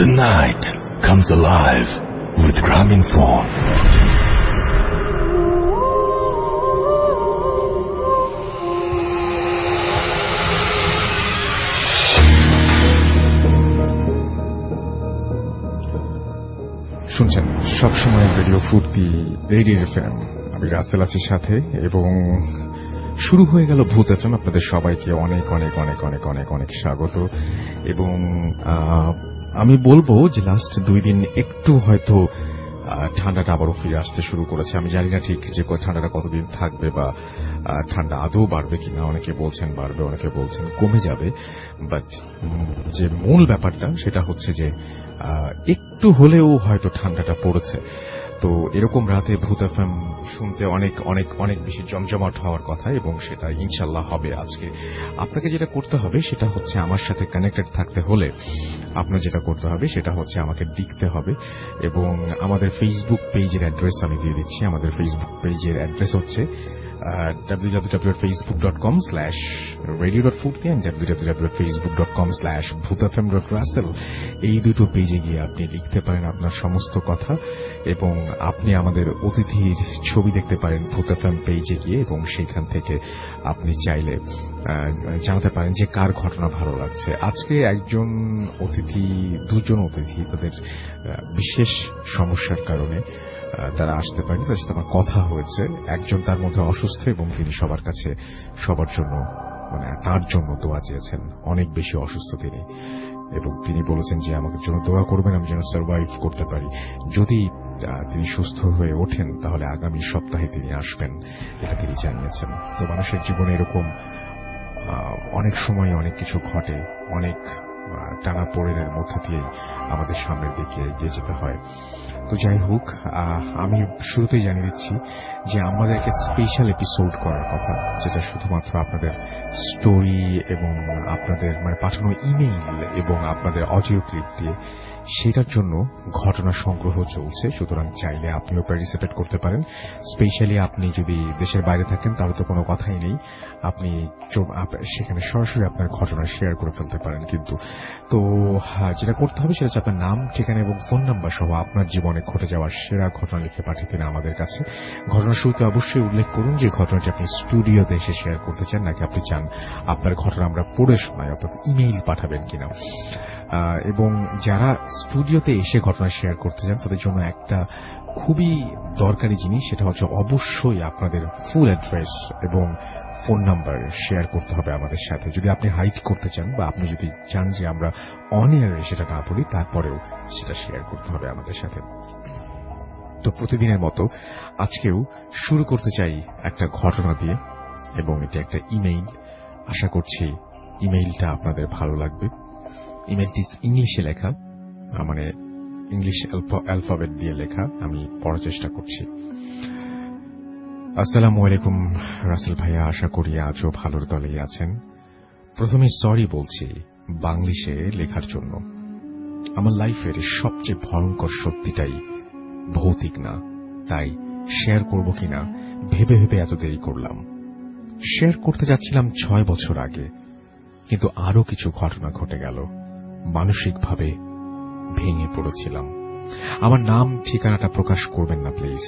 The night comes alive with Grameenphone. শুনছেন সবসময় radio ফুর্তি, রেডিও এফএম। আমি রাসেল আছি সাথে, এবং শুরু হয়ে গেল ভূত এফএম। আপনাদের সবাইকে অনেক অনেক অনেক অনেক অনেক অনেক স্বাগত। এবং আমি বলবো যে লাস্ট 2 দিন একটু হয়তো ঠান্ডাটা আবারও ফিরে আসতে শুরু করেছে। আমি জানি না ঠিক যে ঠান্ডাটা কতদিন থাকবে বা ঠান্ডা আদৌ বাড়বে কিনা। অনেকে বলছেন বাড়বে, অনেকে বলছেন কমে যাবে। বাট যে মূল ব্যাপারটা সেটা হচ্ছে যে একটু হলেও হয়তো ঠান্ডাটা পড়েছে। তো এরকম রাতে ভূত এফএম শুনতে অনেক অনেক অনেক বেশি জমজমাট হওয়ার কথা, এবং সেটা ইনশাল্লাহ হবে আজকে। আপনাকে যেটা করতে হবে সেটা হচ্ছে আমার সাথে কানেক্টেড থাকতে হলে আপনার যেটা করতে হবে সেটা হচ্ছে আমাকে লিখতে হবে। এবং আমাদের ফেসবুক পেজের অ্যাড্রেস আমি দিয়ে দিচ্ছি। আমাদের ফেসবুক পেজের অ্যাড্রেস হচ্ছে www.facebook.com/radio.ফুর্তি and www.facebook.com/bhutfm.russell। এই দুটো পেজে গিয়ে আপনি লিখতে পারেন আপনার সমস্ত কথা, এবং আপনি আমাদের অতিথির ছবি দেখতে পারেন ভূত এফএম পেজে গিয়ে, এবং সেখান থেকে আপনি চাইলে জানাতে পারেন যে কার ঘটনা ভালো লাগছে। আজকে দুজন অতিথি তাদের বিশেষ সমস্যার কারণে তারা আসতে পারেনি, তাদের সাথে আমার কথা হয়েছে। একজন তার মধ্যে অসুস্থ, এবং তিনি সবার কাছে সবার জন্য তার জন্য দোয়া চেয়েছেন। অনেক বেশি অসুস্থ তিনি, এবং তিনি বলেছেন যে আমাদের জন্য দোয়া করবেন, আমি যেন সার্ভাইভ করতে পারি। যদি তিনি সুস্থ হয়ে ওঠেন তাহলে আগামী সপ্তাহে তিনি আসবেন, এটা তিনি জানিয়েছেন। তো মানুষের জীবনে এরকম অনেক সময় অনেক কিছু ঘটে, অনেক টানাপোড়েনের মধ্যে দিয়েই আমাদের সামনের দিকে এগিয়ে যেতে হয়। তো যাই হোক, আমি শুরুতেই জানিয়ে দিচ্ছি যে আমাদেরকে স্পেশাল এপিসোড করার কথা, যেটা শুধুমাত্র আপনাদের স্টোরি এবং আপনাদের পাঠানো ইমেইল এবং আপনাদের অডিও ক্লিপ দিয়ে, সেটার জন্য ঘটনা সংগ্রহ চলছে। সুতরাং চাইলে আপনিও পার্টিসিপেট করতে পারেন। স্পেশালি আপনি যদি দেশের বাইরে থাকেন তাহলে তো কোনো কথাই নেই, আপনি সেখানে সরাসরি আপনার ঘটনা শেয়ার করে ফেলতে পারেন। কিন্তু তো যেটা করতে হবে সেটা হচ্ছে আপনার নাম, ঠিকানা এবং ফোন নাম্বার সহ আপনার জীবনে ঘটে যাওয়ার সেরা ঘটনা লিখে পাঠিয়ে দিন আমাদের কাছে। ঘটনার শুরুতে অবশ্যই উল্লেখ করুন যে ঘটনাটি আপনি স্টুডিওতে এসে শেয়ার করতে চান, নাকি আপনি চান আপনার ঘটনা আমরা পড়ে শোনাই, অর্থাৎ ইমেইল পাঠাবেন কিনা। এবং যারা স্টুডিওতে এসে ঘটনা শেয়ার করতে চান তাদের জন্য একটা খুবই দরকারি জিনিস, সেটা হচ্ছে অবশ্যই আপনাদের ফুল অ্যাড্রেস এবং ফোন নাম্বার শেয়ার করতে হবে আমাদের সাথে। যদি আপনি হাইড করতে চান বা আপনি যদি চান যে আমরা অন এয়ারে সেটা না বলি, তারপরেও সেটা শেয়ার করতে হবে আমাদের সাথে। তো প্রতিদিনের মতো আজকেও শুরু করতে চাই একটা ঘটনা দিয়ে, এবং এটা একটা ইমেইল। আশা করছি ইমেইলটা আপনাদের ভালো লাগবে। ইমেইলটি ইংলিশে লেখা, ইংলিশ অ্যালফাবেট দিয়ে লেখা। আমি পড়ার চেষ্টা করছি। আসসালামু আলাইকুম রাসেল ভাইয়া, আশা করি আজও ভালোর দলেই আছেন। প্রথমে সরি বলছি বাংলিশে লেখার জন্য। আমার লাইফের সবচেয়ে ভয়ঙ্কর সত্যিটাই ভৌতিক না, তাই শেয়ার করব কিনা ভেবে ভেবে এত দেরি করলাম। শেয়ার করতে যাচ্ছিলাম 6 বছর আগে, কিন্তু আরো কিছু ঘটনা ঘটে গেল। মানসিকভাবে ভেঙে পড়েছিলাম। আমার নাম ঠিকানাটা প্রকাশ করবেন না প্লিজ।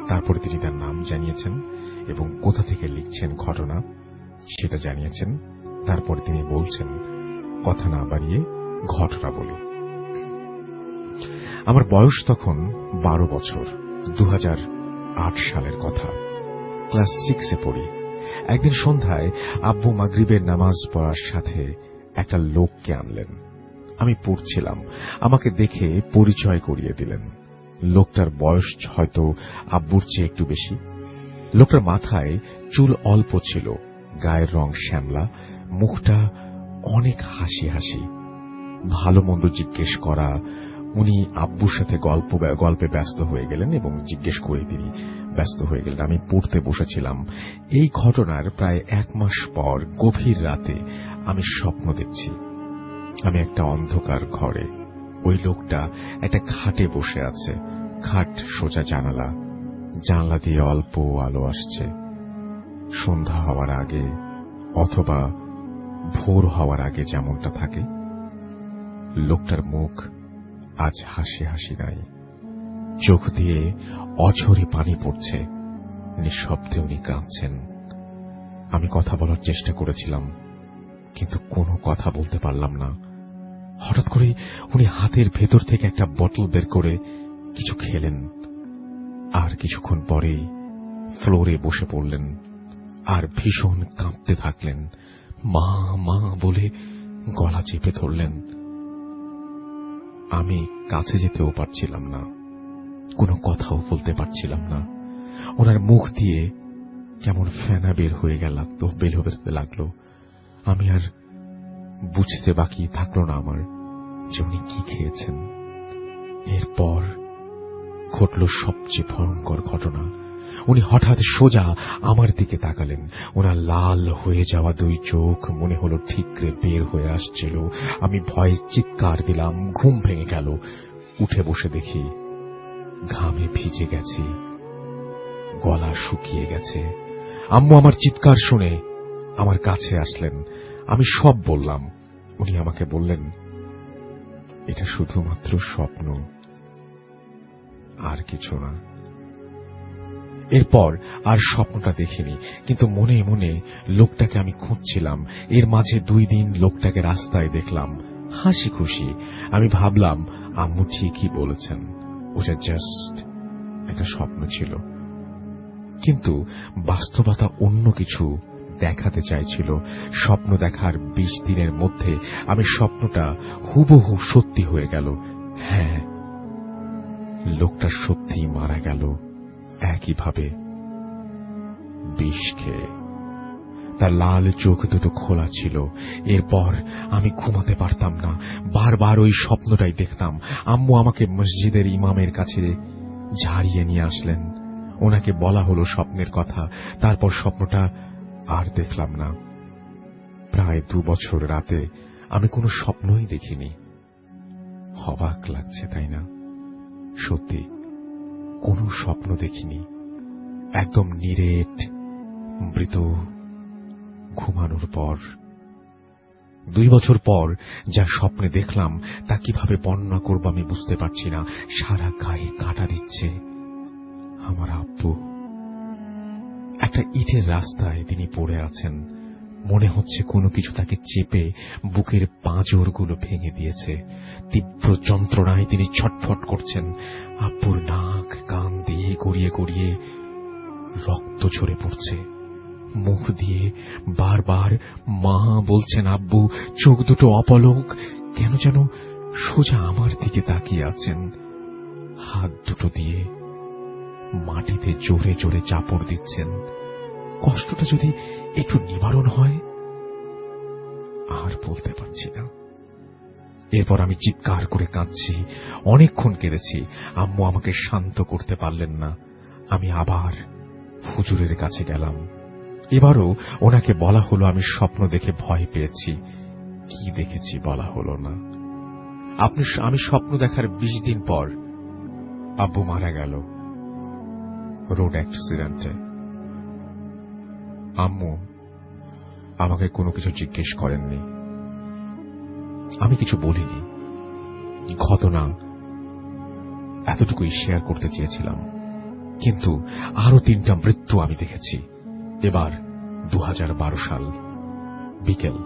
তারপরে তিনি তার নাম জানিয়েছেন এবং কোথা থেকে লিখছেন ঘটনা সেটা জানিয়েছেন। তারপরে তিনি বলছেন, কথা না বাড়িয়ে ঘটনা বলি। আমার বয়স তখন 12 বছর, 2008 সালের কথা। ক্লাস 6-এ পড়ি। একদিন সন্ধ্যায় আব্বু মাগরিবের নামাজ পড়ার সাথে একটা লোককে আনলেন। আমি পড়ছিলাম। আমাকে দেখে পরিচয় করিয়ে দিলেন। লোকটার বয়স হয়তো আব্বুর চেয়ে একটু বেশি। লোকটার মাথায় চুল অল্প ছিল, গায়ের রং শ্যামলা, মুখটা অনেক হাসি হাসি। ভালো মন্দ জিজ্ঞেস করা, উনি আব্বুর সাথে গল্পে ব্যস্ত হয়ে গেলেন এবং জিজ্ঞেস করে তিনি ব্যস্ত হয়ে গেলেন। আমি পড়তে বসেছিলাম। এই ঘটনার প্রায় 1 মাস পর গভীর রাতে আমি স্বপ্ন দেখছি। আমি একটা অন্ধকার ঘরে, ওই লোকটা একটা খাটে বসে আছে। খাট সোজা জানালা, জানলা দিয়ে অল্প আলো আসছে। সন্ধ্যা হওয়ার আগে অথবা ভোর হওয়ার আগে যেমনটা থাকে। লোকটার মুখ আজ হাসি হাসি নাই, চোখ দিয়ে অঝরে পানি পড়ছে, নিঃশব্দে উনি কাঁদছেন। আমি কথা বলার চেষ্টা করেছিলাম, কিন্তু কোনো কথা বলতে পারলাম না। হঠাৎ করে উনি হাতের ভেতর থেকে একটা বোতল বের করে কিছু খেলেন, আর কিছুক্ষণ পরেই ফ্লোরে বসে পড়লেন আর ভীষণ কাঁপতে থাকলেন। মা মা বলে গলা চেপে ধরলেন। আমি কাছে যেতেও পারছিলাম না, কোনো কথাও বলতে পারছিলাম না। ওনার মুখ দিয়ে কেমন ফেনা বের হয়ে বেরোতে লাগলো। আমি আর বুঝতে বাকি থাকলো না আমার যে উনি কি খেয়েছেন। এরপর ঘটল সবচেয়ে ভয়ঙ্কর ঘটনা। উনি হঠাৎ সোজা আমার দিকে তাকালেন। ওনার লাল হয়ে যাওয়া দুই চোখ মনে হলো ঠিকরে বের হয়ে আসছিল। আমি ভয়ে চিৎকার দিলাম, ঘুম ভেঙে গেল। উঠে বসে দেখি ঘামে ভিজে গেছি, গলা শুকিয়ে গেছে। আম্মু আমার চিৎকার শুনে আমার কাছে আসলেন। আমি সব বললাম। উনি আমাকে বললেন, এটা শুধুমাত্র স্বপ্ন, আর কিছু না। এরপর আর স্বপ্নটা দেখিনি, কিন্তু মনে মনে লোকটাকে আমি খুঁজছিলাম। এর মাঝে 2 দিন লোকটাকে রাস্তায় দেখলাম, হাসি খুশি। আমি ভাবলাম আম্মু ঠিকই বলেছেন, ওটা জাস্ট একটা স্বপ্ন ছিল। কিন্তু বাস্তবতা অন্য কিছু দেখাতে চাইছিল। স্বপ্ন দেখার 20 দিনের মধ্যে আমি স্বপ্নটা হুবহু সত্যি হয়ে গেল। হ্যাঁ, লোকটা সত্যি মারা গেল, একইভাবে বিষ খেয়ে। তার লাল চোখ দুটো খোলা ছিল। এরপর আমি ঘুমাতে পারতাম না, বারবার ওই স্বপ্নটাই দেখতাম। আম্মু আমাকে মসজিদের ইমামের কাছে ঝাড়িয়ে নিয়ে আসলেন। ওনাকে বলা হলো স্বপ্নের কথা। তারপর স্বপ্নটা আর দেখলাম না। প্রায় 2 বছর রাতে আমি কোনো স্বপ্নই দেখিনি। অবাক লাগছে, তাই না? সত্যি কোনো স্বপ্ন দেখিনি, একদম নিরেট মৃত ঘুমানোর পর। 2 বছর পর যা স্বপ্নে দেখলাম তা কিভাবে বর্ণনা করব আমি বুঝতে পারছি না। সারা গায়ে কাঁটা দিচ্ছে। আমার আব্বু একটা ইটের রাস্তায় তিনি পড়ে আছেন। মনে হচ্ছে কোনো কিছু তাকে চেপে বুকের পাঁজরগুলো ভেঙে দিয়েছে। তীব্র যন্ত্রণায় তিনি ছটফট করছেন। আব্বুর নাক কান দিয়ে গড়িয়ে গড়িয়ে রক্ত ঝরে পড়ছে। মুখ দিয়ে বারবার মা বলছেন। আব্বু চোখ দুটো অপলক, কেন যেন সোজা আমার দিকে তাকিয়ে আছেন। হাত দুটো দিয়ে মাটিতে জোরে জোরে চাপড় দিচ্ছেন। কষ্টটা যদি একটু নিবারণ হয়। আর বলতে পারছি না। এরপর আমি চিৎকার করে কাঁদছি, অনেকক্ষণ কেঁদেছি। আম্মু আমাকে শান্ত করতে পারলেন না। আমি আবার হুজুরের কাছে গেলাম। এবারও ওনাকে বলা হলো আমি স্বপ্ন দেখে ভয় পেয়েছি। কি দেখেছি বলা হলো না। আমি স্বপ্ন দেখার 20 দিন পর আব্বু মারা গেল রোড অ্যাক্সিডেন্টে। আম্মু আমাকে কোনো কিছু জিজ্ঞেস করেননি, আমি কিছু বলিনি। ঘটনা এতটুকুই শেয়ার করতে চেয়েছিলাম। কিন্তু আরো 3টা মৃত্যু আমি দেখেছি। এবার 2012 সাল বিকেল।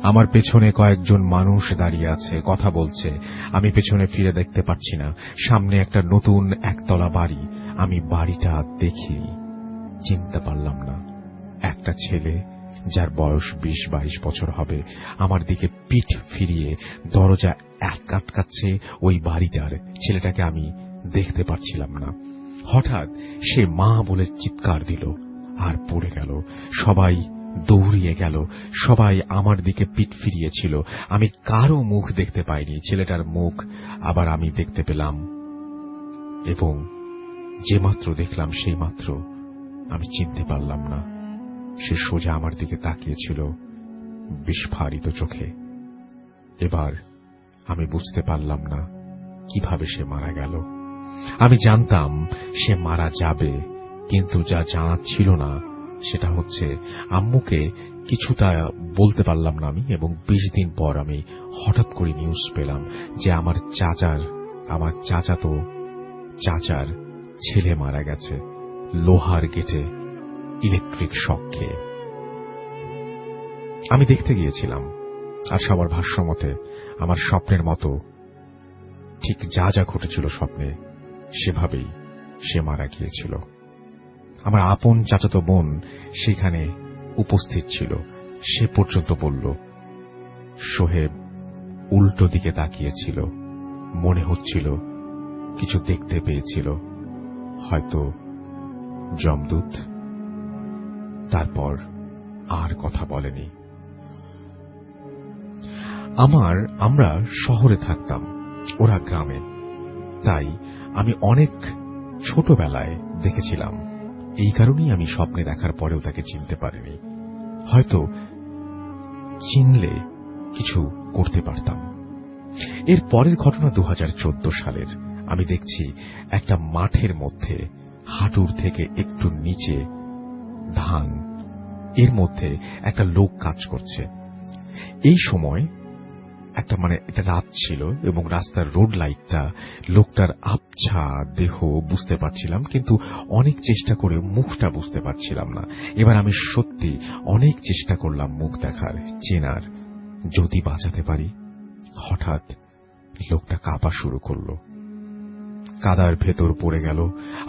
আমার পেছনে কয়েকজন মানুষ দাঁড়িয়ে আছে, কথা বলছে। আমি পেছনে ফিরে দেখতে পাচ্ছি না। সামনে একটা নতুন একতলা বাড়ি। আমি বাড়িটা দেখি, চিনতে পারলাম না। একটা ছেলে যার বয়স 20-22 বছর হবে আমার দিকে পিঠ ফিরিয়ে দরজা আটকাচ্ছে ওই বাড়িটার। ছেলেটাকে আমি দেখতে পারছিলাম না। হঠাৎ সে মা বলে চিৎকার দিল আর পড়ে গেল। সবাই দৌড়িয়ে গেল। সবাই আমার দিকে পিঠ ফিরিয়েছিল। আমি কারো মুখ দেখতে পাইনি। ছেলেটার মুখ আবার আমি দেখতে পেলাম, এবং যে মাত্র দেখলাম সেই মাত্র আমি চিনতে পারলাম না। সে সোজা আমার দিকে তাকিয়েছিল বিস্ফারিত চোখে। এবার আমি বুঝতে পারলাম না কিভাবে সে মারা গেল। আমি জানতাম সে মারা যাবে, কিন্তু যা জানা ছিল না সেটা হচ্ছে আম্মুকে কিছুটা বলতে পারলাম না আমি, এবং 20 দিন পর আমি হঠাৎ করে নিউজ পেলাম যে আমার চাচাতো চাচার ছেলে মারা গেছে লোহার গেটে ইলেকট্রিক শক খেয়ে। আমি দেখতে গিয়েছিলাম, আর সবার ভাষ্য মতে আমার স্বপ্নের মতো ঠিক যা যা ঘটেছিল স্বপ্নে সেভাবেই সে মারা গিয়েছিল। আমার আপন চাচাতো বোন সেখানে উপস্থিত ছিল। সে পর্যন্ত বলল সোহেব উল্টো দিকে তাকিয়েছিল, মনে হচ্ছিল কিছু দেখতে পেয়েছিল, হয়তো যমদূত। তারপর আর কথা বলেনি। আমরা শহরে থাকতাম, ওরা গ্রামে, তাই আমি অনেক ছোটবেলায় দেখেছিলাম। এই কারণেই আমি স্বপ্নে দেখার পরেও তাকে চিনতে পারিনি। হয়তো চিনলে কিছু করতে পারতাম। এর পরের ঘটনা 2014 সালের। আমি দেখছি একটা মাঠের মধ্যে হাঁটুর থেকে একটু নিচে ধান, এর মধ্যে একটা লোক কাজ করছে। এই সময় এটা রাত ছিল এবং রাস্তার রোড লাইটটা লোকটার আবছা দেহ বুঝতে পারছিলাম, কিন্তু অনেক চেষ্টা করে মুখটা বুঝতে পারছিলাম না। এবার আমি সত্যি অনেক চেষ্টা করলাম মুখ দেখার, চেনার, যদি বাঁচাতে পারি। হঠাৎ লোকটা কাঁপা শুরু করলো, কাদার ভেতর পড়ে গেল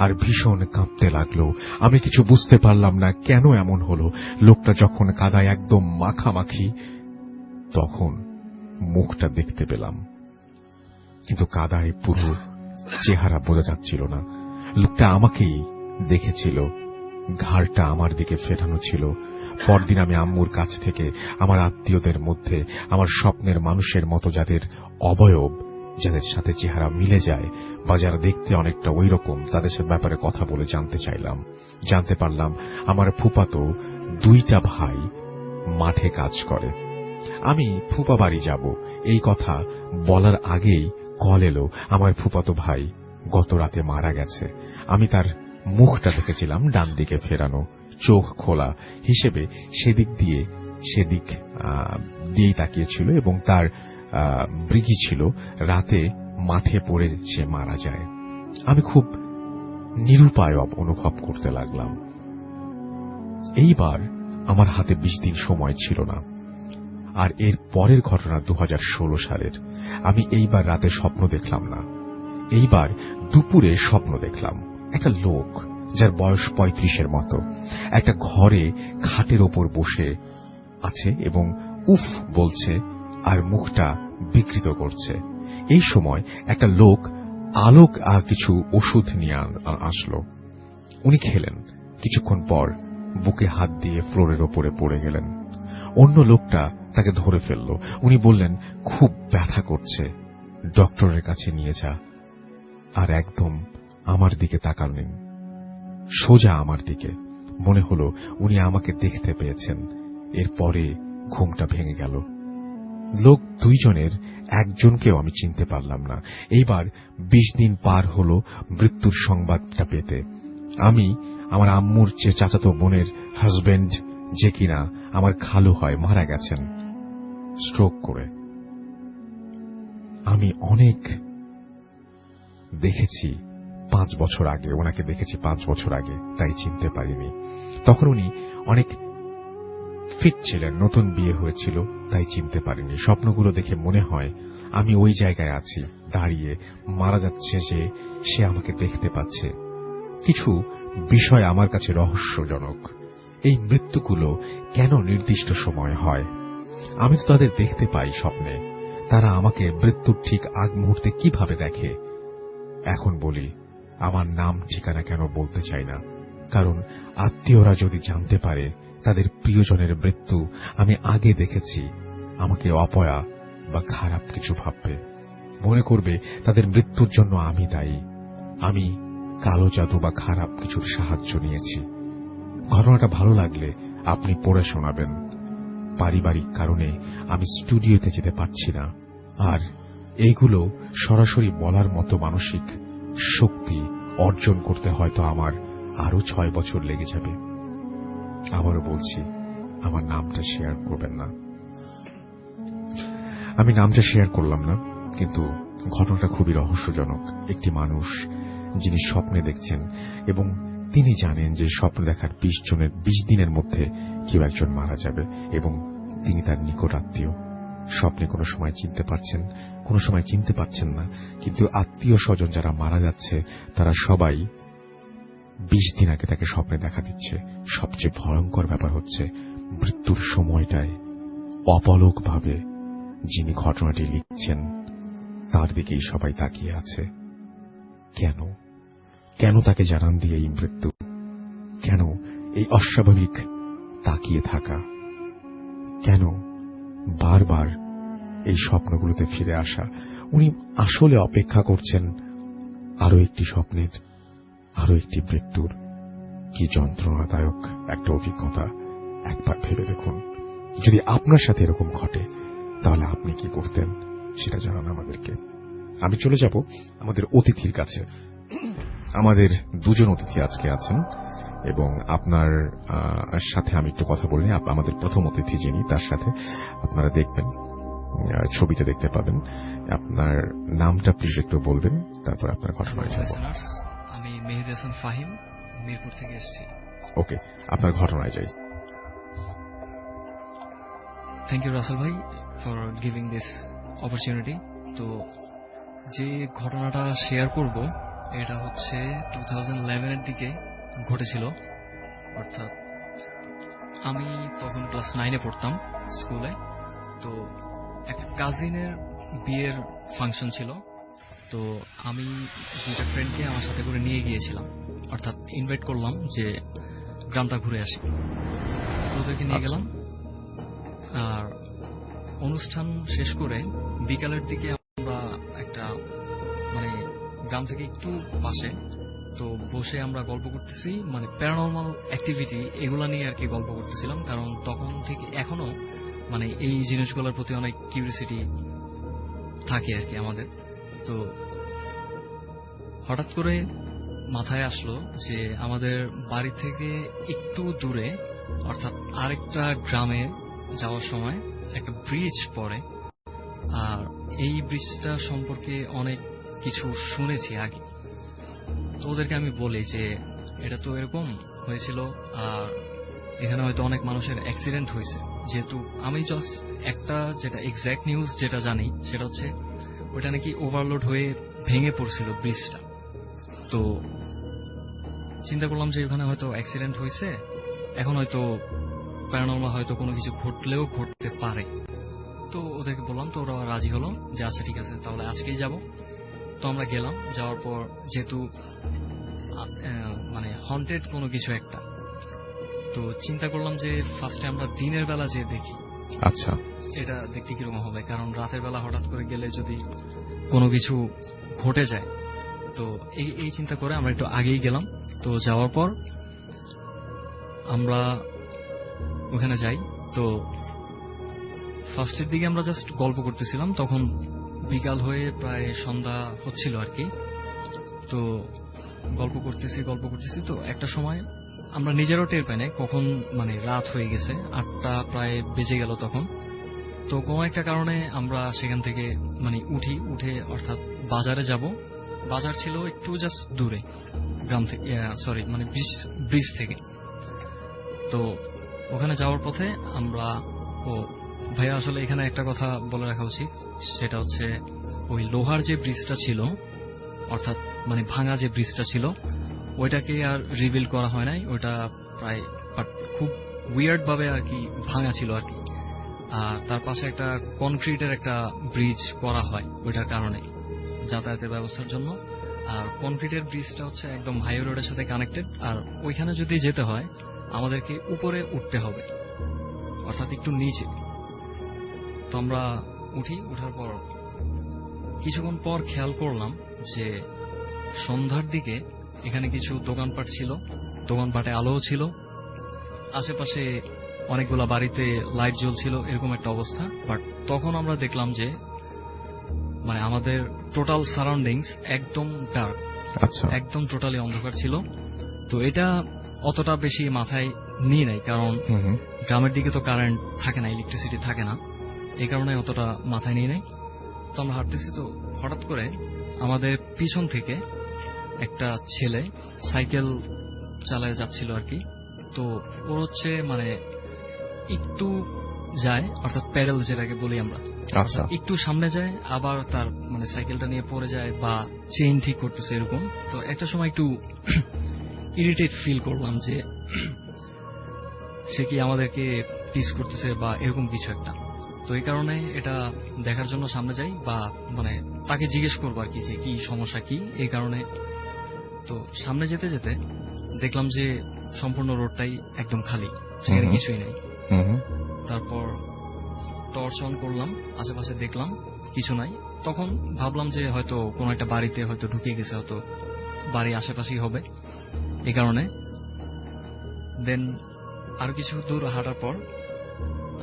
আর ভীষণ কাঁপতে লাগলো। আমি কিছু বুঝতে পারলাম না কেন এমন হলো। লোকটা যখন কাদায় একদম মাখামাখি, তখন মুখটা দেখতে পেলাম, কিন্তু কাদায় পুরো চেহারা বোঝা যাচ্ছিল না। লোকটা আমাকেই দেখেছিল, ঘাড়টা আমার দিকে ফেরানো ছিল। পরদিন আমি আম্মুর কাছ থেকে আমার আত্মীয়দের মধ্যে আমার স্বপ্নের মানুষের মতো যাদের অবয়ব, যাদের সাথে চেহারা মিলে যায় বা যারা দেখতে অনেকটা ওই রকম, তাদের সাথে ব্যাপারে কথা বলে জানতে চাইলাম। জানতে পারলাম আমার ফুফাতো 2টা ভাই মাঠে কাজ করে। আমি ফুফা বাড়ি যাব এই কথা বলার আগেই কল এলো আমার ফুফাতো ভাই গত রাতে মারা গেছে। আমি তার মুখটা দেখেছিলাম ডান দিকে ফেরানো, চোখ খোলা হিসেবে সেদিক দিয়েই তাকিয়েছিল, এবং তার মৃগী ছিল। রাতে মাঠে পড়ে সে মারা যায়। আমি খুব নিরুপায় অনুভব করতে লাগলাম। এইবার আমার হাতে 20 দিন সময় ছিল না। আর এর পরের ঘটনা 2016 সালের। আমি এইবার রাতে স্বপ্ন দেখলাম না, এইবার দুপুরে স্বপ্ন দেখলাম। একটা লোক যার বয়স 35-এর মতো একটা ঘরে খাটের ওপর বসে আছে এবং উফ বলছে আর মুখটা বিকৃত করছে। এই সময় একটা লোক আলোক কিছু ওষুধ নিয়ে আসলো। উনি খেলেন, কিছুক্ষণ পর বুকে হাত দিয়ে ফ্লোরের ওপরে পড়ে গেলেন। অন্য লোকটা তাকে ধরে ফেলল। উনি বললেন খুব ব্যথা করছে, ডক্টরের কাছে নিয়ে যা। আর একদম আমার দিকে তাকালেন, সোজা আমার দিকে। মনে হলো উনি আমাকে দেখতে পেয়েছেন। এরপরে ঘুমটা ভেঙে গেল। লোক 2 জনের একজনকেও আমি চিনতে পারলাম না। এইবার 20 দিন পার হলো মৃত্যুর সংবাদটা পেতে। আমি আমার আম্মুর যে চাচাতো বোনের হাজবেন্ড, যে কিনা আমার খালু হয়, মারা গেছেন স্ট্রোক করে। আমি অনেক দেখেছি 5 বছর আগে, ওনাকে দেখেছি 5 বছর আগে, তাই চিনতে পারিনি। তখন উনি অনেক ফিট ছিলেন, নতুন বিয়ে হয়েছিল, তাই চিনতে পারিনি। স্বপ্নগুলো দেখে মনে হয় আমি ওই জায়গায় আছি দাঁড়িয়ে, মারা যাচ্ছে যে সে আমাকে দেখতে পাচ্ছে। কিছু বিষয় আমার কাছে রহস্যজনক। এই মৃত্যুগুলো কেন নির্দিষ্ট সময় হয়? আমি তো তাদের দেখতে পাই স্বপ্নে, তারা আমাকে মৃত্যুর ঠিক আগ মুহূর্তে কিভাবে দেখে? এখন বলি, আমার নাম ঠিকানা কেন বলতে চাই না, কারণ আত্মীয়রা যদি জানতে পারে তাদের প্রিয়জনের মৃত্যু আমি আগে দেখেছি, আমাকে অপয়া বা খারাপ কিছু ভাববে, মনে করবে তাদের মৃত্যুর জন্য আমি দায়ী, আমি কালো জাদু বা খারাপ কিছুর সাহায্য নিয়েছি। ঘটনাটা ভালো লাগলে আপনি পড়ে শোনাবেন। পারিবারিক কারণে আমি স্টুডিওতে যেতে পারছি না, আর এইগুলো সরাসরি বলার মতো মানসিক শক্তি অর্জন করতে হয়তো আমার আরো 6 বছর লেগে যাবে। আবারও বলছি, আমার নামটা শেয়ার করবেন না। আমি নামটা শেয়ার করলাম না, কিন্তু ঘটনাটা খুবই রহস্যজনক। একটি মানুষ যিনি স্বপ্নে দেখছেন এবং তিনি জানেন যে স্বপ্ন দেখার 20 দিনের মধ্যে কেউ একজন মারা যাবে এবং তিনি তার নিকট আত্মীয়। স্বপ্নে কোনো সময় চিনতে পারছেন, কোনো সময় চিনতে পারছেন না, কিন্তু আত্মীয় স্বজন যারা মারা যাচ্ছে তারা সবাই 20 দিন আগে তাকে স্বপ্নে দেখা দিচ্ছে। সবচেয়ে ভয়ঙ্কর ব্যাপার হচ্ছে মৃত্যুর সময়টায় অপলকভাবে যিনি ঘটনাটি লিখছেন তার দিকেই সবাই তাকিয়ে আছে। কেন কেন তাকে জানান দিয়ে এই মৃত্যু? কেন এই অস্বাভাবিক তাকিয়ে থাকা? কেন বারবার এই স্বপ্নগুলোতে ফিরে আসা? উনি আসলে অপেক্ষা করছেন আরো একটি স্বপ্নের, আরো একটি মৃত্যুর। কি যন্ত্রণাদায়ক একটা অভিজ্ঞতা! একবার ভেবে দেখুন, যদি আপনার সাথে এরকম ঘটে তাহলে আপনি কি করতেন সেটা জানান আমাদেরকে। আমি চলে যাব আমাদের অতিথির কাছে। আমাদের দুজন অতিথি আজকে আছেন এবং আপনার সাথে আমি একটু কথা বলি। আমাদের প্রথম অতিথি যিনি, তার সাথে আপনারা দেখবেন, ছবিতে দেখতে পাবেন। আপনার নামটা প্লিজ একটু বলবেন, তারপর আপনার ঘটনায় যাব। আমি মেহেদি হাসান ফাহিম, মিরপুর থেকে এসেছি। ওকে, আপনার ঘটনায় যাই। থ্যাংক ইউ রাসেল ভাই ফর গিভিং দিস অপরচুনিটি। তো যে ঘটনাটা শেয়ার করব এটা হচ্ছে 2011 এর দিকে ঘটেছিল। অর্থাৎ আমি তখন ক্লাস 9-এ পড়তাম স্কুলে। তো একটা কাজিনের বিয়ের ফাংশন ছিল। তো আমি দুইটা ফ্রেন্ডকে আমার সাথে করে নিয়ে গিয়েছিলাম, অর্থাৎ ইনভাইট করলাম যে গ্রামটা ঘুরে আসি। তো ওদেরকে নিয়ে গেলাম। আর অনুষ্ঠান শেষ করে বিকালের দিকে আমরা একটা গ্রাম থেকে একটু পাশে তো বসে আমরা গল্প করতেছি, প্যারানরমাল অ্যাক্টিভিটি এগুলা নিয়ে আর কি গল্প করতেছিলাম। কারণ তখন থেকে এখনো এই জিনিসগুলোর প্রতি অনেক কিউরিওসিটি থাকে আর কি আমাদের। তো হঠাৎ করে মাথায় আসলো যে আমাদের বাড়ি থেকে একটু দূরে, অর্থাৎ আরেকটা গ্রামে যাওয়ার সময় একটা ব্রিজ পড়ে। আর এই ব্রিজটা সম্পর্কে অনেক কিছু শুনেছি আগে। তো ওদেরকে আমি বলি যে এটা তো এরকম হয়েছিল, আর এখানে হয়তো অনেক মানুষের অ্যাক্সিডেন্ট হয়েছে। যেহেতু আমি জাস্ট একটা যেটা এক্স্যাক্ট নিউজ যেটা জানি সেটা হচ্ছে ওইটা নাকি ওভারলোড হয়ে ভেঙে পড়ছিল ব্রিজটা। তো চিন্তা করলাম যে ওখানে হয়তো অ্যাক্সিডেন্ট হয়েছে, এখন হয়তো প্যারানরমাল হয়তো কোনো কিছু ঘটলেও ঘটতে পারে। তো ওদেরকে বললাম, তো ওরা রাজি হলো যে আচ্ছা ঠিক আছে তাহলে আজকেই যাব। তো আমরা গেলাম। যাওয়ার পর যেহেতু হন্টেড কোনো কিছু একটা, তো চিন্তা করলাম যে ফার্স্টে আমরা দিনের বেলা যে দেখি আচ্ছা এটা দেখতে কিরকম হবে, কারণ রাতের বেলা হঠাৎ করে গেলে যদি কোনো কিছু ঘটে যায়। তো এই চিন্তা করে আমরা একটু আগেই গেলাম। তো যাওয়ার পর আমরা ওখানে যাই। তো ফার্স্টের দিকে আমরা জাস্ট গল্প করতেছিলাম, তখন বিকাল হয়ে প্রায় সন্ধ্যা হচ্ছিল আর কি। তো গল্প করতেছি তো একটা সময় আমরা নিজেরও টের পাই না কখন রাত হয়ে গেছে, 8টা প্রায় বেজে গেল তখন। তো কোনো একটা কারণে আমরা সেখান থেকে উঠে অর্থাৎ বাজারে যাব। বাজার ছিল একটু জাস্ট দূরে গ্রাম থেকে, সরি ব্রিজ থেকে। তো ওখানে যাওয়ার পথে আমরা ভাইয়া আসলে এখানে একটা কথা বলে রাখা উচিত, সেটা হচ্ছে ওই লোহার যে ব্রিজটা ছিল, অর্থাৎ ভাঙা যে ব্রিজটা ছিল, ওইটাকে আর রিভিল করা হয় নাই। ওইটা প্রায় খুব উইয়ার্ড ভাবে আর কি ভাঙা ছিল আর কি। আর তার পাশে একটা কনক্রিটের একটা ব্রিজ করা হয় ওইটার কারণে, যাতায়াতের ব্যবস্থার জন্য। আর কনক্রিটের ব্রিজটা হচ্ছে একদম হাইওয়ে রোডের সাথে কানেক্টেড। আর ওইখানে যদি যেতে হয় আমাদেরকে উপরে উঠতে হবে, অর্থাৎ একটু নিচে। তো আমরা উঠার পর কিছুক্ষণ পর খেয়াল করলাম যে সন্ধ্যার দিকে এখানে কিছু দোকানপাট ছিল, দোকানপাটে আলোও ছিল, আশেপাশে অনেকগুলা বাড়িতে লাইট জ্বলছিল, এরকম একটা অবস্থা। বাট তখন আমরা দেখলাম যে আমাদের টোটাল সারাউন্ডিংস একদম ডার্ক, একদম টোটালি অন্ধকার ছিল। তো এটা অতটা বেশি মাথায় নিই নাই, কারণ গ্রামের দিকে তো কারেন্ট থাকে না, ইলেকট্রিসিটি থাকে না, এই কারণে অতটা মাথায় নিয়ে নাই। তো আমরা হাঁটতেছি, তো হঠাৎ করে আমাদের পিছন থেকে একটা ছেলে সাইকেল চালায় যাচ্ছিল আর কি। তো ওর হচ্ছে মানে একটু যায়, অর্থাৎ প্যাডেল যেটাকে বলি আমরা, আচ্ছা একটু সামনে যায়, আবার তার মানে সাইকেলটা নিয়ে পড়ে যায় বা চেইন ঠিক করতেছে এরকম। তো একটা সময় একটু ইরিটেট ফিল করলাম যে সে কি আমাদেরকে টিস করতেছে বা এরকম কিছু একটা। তো এই কারণে এটা দেখার জন্য সামনে যাই, বা মানে তাকে জিজ্ঞেস করবো আর কি যে কি সমস্যা কি, এই কারণে। তো সামনে যেতে যেতে দেখলাম যে সম্পূর্ণ রোডটাই একদম খালি, সেখানে কিছুই নেই। তারপর টর্চ অন করলাম, আশেপাশে দেখলাম কিছু নাই। তখন ভাবলাম যে হয়তো কোনো একটা বাড়িতে হয়তো ঢুকে গেছে, হয়তো বাড়ি আশেপাশেই হবে, এই কারণে। দেন আরো কিছু দূর হাঁটার পর,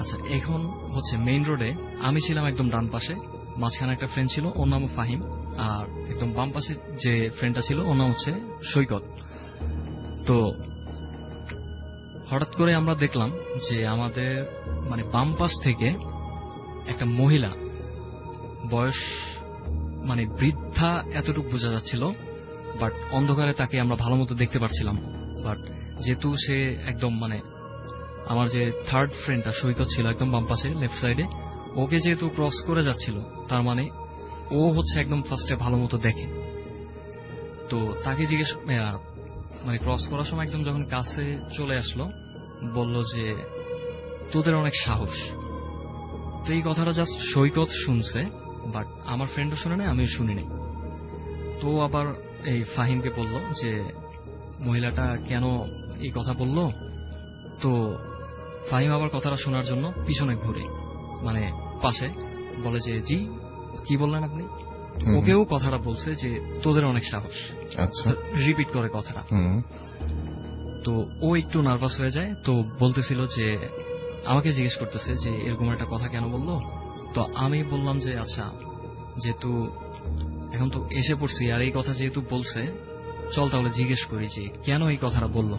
আচ্ছা এখন হচ্ছে মেইন রোডে আমি ছিলাম একদম ডান পাশে, মাঝখানে একটা ফ্রেন্ড ছিল, ওর নাম ফাহিম, আর একদম বাম পাশে যে ফ্রেন্ডটা ছিল ওর নাম হচ্ছে সৈকত। তো হঠাৎ করে আমরা দেখলাম যে আমাদের মানে বাম পাশ থেকে একটা মহিলা, বয়স মানে বৃদ্ধা এতটুকু বোঝা যাচ্ছিল, বাট অন্ধকারে তাকে আমরা ভালো মতো দেখতে পারছিলাম। বাট যেহেতু সে একদম মানে আমার যে থার্ড ফ্রেন্ডটা সৈকত ছিল একদম বাম পাশে লেফট সাইডে, ওকে যেহেতু ক্রস করে যাচ্ছিল, তার মানে ও হচ্ছে একদম ফার্স্টে ভালো মতো দেখে। তো তাকে জিজ্ঞেস মানে ক্রস করার সময় একদম যখন কাছে চলে আসলো, বলল যে তোদের অনেক সাহস। তো এই কথাটা জাস্ট সৈকত শুনছে, বাট আমার ফ্রেন্ডও শুনে নাই, আমিও শুনি নাই। তো আবার এই ফাহিমকে বলল যে মহিলাটা কেন এই কথা বলল। তো ফাহিম আবার কথাটা শোনার জন্য পিছনে ঘুরে মানে পাশে বলে যে জি কি বললেন আপনি। ওকেও কথাটা বলছে যে তোদের অনেক সাহস, আচ্ছা রিপিট করে কথাটা। তো ও একটু নার্ভাস হয়ে যায়, তো বলতেছিল যে আমাকে জিজ্ঞেস করতেছে যে এরকম একটা কথা কেন বললো। তো আমি বললাম যে আচ্ছা যেহেতু এখন তো এসে পড়ছি, আর এই কথা যেহেতু বলছে, চল তাহলে জিজ্ঞেস করি যে কেন এই কথাটা বললো।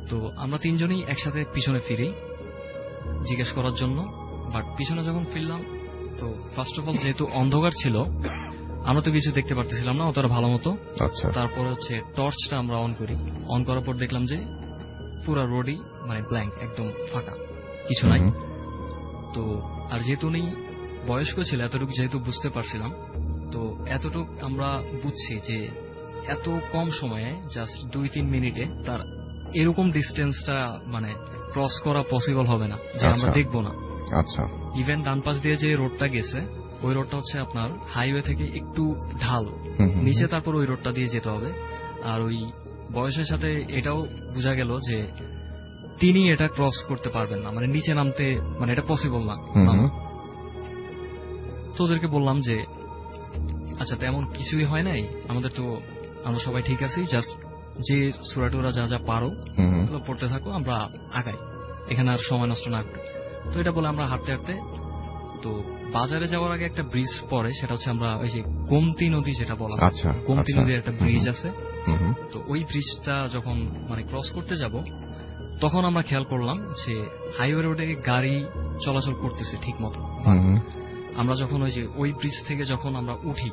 তো আমরা তিনজনই একসাথে পিছনে ফিরি জিজ্ঞেস করার জন্য। বাট পিছনে যখন ফিরলাম, তো ফার্স্ট অফ অল যেহেতু অন্ধকার ছিল, আমরা তো কিছু দেখতে পারতেছিলাম না অতটা ভালো মতো। আচ্ছা তারপর হচ্ছে টর্চটা আমরা অন করি, অন করার পর দেখলাম যে পুরো রোডই মানে ব্ল্যাঙ্ক, একদম ফাঁকা, কিছু নাই। তো আর যেহেতু উনি বয়স্ক ছিল, এতটুকু যেহেতু বুঝতে পারছিলাম, তো এতটুকু আমরা বুঝছি যে এত কম সময়ে জাস্ট 2-3 মিনিটে তার এরকম ডিস্টেন্সটা মানে ক্রস করা পসিবল হবে না যে আমরা দেখবো না। আচ্ছা ইভেন ডান পাশ দিয়ে যে রোডটা গেছে, ওই রোডটা হচ্ছে আপনার হাইওয়ে থেকে একটু ঢাল নিচে, তারপর ওই রোডটা দিয়ে যেতে হবে। আর ওই বয়সের সাথে এটাও বোঝা গেল যে তিনি এটা ক্রস করতে পারবেন না, মানে নিচে নামতে মানে এটা পসিবল না। তো ওদেরকে বললাম যে আচ্ছা তেমন কিছুই হয় নাই, আমাদের তো আমরা সবাই ঠিক আছি, জাস্ট যে সুরাটুরা যা যা পারো পড়তে থাকো, আমরা আগাই, এখানে আর সময় নষ্ট না করি। তো এটা বলে আমরা হাঁটতে হাঁটতে, তো বাজারে যাওয়ার আগে একটা ব্রিজ পড়ে, সেটা হচ্ছে আমরা ওই যে গোমতী নদী যেটা বলা, গোমতী নদীর একটা ব্রিজ আছে। তো ওই ব্রিজটা যখন মানে ক্রস করতে যাব, তখন আমরা খেয়াল করলাম যে হাইওয়ে রোডে গাড়ি চলাচল করতেছে ঠিক মতো। আমরা যখন ওই যে ওই ব্রিজ থেকে যখন আমরা উঠি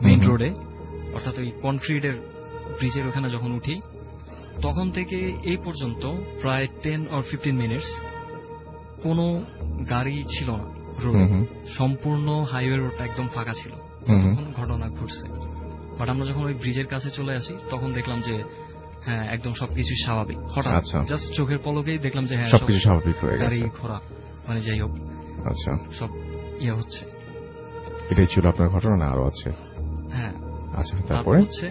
মেইন রোডে, অর্থাৎ ওই কনক্রিটের ব্রিজের ওখানে যখন উঠি, তখন থেকে এই পর্যন্ত প্রায় 10-15 মিনিটস কোনো গাড়ি ছিল না রোডে, সম্পূর্ণ হাইওয়ে রোডটা একদম ফাঁকা ছিল। তখন ঘটনা ঘটছে। বাট আমরা যখন ওই ব্রিজের কাছে চলে আসি, তখন দেখলাম যে হ্যাঁ একদম সবকিছু স্বাভাবিক। হঠাৎ জাস্ট চোখের পলকেই দেখলাম যে হ্যাঁ সবকিছু স্বাভাবিক হয়ে গেছে, গাড়ি ঘোড়া মানে যাই হোক আচ্ছা সব হচ্ছে। এটাই ছিল আপনার ঘটনা, না আরো আছে? হ্যাঁ আচ্ছা তারপরে হচ্ছে,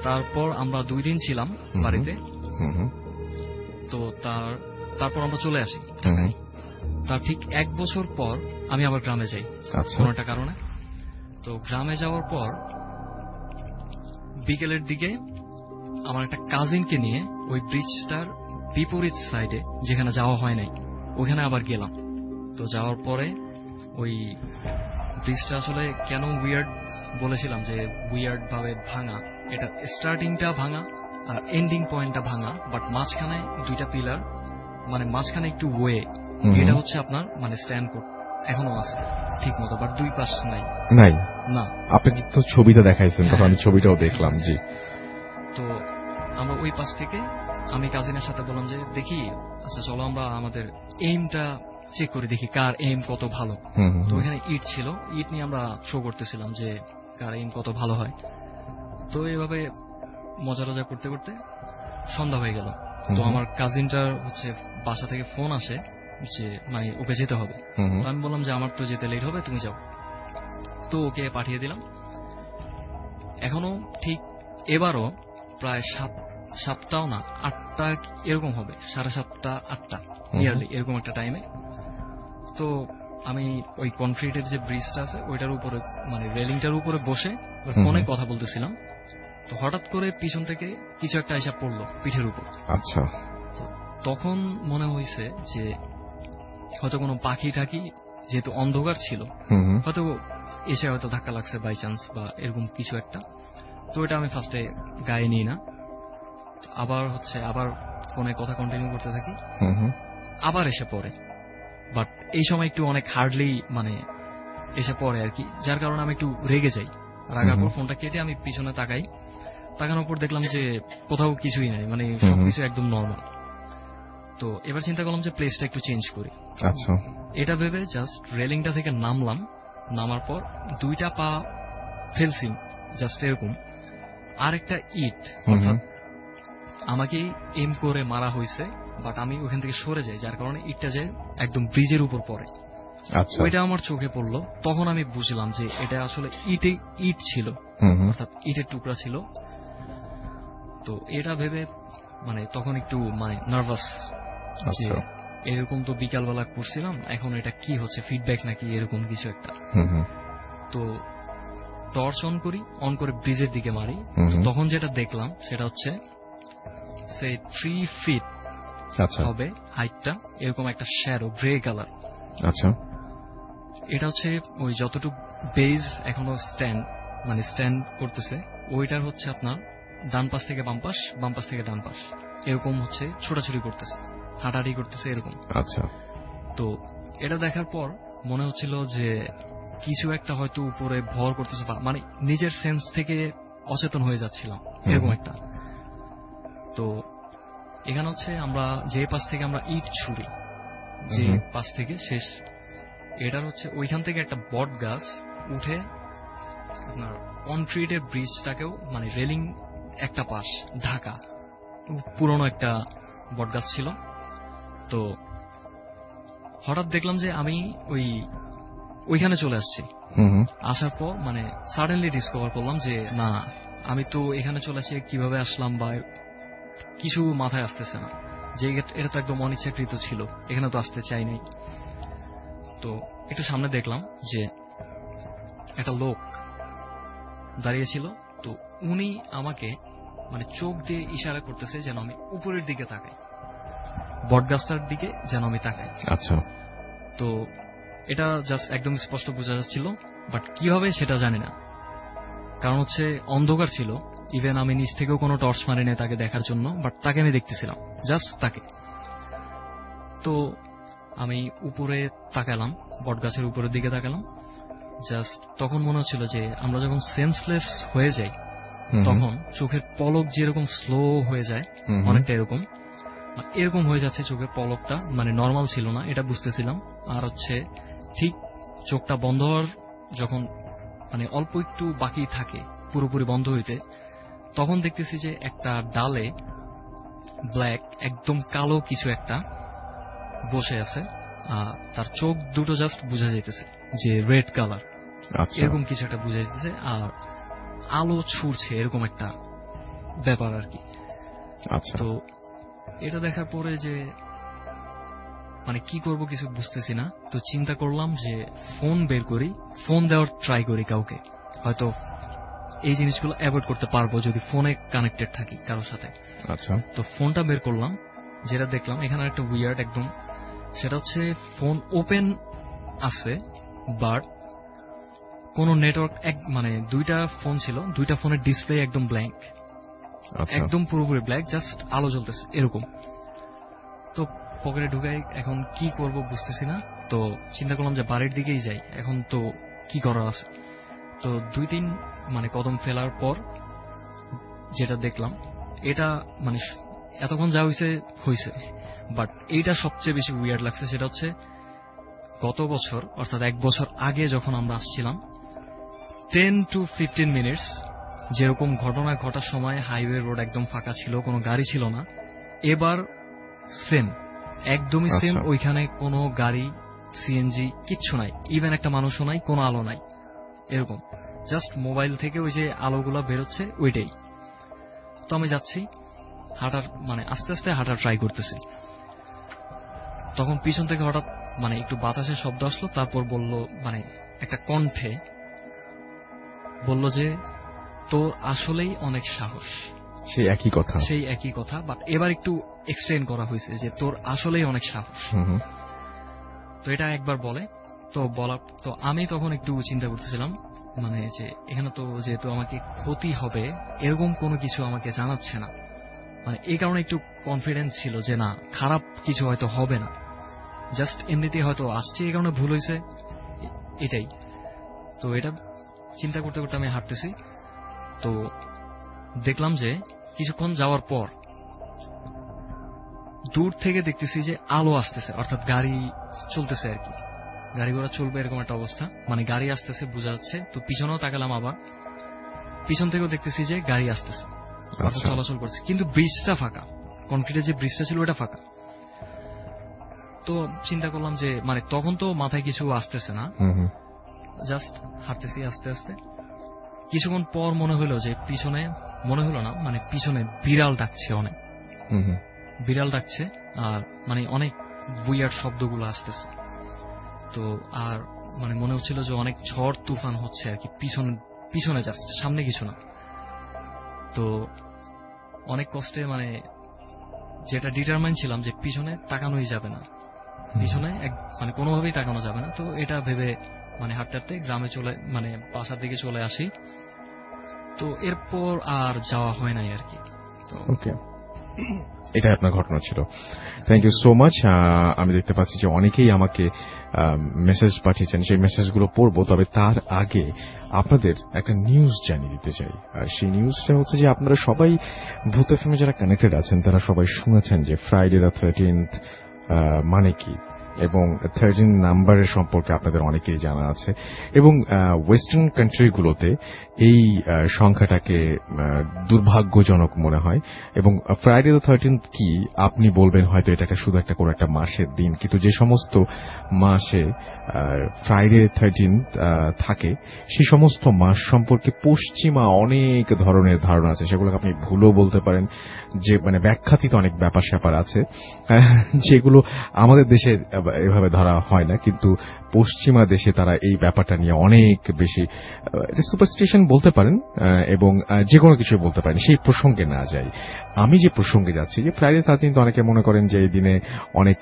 তারপর আমরা 2 দিন ছিলাম বাড়িতে। তো তারপর আমরা চলে আসি। তার ঠিক 1 বছর পর আমি আবার গ্রামে যাই কোনো একটা কারণে। তো গ্রামে যাওয়ার পর বিকেলের দিকে আমার একটা কাজিনকে নিয়ে ওই ব্রিজটার বিপরীত সাইডে, যেখানে যাওয়া হয় নাই, ওখানে আবার গেলাম। তো যাওয়ার পরে ওই ব্রিজটা আসলে কেন উইয়ার্ড বলেছিলাম যে উইয়ার্ড ভাবে ভাঙা, এটা স্টার্টিংটা ভাঙা, আর এন্ডিং পয়েন্টটা ভাঙা, বাট মাঝখানে দুইটা পিলার, মানে মাঝখানে একটু ওয়ে, এটা হচ্ছে আপনার মানে স্ট্যান্ড এখনো আছে ঠিক মতো, বাট দুই পাশ নাই নাই না। আপনাকে তো ছবিটা দেখাইছেন, তখন আমি ছবিটাও দেখলাম। জি। তো আমরা ওই পাশ থেকে আমি কাজিনের সাথে বললাম যে দেখি, আচ্ছা চলো আমরা আমাদের এইমটা চেক করে দেখি কার এইম কত ভালো। তো ওইখানে ইট ছিল, ইট নিয়ে আমরা শো করতেছিলাম যে কার এইম কত ভালো হয়। তো এইভাবে মজা টজা করতে করতে সন্ধ্যা হয়ে গেল। তো আমার কাজিনটার হচ্ছে বাসা থেকে ফোন আসে যে মানে ওকে যেতে হবে। তো আমি বললাম যে আমার তো যেতে লেট হবে, তুমি যাও। তো ওকে পাঠিয়ে দিলাম। এখনো ঠিক এবারও প্রায় 7টাও না 8টা এরকম হবে, 7:30 8টা নিয়ারলি এরকম একটা টাইমে। তো আমি ওই কনক্রিটের যে ব্রিজটা আছে ওইটার উপরে মানে রেলিংটার উপরে বসে ফোনে কথা বলতেছিলাম। তো হঠাৎ করে পিছন থেকে কিছু একটা এসে পড়লো পিঠের উপর। আচ্ছা। তখন মনে হয়েছে যে হয়তো কোনো পাখি টাকি, যেহেতু অন্ধকার ছিল, হয়তো এসে হয়তো ধাক্কা লাগছে বাই চান্স বা এরকম কিছু একটা। তো এটা আমি ফার্স্টে গায়ে নিই না, আবার ফোনে কথা কন্টিনিউ করতে থাকি, আবার এসে পড়ে। বাট এই সময় একটু অনেক হার্ডলি মানে এসে পড়ে আর কি, যার কারণে আমি একটু রেগে যাই। রাগার পর ফোনটা কেটে আমি পিছনে তাকাই, তাকানোর পর দেখলাম যে কোথাও কিছুই নাই, মানে সবকিছু একদম নর্মাল। তো এবার চিন্তা করলাম যে প্লেসটা একটু চেঞ্জ করি। আচ্ছা। এটা ভেবে জাস্ট রেলিংটা থেকে নামলাম, নামার পর দুইটা পা ফেলছি জাস্ট এরকম, আর একটা ইট অর্থাৎ আমাকে এম করে মারা হয়েছে, বাট আমি ওখান থেকে সরে যাই, যার কারণে ইটটা যে একদম ব্রিজের উপর পড়ে। আচ্ছা। ওইটা আমার চোখে পড়লো, তখন আমি বুঝলাম যে এটা আসলে ইট ছিল, অর্থাৎ ইটের টুকরা ছিল। তো এটা ভেবে মানে তখন একটু মানে নার্ভাস যে এরকম তো বিকালবেলা করছিলাম, এখন এটা কি হচ্ছে, ফিডব্যাক নাকি এরকম কিছু একটা। তো টর্চ অন করে ব্রিজের দিকে মারি। তখন যেটা দেখলাম সেটা হচ্ছে সে 3 ফিট হবে হাইটটা, এরকম একটা শ্যাডো গ্রে কালার। আচ্ছা। এটা হচ্ছে ওই যতটুকু বেজ এখনো স্ট্যান্ড করতেছে, ওইটার হচ্ছে আপনার ডান পাশ থেকে বাম পাশ, বাম পাশ থেকে ডান পাশ, এরকম হচ্ছে ছোটাছুটি করতেছে, হাঁটাহাঁটি করতেছে এরকম। আচ্ছা। তো এটা দেখার পর মনে হচ্ছিল যে কিছু একটা হয়তো উপরে ভর করতেছে, মানে নিজের সেন্স থেকে অচেতন হয়ে যাচ্ছিলাম এরকম একটা। তো এখানে হচ্ছে আমরা যে পাশ থেকে আমরা ইট ছুড়ি, যে পাশ থেকে শেষ, এটার হচ্ছে ওইখান থেকে একটা বট গাছ উঠে আপনার কনক্রিটের ব্রিজটাকেও মানে রেলিং একটা পাশ ঢাকা, পুরনো একটা বট গাছ ছিল। তো হঠাৎ দেখলাম যে আমি ওইখানে চলে আসছি। আসার পর মানে সাডেনলি ডিসকভার করলাম যে না, আমি তো এখানে চলে আসছি, কিভাবে আসলাম বা কিছু মাথায় আসতেছে না, যে এটা তো একদম অনিচ্ছাকৃত ছিল, এখানে তো আসতে চাই নাই। তো একটু সামনে দেখলাম যে একটা লোক দাঁড়িয়েছিল। তো উনি আমাকে মানে চোখ দিয়ে ইশারা করতেছে যেন আমি উপরের দিকে তাকাই, বটগাছটার দিকে যেন আমি তাকাই। আচ্ছা। তো এটা জাস্ট একদম স্পষ্ট বোঝা যাচ্ছিল, বাট কিভাবে সেটা জানি না, কারণ হচ্ছে অন্ধকার ছিল। ইভেন আমি নিচ থেকেও কোনো টর্চ মারি নাই তাকে দেখার জন্য, বাট তাকে আমি দেখতেছিলাম, জাস্ট তাকে। তো আমি উপরে তাকালাম, বটগাছের উপরের দিকে তাকালাম। জাস্ট তখন মনে হচ্ছিল যে আমরা যখন সেন্সলেস হয়ে যাই তখন চোখের পলক যেরকম স্লো হয়ে যায়, অনেকটা এরকম হয়ে যাচ্ছে চোখের পলকটা, মানে নর্মাল ছিল না, এটা বুঝতেছিলাম। আর হচ্ছে ঠিক চোখটা বন্ধ হওয়ার যখন মানে অল্প একটু বাকি থাকে পুরোপুরি বন্ধ হইতে, তখন দেখতেছি যে একটা ডালে ব্ল্যাক একদম কালো কিছু একটা বসে আছে, তার চোখ দুটো জাস্ট বোঝা যাইতেছে যে রেড কালার, এরকম কিছু একটা বোঝা যাইতেছে, আর আলো ছুটছে এরকম একটা ব্যাপার আর কি। তো এটা দেখার পরে যে মানে কি করব কিছু বুঝতেছি না। তো চিন্তা করলাম যে ফোন বের করি, ফোন দেওয়ার ট্রাই করি কাউকে, হয়তো এই জিনিসগুলো অ্যাভয়েড করতে পারবো যদি ফোনে কানেক্টেড থাকি কারোর সাথে। আচ্ছা। তো ফোনটা বের করলাম, যেটা দেখলাম এখানে একটা উইয়ার্ড একদম, সেটা হচ্ছে ফোন ওপেন আছে বাট কোন নেটওয়ার্ক, মানে দুইটা ফোন ছিল, দুইটা ফোনের ডিসপ্লে একদম ব্ল্যাঙ্ক, আচ্ছা। একদম পুরোপুরি ব্ল্যাক, জাস্ট আলো জ্বলতেছে এরকম। তো পকেটে ঢুকাই, এখন কি করব বুঝতেছি না। তো চিন্তা করলাম যে বাড়ির দিকেই যাই, এখন তো কি করার আছে। তো 2-3 মানে কদম ফেলার পর যেটা দেখলাম, এটা মানে এতক্ষণ যা হয়েছে, বাট এইটা সবচেয়ে বেশি উইয়ার্ড লাগছে। সেটা হচ্ছে গত বছর, অর্থাৎ 1 বছর আগে যখন আমরা আসছিলাম, 10 to 15 মিনিটস যেরকম ঘটনা ঘটার সময় হাইওয়ে রোড একদম ফাঁকা ছিল, কোনো গাড়ি ছিল না, এবার সেম, একদমই সেম। আচ্ছা। ওইখানে কোনো গাড়ি, সিএনজি কিচ্ছু নাই, ইভেন একটা মানুষও নাই, কোনো আলো নাই, এরকম জাস্ট মোবাইল থেকে ওই যে আলোগুলা বেরোচ্ছে ওইটাই। তো আমি যাচ্ছি হাঁটার, মানে আস্তে আস্তে হাঁটার ট্রাই করতেছি। তখন পিছন থেকে হঠাৎ মানে একটু বাতাসের শব্দ আসলো, তারপর বলল, মানে একটা কণ্ঠে বলল যে তোর আসলেই অনেক সাহস। সেই একই কথা। সেই একই কথা, বাট এবার একটু এক্সটেন্ড করা হয়েছে যে তোর আসলেই অনেক সাহস। তো এটা একবার বলে, তো বলার তো আমি তখন একটু চিন্তা করতেছিলাম, মানে যে এখানে তো যেহেতু আমাকে ক্ষতি হবে এরকম কোনো কিছু আমাকে জানাচ্ছে না, মানে এই কারণে একটু কনফিডেন্স ছিল যে না, খারাপ কিছু হয়তো হবে না, জাস্ট এমনিতেই হয়তো আসছে, এই কারণে ভুল হয়েছে, এটাই। তো এটা চিন্তা করতে করতে আমি হাঁটতেছি। তো দেখলাম যে কিছুক্ষণ যাওয়ার পর দূর থেকে দেখতেছি যে আলো আসতেছে, অর্থাৎ গাড়ি চলতেছে আর কি, গাড়ি ঘোড়া চলবে এরকম একটা অবস্থা, মানে গাড়ি আসতেছে বোঝা যাচ্ছে। তো পিছনেও তাকালাম, আবার পিছন থেকেও দেখতেছি যে গাড়ি আসতেছে, অর্থাৎ চলাচল করছে, কিন্তু ব্রিজটা ফাঁকা, কনক্রিটের যে ব্রিজটা ছিল ওটা ফাঁকা। তো চিন্তা করলাম যে মানে তখন তো মাথায় কিছু আসতেছে না, জাস্ট হাঁটতেছি আস্তে আস্তে। কিছুক্ষণ পর মনে হলো যে পিছনে, মনে হলো না মানে পিছনে বিড়াল ডাকছে, অনেক বিড়াল ডাকছে, আর মানে অনেক বুইয়ার শব্দগুলো আসতেছে। তো আর মানে মনে হচ্ছিল যে অনেক ঝড় তুফান হচ্ছে আর কি, পিছনে জাস্ট, সামনে কিছু না। তো অনেক কষ্টে মানে যেটা ডিটারমাইন ছিলাম যে পিছনে তাকানোই যাবে না, পিছনে মানে কোনোভাবেই তাকানো যাবে না। তো এটা ভেবে মানে হাঁটতে হাঁটতে গ্রামে চলে, মানে বাসার দিকে চলে আসি। তো এরপর আর যাওয়া হয় নাই আর কি। তো ওকে, এটাই আপনার ঘটনা ছিল। Thank you so much. আমি দেখতে পাচ্ছি যে অনেকেই আমাকে মেসেজ পাঠিয়েছেন, সেই মেসেজগুলো পড়বো, তবে তার আগে আপনাদের একটা নিউজ জানিয়ে দিতে চাই। আর সেই নিউজটা হচ্ছে যে আপনারা সবাই ভূত এফএম যারা কানেক্টেড আছেন তারা সবাই শুনেছেন যে ফ্রাইডে দ্য 13th মানে কি, এবং 13 নাম্বারের সম্পর্কে আপনাদের অনেকেই জানা আছে, এবং ওয়েস্টার্ন কান্ট্রিগুলোতে এই সংখ্যাটাকে দুর্ভাগ্যজনক মনে হয়। এবং ফ্রাইডে দ্য 13th কি আপনি বলবেন হয়তো এটাকে শুধু একটা কোনো একটা মাসের দিন, কিন্তু যে সমস্ত মাসে ফ্রাইডে 13th থাকে সেই সমস্ত মাস সম্পর্কে পশ্চিমা অনেক ধরনের ধারণা আছে, সেগুলোকে আপনি ভুলও বলতে পারেন, যে মানে ব্যাখ্যাতীত অনেক ব্যাপার স্যাপার আছে যেগুলো আমাদের দেশে এভাবে ধরা হয় না, কিন্তু পশ্চিমা দেশে তারা এই ব্যাপারটা নিয়ে অনেক বেশি সুপারস্টিশন বলতে পারেন, এবং যে কোনো কিছু বলতে পারেন। সেই প্রসঙ্গে না যাই, আমি যে প্রসঙ্গে যাচ্ছি যে ফ্রাইডে 13th অনেকে মনে করেন যে এই দিনে অনেক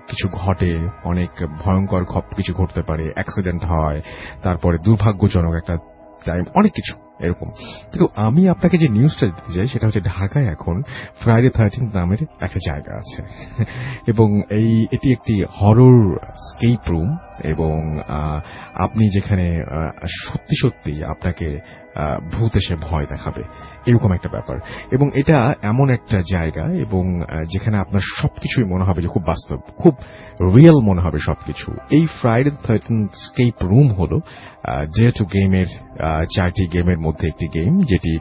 কিছু ঘটে, অনেক ভয়ঙ্কর কিছু ঘটতে পারে, অ্যাক্সিডেন্ট হয়, তারপরে দুর্ভাগ্যজনক একটা টাইম, অনেক কিছু এরকম। কিন্তু আমি আপনাকে যে নিউজটা দিতে চাই সেটা হচ্ছে ঢাকায় এখন ফ্রাইডে 13th নামের একটা জায়গা আছে, এবং এটি একটি হরর স্কেপ রুম, এবং আপনি যেখানে সত্যি সত্যি আপনাকে ভূত এসে ভয় দেখাবে এরকম একটা ব্যাপার। এবং এটা এমন একটা জায়গা এবং যেখানে আপনার সবকিছুই মনে হবে যে খুব বাস্তব, খুব রিয়েল মনে হবে সবকিছু। এই ফ্রাইডে 13th স্কেপ রুম হলো ডে টু গেমের 4টি গেমের মধ্যে একটি গেম, যেটি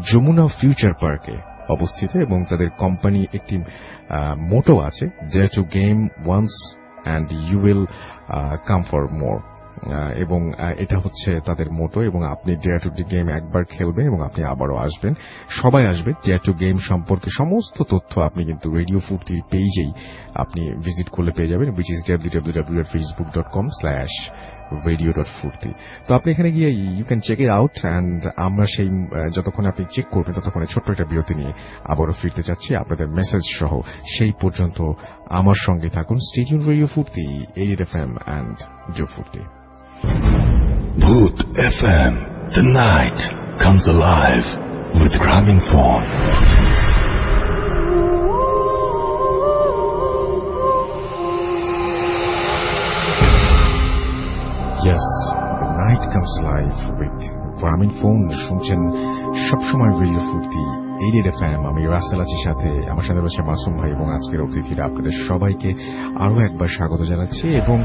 যমুনা ফিউচার পার্কে অবস্থিত, এবং তাদের কোম্পানি একটি মোটো আছে, day to game once and you will come for more, এবং এটা হচ্ছে তাদের মোটো। এবং আপনি ডেয়ার টু গেম একবার খেলবেন এবং আপনি আবারও আসবেন, সবাই আসবেন। ডেয়ার টু গেম সম্পর্কে সমস্ত তথ্য আপনি কিন্তু রেডিও ফুর্তির পেজেই আপনি ভিজিট করলে পেয়ে যাবেন, which is www.facebook.com/radio.furti। তো আপনি এখানে গিয়ে you can check it out, and আমরা সেই যতক্ষণ আপনি চেক করবেন ততক্ষণে ছোট্ট একটা বিরতি নিয়ে আবারও ফিরতে যাচ্ছি আপনাদের মেসেজ সহ। সেই পর্যন্ত আমার সঙ্গে থাকুন, স্টে টিউনড রেডিও ফুর্তি, 88 FM অ্যান্ড জো ফুর্তি। Bhoot FM. The night comes alive with Grameenphone. Yes, the night comes live with Grameenphone. শুনছেন সবসময় রেডিও ফুর্তি 88 FM। আমি রাসেল আছি, সাথে আমার সাথে রয়েছে মাসুম ভাই এবং আজকের অতিথিরা। আপনাদের সবাইকে আরো একবার স্বাগত জানাচ্ছি এবং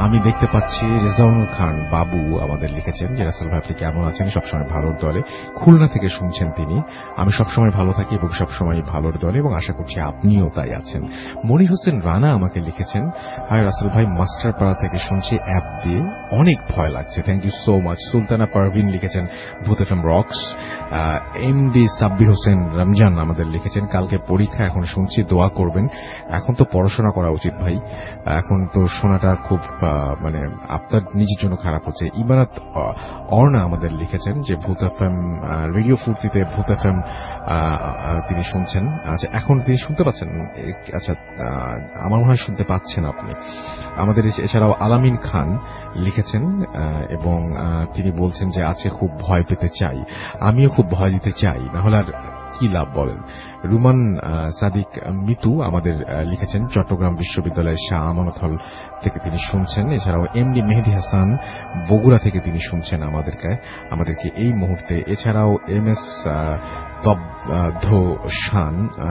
আমি দেখতে পাচ্ছি রেজাউল খান বাবু আমাদের লিখেছেন যে রাসেল ভাই আপনি কেমন আছেন, সবসময় ভালোর দলে। খুলনা থেকে শুনছেন তিনি। আমি সবসময় ভালো থাকি এবং সবসময় ভালোর দলে এবং আশা করছি আপনিও তাই আছেন। মনির হোসেন রানা আমাকে লিখেছেন, হাই রাসেল ভাই, মাস্টারপাড়া থেকে শুনছি অ্যাপ দিয়ে, অনেক ভয় লাগছে, thank you so much. Sultana Parvin লিখেছেন Bhoot FM rocks. MD Sabbir Hossain Ramzan আমাদের লিখেছেন, কালকে পরীক্ষা, এখন শুনছি, দোয়া করবেন। এখন তো পড়াশোনা করা উচিত ভাই, এখন তো শোনাটা খুব মানে আপনার নিজের জন্য খারাপ হচ্ছে। ইমারাত অর্ণা আমাদের লিখেছেন যে ভূত এফএম রেডিও ফুর্তিতে ভূত এফএম তিনি শুনছেন। আচ্ছা, এখন তিনি শুনতে পাচ্ছেন? আচ্ছা, আমার মনে হয় শুনতে পাচ্ছেন আপনি আমাদের। এছাড়াও আলামিন খান লিখেছেন এবং তিনি বলছেন যে আছে খুব ভয় পেতে চাই, আমিও খুব ভয় দিতে চাই, না হলে আর কি লাভ বলেন। রুমান সাদিক মিতু আমাদের লিখেছেন চট্টগ্রাম বিশ্ববিদ্যালয়ের শাহ আমানত হল থেকে তিনি শুনছেন। এছাড়াও এমডি মেহেদি হাসান বগুড়া থেকে তিনি শুনছেন আমাদেরকে এই মুহূর্তে। এছাড়াও এম এস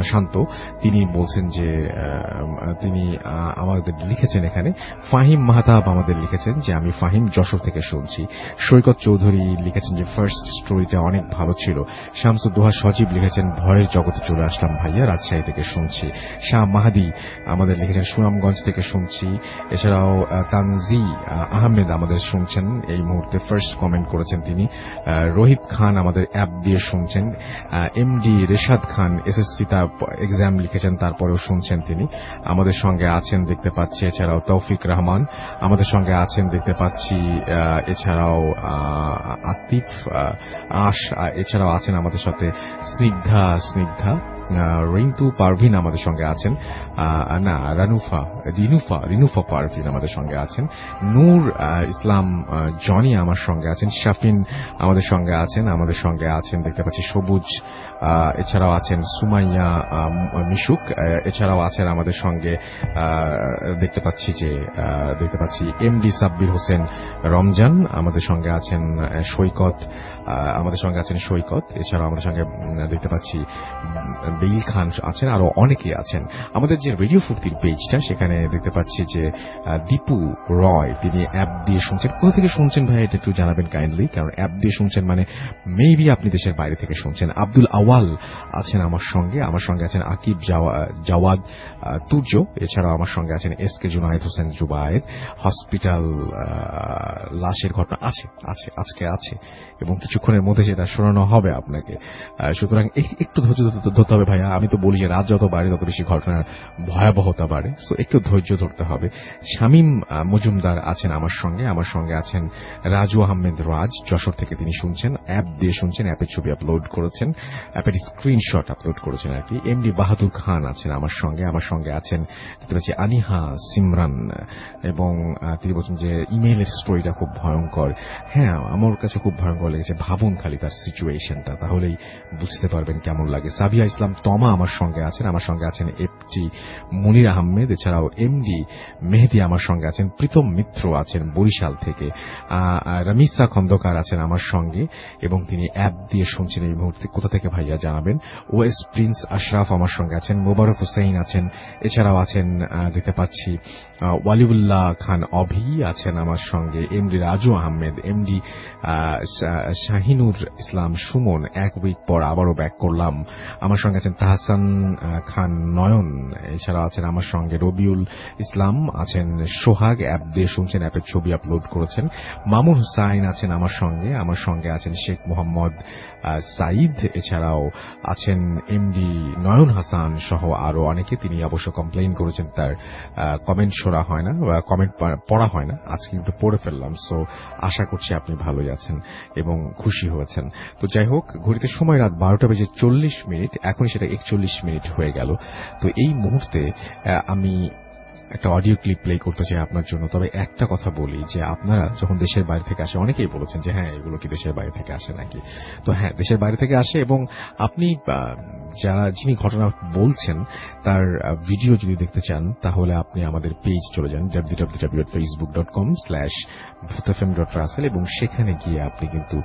শান্ত তিনি বলছেন যে তিনি আমাদের লিখেছেন এখানে। ফাহিম মাহতাব আমাদের লিখেছেন যে আমি ফাহিম যশোর থেকে শুনছি। সৈকত চৌধুরী লিখেছেন যে ফার্স্ট স্টোরিটা অনেক ভালো ছিল। শামসুদ্দোহা সজীব লিখেছেন ভয়ের জগতে চলে আসলাম ভাইয়া, রাজশাহী থেকে শুনছি। শাহ মাহাদি আমাদের লিখেছেন সুনামগঞ্জ থেকে শুনছি। এছাড়াও তানজি আহমেদ আমাদের শুনছেন এই মুহূর্তে, ফার্স্ট কমেন্ট করেছেন তিনি। রোহিত খান আমাদের অ্যাপ দিয়ে শুনছেন। এমডি রেশাদ খান এসএসসি তা এক্সাম লিখেছেন, তারপরেও শুনছেন তিনি, আমাদের সঙ্গে আছেন দেখতে পাচ্ছি। এছাড়াও তৌফিক রহমান আমাদের সঙ্গে আছেন দেখতে পাচ্ছি। এছাড়াও আতিফ এছাড়াও আছেন আমাদের সাথে স্নিগ্ধা রিন্তু পারভিন আমাদের সঙ্গে আছেন। না, রিনুফা পারভিন আমাদের সঙ্গে আছেন। নূর ইসলাম জনি আমার সঙ্গে আছেন। শাফিন আমাদের সঙ্গে আছেন দেখতে পাচ্ছি। সবুজ এছাড়াও আছেন সুমাইয়া মিশুক। এছাড়াও আছেন আমাদের সঙ্গে দেখতে পাচ্ছি এমডি সাব্বির হোসেন রমজান আমাদের সঙ্গে আছেন। সৈকত এছাড়াও আমাদের সঙ্গে দেখতে পাচ্ছি বেইল খান আছেন, আরো অনেকেই আছেন। আমাদের যে রেডিও ফুর্তির পেজটা সেখানে দেখতে পাচ্ছি যে দীপু রয় তিনি অ্যাপ দিয়ে শুনছেন। কোথা থেকে শুনছেন ভাই এটা একটু জানাবেন কাইন্ডলি, কারণ অ্যাপ দিয়ে শুনছেন মানে মেবি আপনি দেশের বাইরে থেকে শুনছেন। আব্দুল আওয়াল আছেন আমার সঙ্গে আছেন আকিব জাওয়াদ তুর্য। এছাড়াও আমার সঙ্গে আছেন S K Junaid Hossain Zubayed. Hospital লাশের ঘটনা আজকে আছে এবং কিছুক্ষণের মধ্যে সেটা শোনানো হবে আপনাকে। সুতরাং একটু ধৈর্য ধরতে হবে ভাইয়া। আমি তো বলি যে রাত যত বাড়ে তত বেশি ঘটনার ভয়াবহতা বাড়ে, সো একটু ধৈর্য ধরতে হবে। শামীম মজুমদার আছেন আমার সঙ্গে আছেন রাজু আহমেদ রাজ, যশোর থেকে তিনি শুনছেন, অ্যাপ দিয়ে শুনছেন, অ্যাপের ছবি আপলোড করেছেন, অ্যাপের স্ক্রিনশট আপলোড করেছেন আর কি। এমডি বাহাদুর খান আছেন আমার সঙ্গে আছেন দেখতে পাচ্ছি আনিহা সিমরান, এবং তিনি বলছেন যে ইমেইলের স্টোরিটা খুব ভয়ঙ্কর। হ্যাঁ, আমার কাছে খুব ভয়ঙ্কর লেগেছে। ভাবুন খালি তার সিচুয়েশনটা, তাহলেই বুঝতে পারবেন কেমন লাগে। সাবিয়া ইসলাম তমা আমার সঙ্গে আছেন এফটি মনির আহমেদ। এছাড়াও এমডি মেহেদি আমার সঙ্গে আছেন। প্রীতম মিত্র আছেন বরিশাল থেকে। রামিসা খন্দকার আছেন আমার সঙ্গে এবং তিনি অ্যাপ দিয়ে শুনছেন এই মুহূর্তে। কোথা থেকে ভাইয়া জানাবেন। ওএস প্রিন্স আশরাফ আমার সঙ্গে আছেন। মোবারক হোসেন আছেন। এছাড়াও আছেন দেখতে পাচ্ছি ওয়ালিউল্লাহ খান অভি আছেন আমার সঙ্গে। এমডি রাজু আহমেদ, এমডি শাহিনুর ইসলাম সুমন, এক উইক পর আবারও ব্যাক করলাম। আমার সঙ্গে আছেন তাহসান খান নয়ন। এছাড়াও আছেন আমার সঙ্গে রবিউল ইসলাম আছেন সোহাগ, অ্যাপ দিয়ে শুনছেন, অ্যাপের ছবি আপলোড করেছেন। মামুন হুসাইন আছেন আমার সঙ্গে আছেন শেখ মোহাম্মদ সাইদ। এছাড়াও আছেন এমডি নয়ন হাসান সহ আরো অনেকে। তিনি অবশ্য কমপ্লেইন করেছেন তার কমেন্ট পড়া হয় না, আজকে কিন্তু পড়ে ফেললাম। সো আশা করছি আপনি ভালোই আছেন এবং খুশি হয়েছেন। তো যাই হোক, ঘড়িতে সময় রাত 12:40, এখনই সেটা 41 মিনিট হয়ে গেল। তো এই মুহূর্তে আমি একটা অডিও ক্লিপ প্লে করতে চাই আপনার জন্য। তবে একটা কথা বলি যে আপনারা যখন দেশের বাইরে থেকে আসে, অনেকেই বলেছেন যে হ্যাঁ এগুলো কি দেশের বাইরে থেকে আসে নাকি, তো হ্যাঁ দেশের বাইরে থেকে আসে। এবং আপনি যিনি ঘটনা বলছেন তার ভিডিও যদি দেখতে চান তাহলে আপনি আমাদের পেজ চলে যান www.facebook.com/bhutfm.russell এবং সেখানে গিয়ে আপনি কিন্তু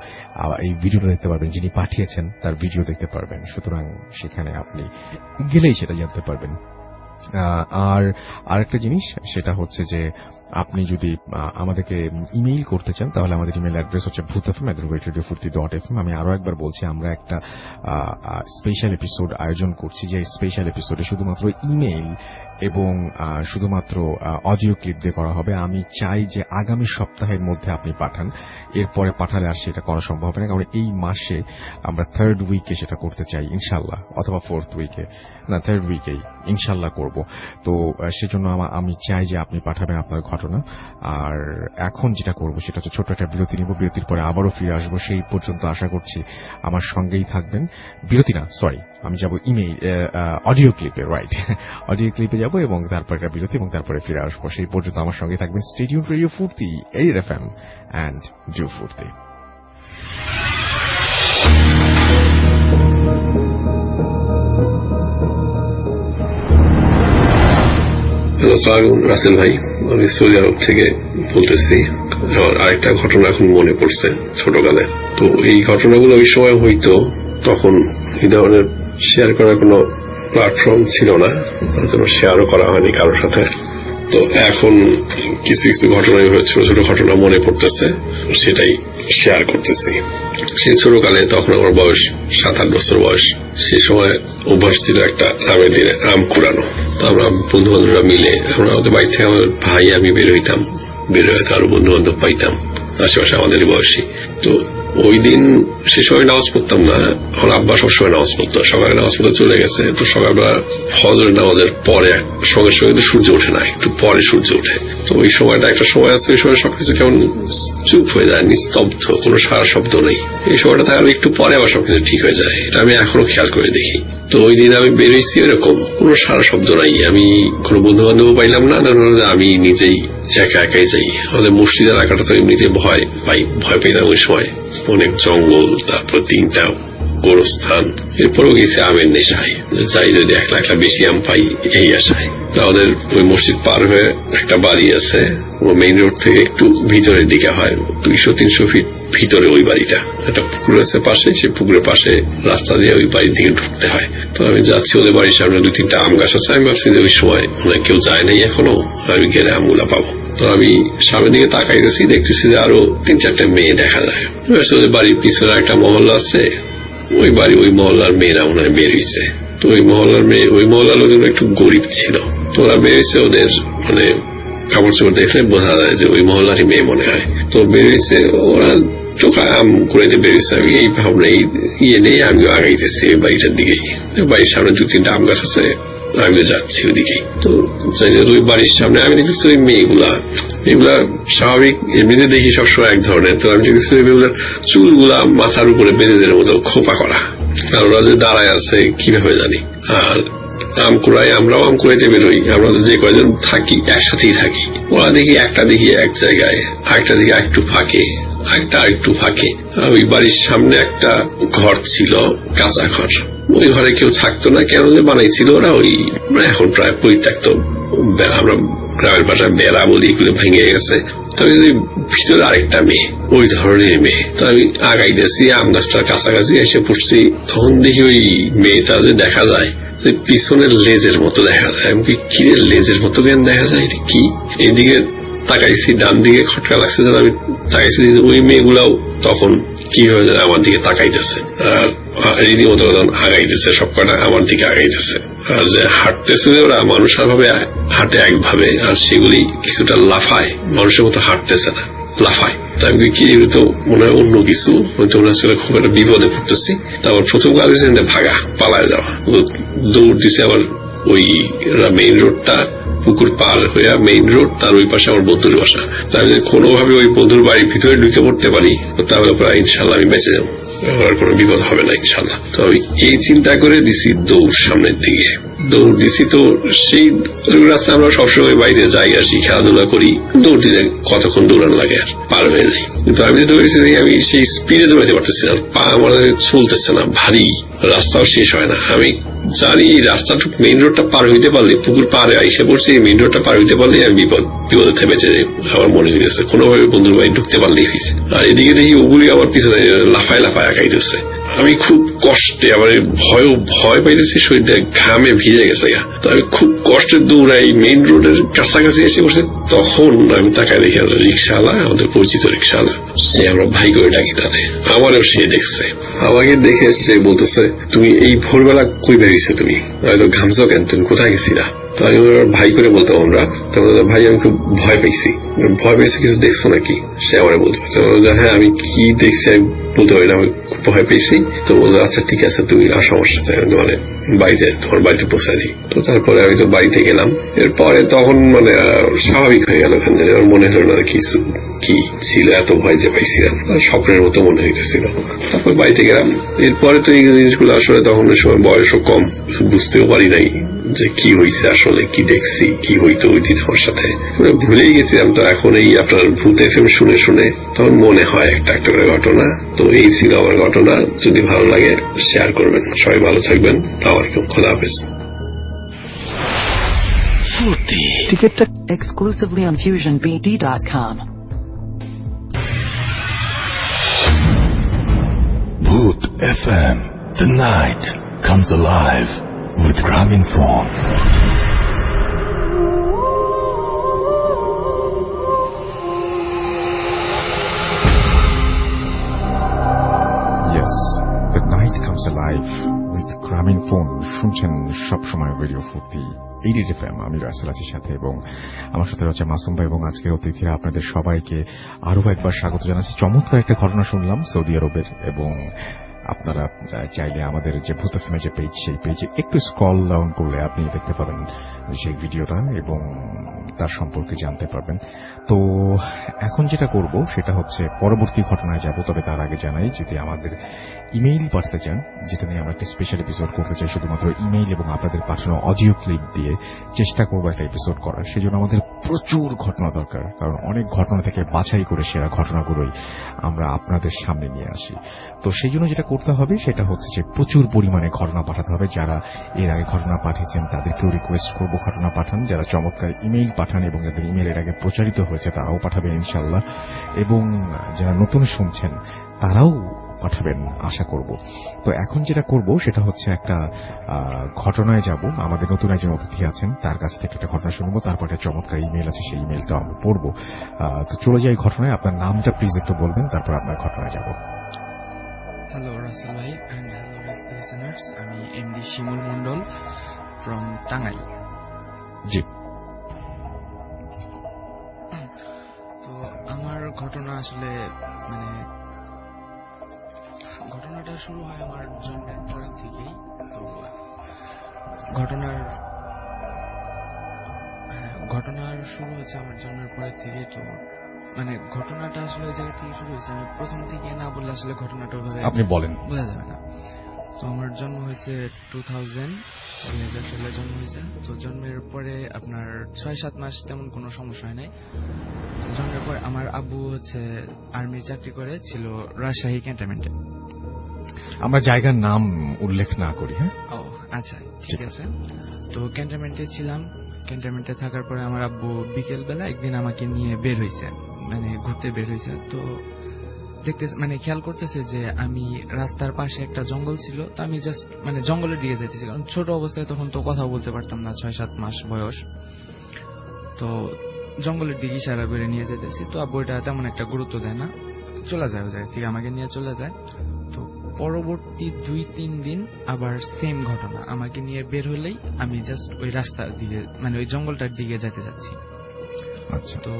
এই ভিডিওটা দেখতে পারবেন, যিনি পাঠিয়েছেন তার ভিডিও দেখতে পারবেন। সুতরাং সেখানে আপনি গেলেই সেটা জানতে পারবেন। আর আরেকটা জিনিস সেটা হচ্ছে যে আপনি যদি আমাদেরকে ইমেইল করতে চান তাহলে আমাদের ইমেইল অ্যাড্রেস হচ্ছে bhutfm@radiofurti.fm। আমি আরো একবার বলছি, আমরা একটা স্পেশাল এপিসোড আয়োজন করছি, যে স্পেশাল এপিসোডে শুধুমাত্র ইমেইল এবং শুধুমাত্র অডিও ক্লিপ দিয়ে করা হবে। আমি চাই যে আগামী সপ্তাহের মধ্যে আপনি পাঠান, এরপরে পাঠালে আর সেটা করা সম্ভব হবে না, কারণ এই মাসে আমরা 3rd উইকে সেটা করতে চাই ইনশাআল্লাহ, অথবা 4th উইকে, না 3rd উইকেই ইনশাআল্লাহ করব। তো সেজন্য আমি চাই যে আপনি পাঠাবেন আপনার ঘটনা। আর এখন যেটা করব সেটা হচ্ছে ছোট্ট একটা বিরতি নিব, বিরতির পরে আবারও ফিরে আসবো। সেই পর্যন্ত আশা করছি আমার সঙ্গেই থাকবেন। বিরতি না, সরি, আমি যাব ইমেইল অডিও ক্লিপে, রাইট, অডিও ক্লিপে যাব এবং তারপর একটা বিরতি এবং তারপরে ফিরে আসবো। সেই পর্যন্ত আমার সঙ্গে থাকবেন। স্টে টিউনড রেডিও ফুর্তি, এরিয়া এফএম এন্ড ডু ফুর্তি। রাসেল ভাই, আমি সৌদি আরব থেকে বলতেছি। আরেকটা ঘটনা এখন মনে পড়ছে ছোটকালে। তো এই ঘটনাগুলো ওই সময় হইতো, তখন এই ধরনের শেয়ার করার কোনো প্ল্যাটফর্ম ছিল না, তার জন্য শেয়ারও করা হয়নি কারোর সাথে। তো এখন কিছু কিছু ঘটনা, ছোট ছোট ঘটনা মনে পড়তেছে, সেটাই শেয়ার করতেছি। সেই ছোটকালে তখন আমার বয়স 7-8 বছর বয়স। সে সময় অভ্যাস ছিল একটা আমের দিনে আম কুড়ানো। তো আমরা বন্ধু বান্ধবরা মিলে, আমরা আমাদের বাড়ি থেকে আমার ভাই আমি বের হইতাম, বের হয়ে আরো বন্ধু বান্ধব পাইতাম আশেপাশে আমাদের বয়সী। তো ওই দিন সে সময় নামাজ পড়তাম না, আমার আব্বা সবসময় নামাজ পড়তো। সকালে নামাজ পড়তে চলে গেছে, তো সকালবেলা ফজর নামাজের পরে সঙ্গে সঙ্গে তো সূর্য ওঠে না, একটু পরে সূর্য ওঠে। তো ওই সময়টা একটা সময় আছে, ওই সময় সবকিছু কেমন চুপ হয়ে যায়, নিস্তব্ধ, কোনো সারা শব্দ নেই। এই সময়টা থাকে একটু পরে আবার সবকিছু ঠিক হয়ে যায়, এটা আমি এখনো খেয়াল করে দেখি। তো ওই দিন আমি বেরোইছি, এরকম কোনো সারা শব্দ নাই, আমি কোনো বন্ধু বান্ধব পাইলাম না, আমি নিজেই একা একাই যাই। আমাদের মসজিদ এলাকাটা তো এমনিতে ভয় পাইতাম ওই সময়, অনেক জঙ্গল, তারপর 3টা গোরস্থান। এরপরেও গেছে আমের নেশায়, যাই যদি একলা একলা বেশি আম পাই এই আশায়। আমাদের ওই মসজিদ পার হয়ে একটা বাড়ি আছে, মেইন রোড থেকে একটু ভিতরের দিকে হয়, 200-300 ফিট ভিতরে ওই বাড়িটা। একটা পুকুর আছে পাশে, সেই পুকুরের পাশে রাস্তা দিয়ে ওই বাড়ির দিকে ঢুকতে হয়। তো আমি যাচ্ছি, ওদের বাড়ির সামনে 2-3টা আম গাছ আছে। আমি ভাবছি যে ওই সময় অনেক কেউ যায় নাই এখনো, আমি গেলে আমগুলা পাবো। তো আমি সামনের দিকে তাকাইতেছি, দেখতেছি যে আরো 3-4টা মেয়ে দেখা যায়। ওদের বাড়ির পিছনে একটা মহল্লা আছে, ওই মহল্লার মেয়েরা মনে হয় বের হইছে। তো ওই মহল্লার লোকজন একটু গরিব ছিল, তো ওরা বেরিয়েছে, ওদের মানে কাপড় চোপড় দেখলে বোঝা যায় যে ওই মহল্লারই মেয়ে মনে হয়। তো বেরিয়েছে, ওরা চোখা আম কুড়াইতে বেরিয়েছে। আমি এই ভাবনা ইয়ে নেই, আমিও আগাইতেছি ওই বাড়িটার দিকেই। বাড়ির সামনে 2-3টা আম গাছ আছে, আমিও যাচ্ছি ওইদিকে। তো ওই বাড়ির সামনে আমি দেখতেছি ওই মেয়েগুলা স্বাভাবিক এমনিতে দেখি সবসময় এক ধরনের। তো আমি দেখতেছি ওই মেয়েগুলার চুলগুলা মাথার উপরে বেঁধেদের মতো খোপা করা, আর ওরা যে দাঁড়ায় আছে কিভাবে জানি। আর আম কুড়াই, আমরাও আম কুড়াইতে বেরোই, আমরা যে কয়জন থাকি একসাথেই থাকি। ওরা দেখি একটা দেখি এক জায়গায়, আরেকটা দেখি একটু ফাঁকে, আরেকটু ফাঁকে। ওই বাড়ির সামনে একটা ঘর ছিল, কাঁচা ঘর। ওই ঘরে কেউ থাকতো না, কেন যে বানাইছিল ওরা, ওই এখন প্রায় পরিত্যক্ত। আমরা গ্রামের ভাষায় বেড়া বলি, এগুলো ভেঙে গেছে। তবে ভিতরে আরেকটা মেয়ে, ওই ধরনের মেয়ে। তো আমি আগাইতেছি, আম গাছটার কাছাকাছি এসে পড়ছি, তখন দেখি ওই মেয়েটা যে দেখা যায় পিছনের লেজের মতো দেখা যায়। আমি কি লেজের মতো কেন দেখা যায়, এটা কি? এইদিকে তাকাইছি, ডান দিকে খটকা লাগছে, আমি তাকাইছি, ওই মেয়েগুলাও তখন কিভাবে আমার দিকে তাকাইতেছে, আর রীতিমতো আগাইতেছে, সব কটা আমার দিকে আগাইতেছে। আর যে হাঁটতেছে ওরা মানুষের ভাবে হাঁটে একভাবে, আর সেগুলি কিছুটা লাফায়, মানুষের মতো হাঁটতেছে না, লাফায়। তাই কি তো মনে হয় অন্য কিছু, হয়তো ওরা আসলে খুব একটা বিপদে পড়তেছি। তারপর প্রথম কাজ হচ্ছে ভাগা, পালায় যাওয়া। দৌড় দিছে আবার ওই মেইন রোডটা, পুকুর পার হইয়া মেইন রোড, তার ওই পাশে আমার বন্ধুর বাসা। তাই যদি কোনোভাবে ওই বন্ধুর বাড়ির ভিতরে ঢুকে পড়তে পারি, তাহলে প্রায় ইনশাল্লাহ আমি বেঁচে যাবো, আমার কোনো বিপদ হবে না ইনশাল্লাহ। তো আমি এই চিন্তা করে দিছি দৌড় সামনের দিকে। দৌড় দিছি। তো সেই রাস্তায় আমরা সবসময় বাইরে যাই আসি, খেলাধুলা করি, দৌড় দিতে কতক্ষণ দৌড়ানো লাগে আর পার হয়ে যাই। কিন্তু আমি যে দৌড়েছি আমি সেই স্পিডে দৌড়াতে পারতেছি না, পা আমার চলতেছে না, ভারী, রাস্তাও শেষ হয় না। আমি জানি রাস্তাটা মেইন রোডটা পার হইতে পারলে, পুকুর পারে আইসে পড়ছি, মেইন রোডটা পার হইতে পারলে আমি বিপদে থেমেছে আমার মনে হইতেছে, কোনোভাবে বন্ধুর বাড়ি ঢুকতে পারলেই হয়েছে। আর এদিকে দেখি ওগুলি আমার পিছনে লাফায় লাফায় আগাইতেছে। আমি খুব কষ্টে, আমার ভয় পাইতেছি, শরীরটা ঘামে ভিজে গেছে। তো আমি খুব কষ্টে দৌড়াই, মেইন রোডের কাছাকাছি এসে বসে। তখন আমি তাকায় দেখি রিক্সাওয়ালা, আমাদের পরিচিত রিক্সাওয়ালা, সে আমরা ভাই করে ডাকি তাদের। আমারও সে দেখছে, আমাকে দেখে সে বলতেছে, তুমি এই ভোরবেলা কই বেরিয়েছো, তুমি হয়তো ঘামছো কেন, তুমি কোথায় গেছিলা? তো আমি ভাই করে বলতাম আমরা। তো ভাই আমি খুব ভয় পেয়েছি কিছু দেখছো নাকি? সে আমার বলছে, হ্যাঁ আমি কি দেখছি আমি বলতে পারি না, আমি খুব ভয় পেয়েছি। তো বললো আচ্ছা ঠিক আছে, তুমি আসো আমার সাথে, মানে তোমার বাড়িতে পৌঁছায় দিই। তো তারপরে আমি তো বাড়িতে গেলাম। এরপরে তখন মানে স্বাভাবিক হয়ে গেল, ওখান থেকে আমার মনে হলো না কিছু কি ছিল, এত ভয় যে পাইছিলাম, স্বপ্নের মতো মনে হইতেছিল। তারপর বাড়িতে গেলাম। এরপরে তো এই জিনিসগুলো আসলে তখন ওই সময় বয়সও কম, বুঝতেও পারি নাই যে কি হয়েছে, আসলে কি দেখছি, কি হইতো ওই দিন আমার সাথে, ভুলেই গেছিলাম। তো এখন এই আপনার ভূত এফএম শুনে শুনে তখন মনে হয় একটা একটা করে ঘটনা। তো এই ছিল আমার ঘটনা। যদি ভালো লাগে শেয়ার করবেন। সবাই ভালো থাকবেন। আসসালামু আলাইকুম, খোদা হাফেজ। Ticket exclusively on FusionBD.com. Bhoot FM. The night comes alive with Graminphone. Yes, the night comes alive with Graminphone. শুনছেন সবসময় রেডিও ফুর্তি 80 FM। আমি রাসেল আছির সাথে, এবং আমার সাথে রয়েছে মাসুম ভাই এবং আজকের অতিথিরা। আপনাদের সবাইকে আরো একবার স্বাগত জানাচ্ছি। চমৎকার একটা ঘটনা শুনলাম সৌদি আরবের, এবং আপনারা চাইলে আমাদের যে ভূত এফএম যে পেজ, সেই পেজে একটু স্ক্রল ডাউন করলে আপনি দেখতে পাবেন সেই ভিডিওটা এবং তার সম্পর্কে জানতে পারবেন। তো এখন যেটা করব সেটা হচ্ছে পরবর্তী ঘটনায় যাব। তবে তার আগে জানাই, যদি আমাদের ইমেইল পাঠাতে চান, যেটা নিয়ে আমরা একটা স্পেশাল এপিসোড করতে চাই, শুধুমাত্র ইমেইল এবং আপনাদের পাঠানো অডিও ক্লিপ দিয়ে চেষ্টা করবো একটা এপিসোড করার। সেজন্য আমাদের প্রচুর ঘটনা দরকার, কারণ অনেক ঘটনা থেকে বাছাই করে সেরা ঘটনাগুলোই আমরা আপনাদের সামনে নিয়ে আসি। তো সেই জন্য যেটা করতে হবে সেটা হচ্ছে যে প্রচুর পরিমাণে ঘটনা পাঠাতে হবে। যারা এর আগে ঘটনা পাঠিয়েছেন তাদেরকেও রিকোয়েস্ট করব ঘটনা পাঠান। যারা চমৎকার ইমেইল পাঠান এবং যাদের ইমেইল এর আগে প্রচারিত হয়েছে তারাও পাঠাবেন ইনশাআল্লাহ, এবং যারা নতুন শুনছেন তারাও পাঠাবেন আশা করব। তো এখন যেটা করব সেটা হচ্ছে একটা ঘটনায় যাব। আমাদের নতুন একজন অতিথি আছেন, তার কাছ থেকে একটা ঘটনা শুনবো, তারপর একটা চমৎকার ইমেইল আছে, সেই ইমেইলটা আমরা পড়বো। তো চলে যাই ঘটনায়। আপনার নামটা প্লিজ একটু বলবেন, তারপর আপনার ঘটনায় যাব। হ্যালো রাসেল ভাই অ্যান্ড হ্যালো লিসেনার্স, আমি এমডি শিমুল মন্ডল ফ্রম টাঙ্গাইল। জি। তো আমার ঘটনা আসলে মানে ঘটনাটা শুরু হয় আমার জন্মের পরের থেকেই। তো ঘটনার শুরু হচ্ছে আমার জন্মের পরের থেকে। তো মানে ঘটনাটা আসলে ওই জায়গা থেকে শুরু হয়েছে। আমি প্রথম থেকে না বললে আসলে ঘটনাটা ওইভাবে আপনি বলেন, বোঝা যাবে না। তো আমার জন্ম হয়েছে 2000 সালে জন্ম হয়েছে। তো জন্মের পরে আপনার 6-7 মাস তেমন কোনো সমস্যা হয় নাই। তো জন্মের পরে আমার আব্বু হচ্ছে আর্মির চাকরি করে ছিল রাজশাহী ক্যান্টনমেন্টে। আমরা জায়গার নাম উল্লেখ না করি। হ্যাঁ, ও আচ্ছা ঠিক আছে। তো ক্যান্টনমেন্টে ছিলাম। ক্যান্টনমেন্টে থাকার পরে আমার আব্বু বিকেল বেলা একদিন আমাকে নিয়ে বের হয়েছে, মানে ঘুরতে বের হয়েছে। তো দেখতে মানে খেয়াল করতেছে যে আমি রাস্তার পাশে একটা জঙ্গল ছিল, তো আমি জাস্ট মানে জঙ্গলের দিকে যাইতেছি, কারণ ছোট অবস্থায় তখন তো কথা বলতে পারতাম না, 6-7 মাস বয়স। তো জঙ্গলের দিকে ইশারা করে নিয়ে যেতেছি। তো আব্বু এটা তেমন একটা গুরুত্ব দেয় না, চলে যায় ওই জায়গা থেকে, আমাকে নিয়ে চলে যায়। তো পরবর্তী 2-3 দিন আবার সেম ঘটনা, আমাকে নিয়ে বের হলেই আমি জাস্ট ওই রাস্তার দিকে মানে ওই জঙ্গলটার দিকে যেতে যাচ্ছি। আচ্ছা। তো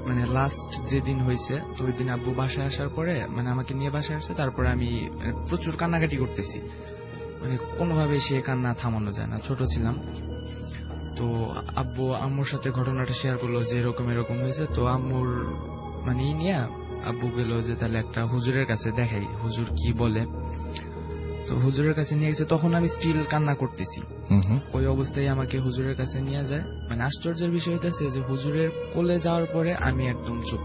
মানে লাস্ট যেদিন হয়েছে, তো ওই দিন আব্বু বাসায় আসার পরে মানে আমাকে নিয়ে বাসায় আসছে, তারপরে আমি প্রচুর কান্নাকাটি করতেছি, মানে কোনোভাবে সে কান্না থামানো যায় না, ছোট ছিলাম। তো আব্বু আম্মুর সাথে ঘটনাটা শেয়ার করলো যে এরকম এরকম হয়েছে। তো আম্মুর মানে নিয়ে আব্বু গেল যে তাহলে একটা হুজুরের কাছে দেখাই, হুজুর কি বলে। তো হুজুরের কাছে নিয়ে গেছে, তখন আমি স্টিল কান্না করতেছি। ওই অবস্থায় আমাকে হুজুরের কাছে নিয়ে যায়। মানে আশ্চর্যের বিষয় হইতেছে যে হুজুরের কোলে যাওয়ার পরে আমি একদম চুপ,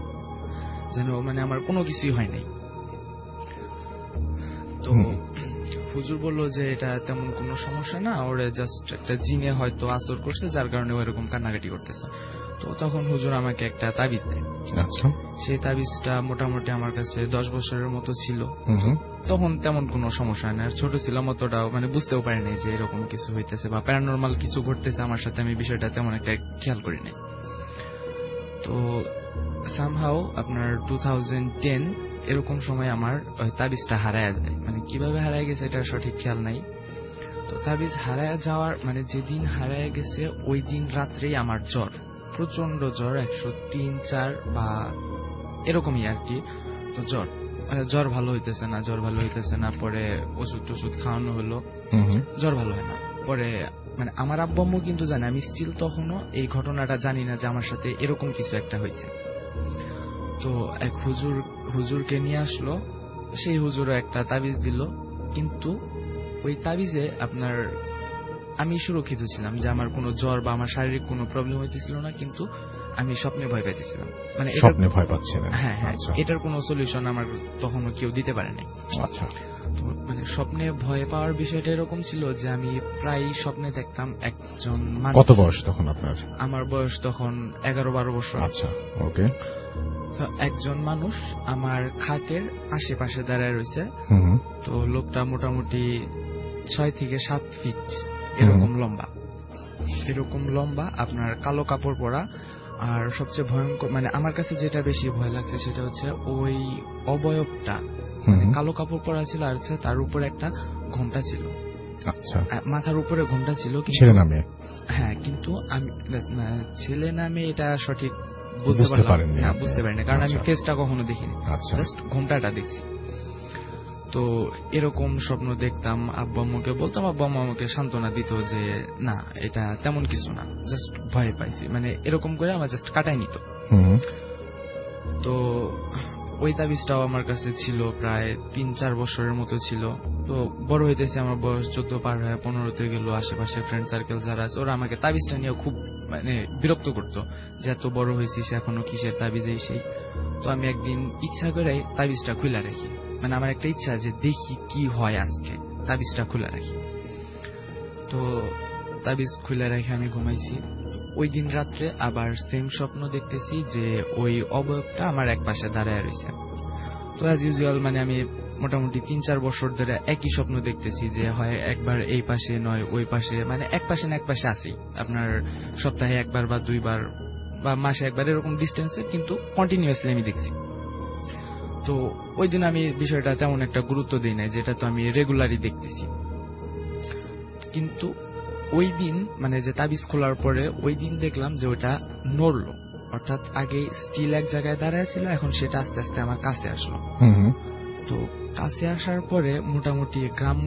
যেন মানে আমার কোনো কিছুই হয় নাই। তো হুজুর বললো যে এটা তেমন কোনো সমস্যা না, ওরে জাস্ট একটা জিনে হয়তো আসর করছে, যার কারণে ওইরকম কান্নাকাটি করতেছে। তো তখন হুজুর আমাকে একটা তাবিজ দেয়। আচ্ছা, সেই তাবিজটা মোটামুটি আমার কাছে 10 বছরের মতো ছিল। তখন তেমন কোনো সমস্যা হয় না, ছোট ছিলাম, অতটা মানে বুঝতেও পারি নাই যে এরকম কিছু হইতেছে বা প্যারানরমাল কিছু ঘটতেছে আমার সাথে, আমি বিষয়টা তেমন একটা খেয়াল করি নাই। তো সামহাও আপনার 2010 এরকম সময় আমার ওই তাবিজটা হারায় যায়। মানে কিভাবে হারায় গেছে এটা সঠিক খেয়াল নাই। তো তাবিজ হারায় যাওয়ার মানে যেদিন হারায় গেছে ওই দিন রাত্রেই আমার জ্বর, প্রচন্ড জ্বর, 103-4 বা এরকমই আর কি। তো জ্বর ভালো হইতেছে না, পরে ওষুধ টষুধ খাওয়ানো হলো, জ্বর ভালো হয় না। পরে মানে আমার আব্বু আম্মু কিন্তু জানে, আমি স্টিল তখনও এই ঘটনাটা জানি না যে আমার সাথে এরকম কিছু একটা হয়েছে। তো এক হুজুরকে নিয়ে আসলো, সেই হুজুরও একটা তাবিজ দিল, কিন্তু ওই তাবিজে আপনার আমি সুরক্ষিত ছিলাম যে আমার কোনো জ্বর বা আমার শারীরিক কোনো প্রবলেম হইতেছিল না, কিন্তু আমি স্বপ্নে ভয় পাইতেছিলাম। মানে স্বপ্নে ভয় পাচ্ছিলেন? হ্যাঁ, এটার কোনো সলিউশন আমার তখনও কেউ দিতে পারে নাই। আচ্ছা, তো মানে স্বপ্নে ভয় পাওয়ার বিষয়টা এরকম ছিল যে আমি প্রায় স্বপ্নে দেখতাম একজন মানুষ। কত বয়স তখন আপনার? আমার বয়স তখন 11-12 বছর। আচ্ছা, ওকে। একজন মানুষ আমার খাটের আশেপাশে দাঁড়ায় রয়েছে। তো লোকটা মোটামুটি 6 থেকে 7 ফিট এরকম লম্বা, আপনার কালো কাপড় পরা। আর সবচেয়ে ভয়ঙ্কর মানে আমার কাছে যেটা বেশি ভয় লাগছে সেটা হচ্ছে ওই অবয়বটা, মানে কালো কাপড় পরা ছিল, আর তার উপরে একটা ঘোমটা ছিল। আচ্ছা, মাথার উপরে ঘোমটা ছিল। ছেলে নামে? হ্যাঁ, কিন্তু আমি ছেলে নামে এটা সঠিক বুঝতে পারিনি, কারণ আমি ফেসটা কখনো দেখিনি, জাস্ট ঘোমটাটা দেখছি। তো এরকম স্বপ্ন দেখতাম, আব্বু আম্মুকে বলতাম, আব্বু আম্মু আমাকে সান্ত্বনা দিত যে না এটা তেমন কিছু না, জাস্ট ভয় পাইছি, মানে এরকম করে আমার জাস্ট কাটাই নিত। তো ওই তাবিজটাও আমার কাছে ছিল প্রায় 3-4 বছরের মতো ছিল। তো বড় হইতেছে, আমার বয়স 14 পার হয়ে 15-তে গেল। আশেপাশে ফ্রেন্ড সার্কেল যারা আছে ওরা আমাকে তাবিজটা নিয়ে খুব মানে বিরক্ত করতো যে এত বড় হয়েছিস এখনো কিসের তাবিজ এই সেই। তো আমি একদিন ইচ্ছা করে তাবিজটা খুলে রাখি, মানে আমার একটা ইচ্ছা যে দেখি কি হয় আজকে, তাবিজটা খুলে রাখি। তো তাবিজ খুলে রেখে আমি ঘুমাইছি। ওই দিন রাত্রে আবার সেম স্বপ্ন দেখতেছি যে ওই অবয়বটা আমার এক পাশে দাঁড়ায় রয়েছে। তো অ্যাজ ইউজুয়াল মানে আমি মোটামুটি 3-4 বছর ধরে একই স্বপ্ন দেখতেছি যে হয় একবার এই পাশে নয় ওই পাশে, মানে এক পাশে না এক পাশে আসি, আপনার সপ্তাহে একবার বা 2বার বা মাসে একবার এরকম ডিস্টেন্সে, কিন্তু কন্টিনিউয়াসলি আমি দেখছি। তো ওই দিন আমি বিষয়টা তেমন একটা গুরুত্ব দিই নাই, যেটা তো আমি রেগুলারই দেখতেছি। কিন্তু ওই দিন মানে যে তাবিজ খোলার পরে ওই দিন দেখলাম যে ওটা নড়লো, অর্থাৎ আগে স্টিল এক জায়গায় দাঁড়ায় ছিল, এখন সেটা আস্তে আস্তে আমার কাছে আসলো। তো কাছে আসার পরে মোটামুটি গ্রাম্য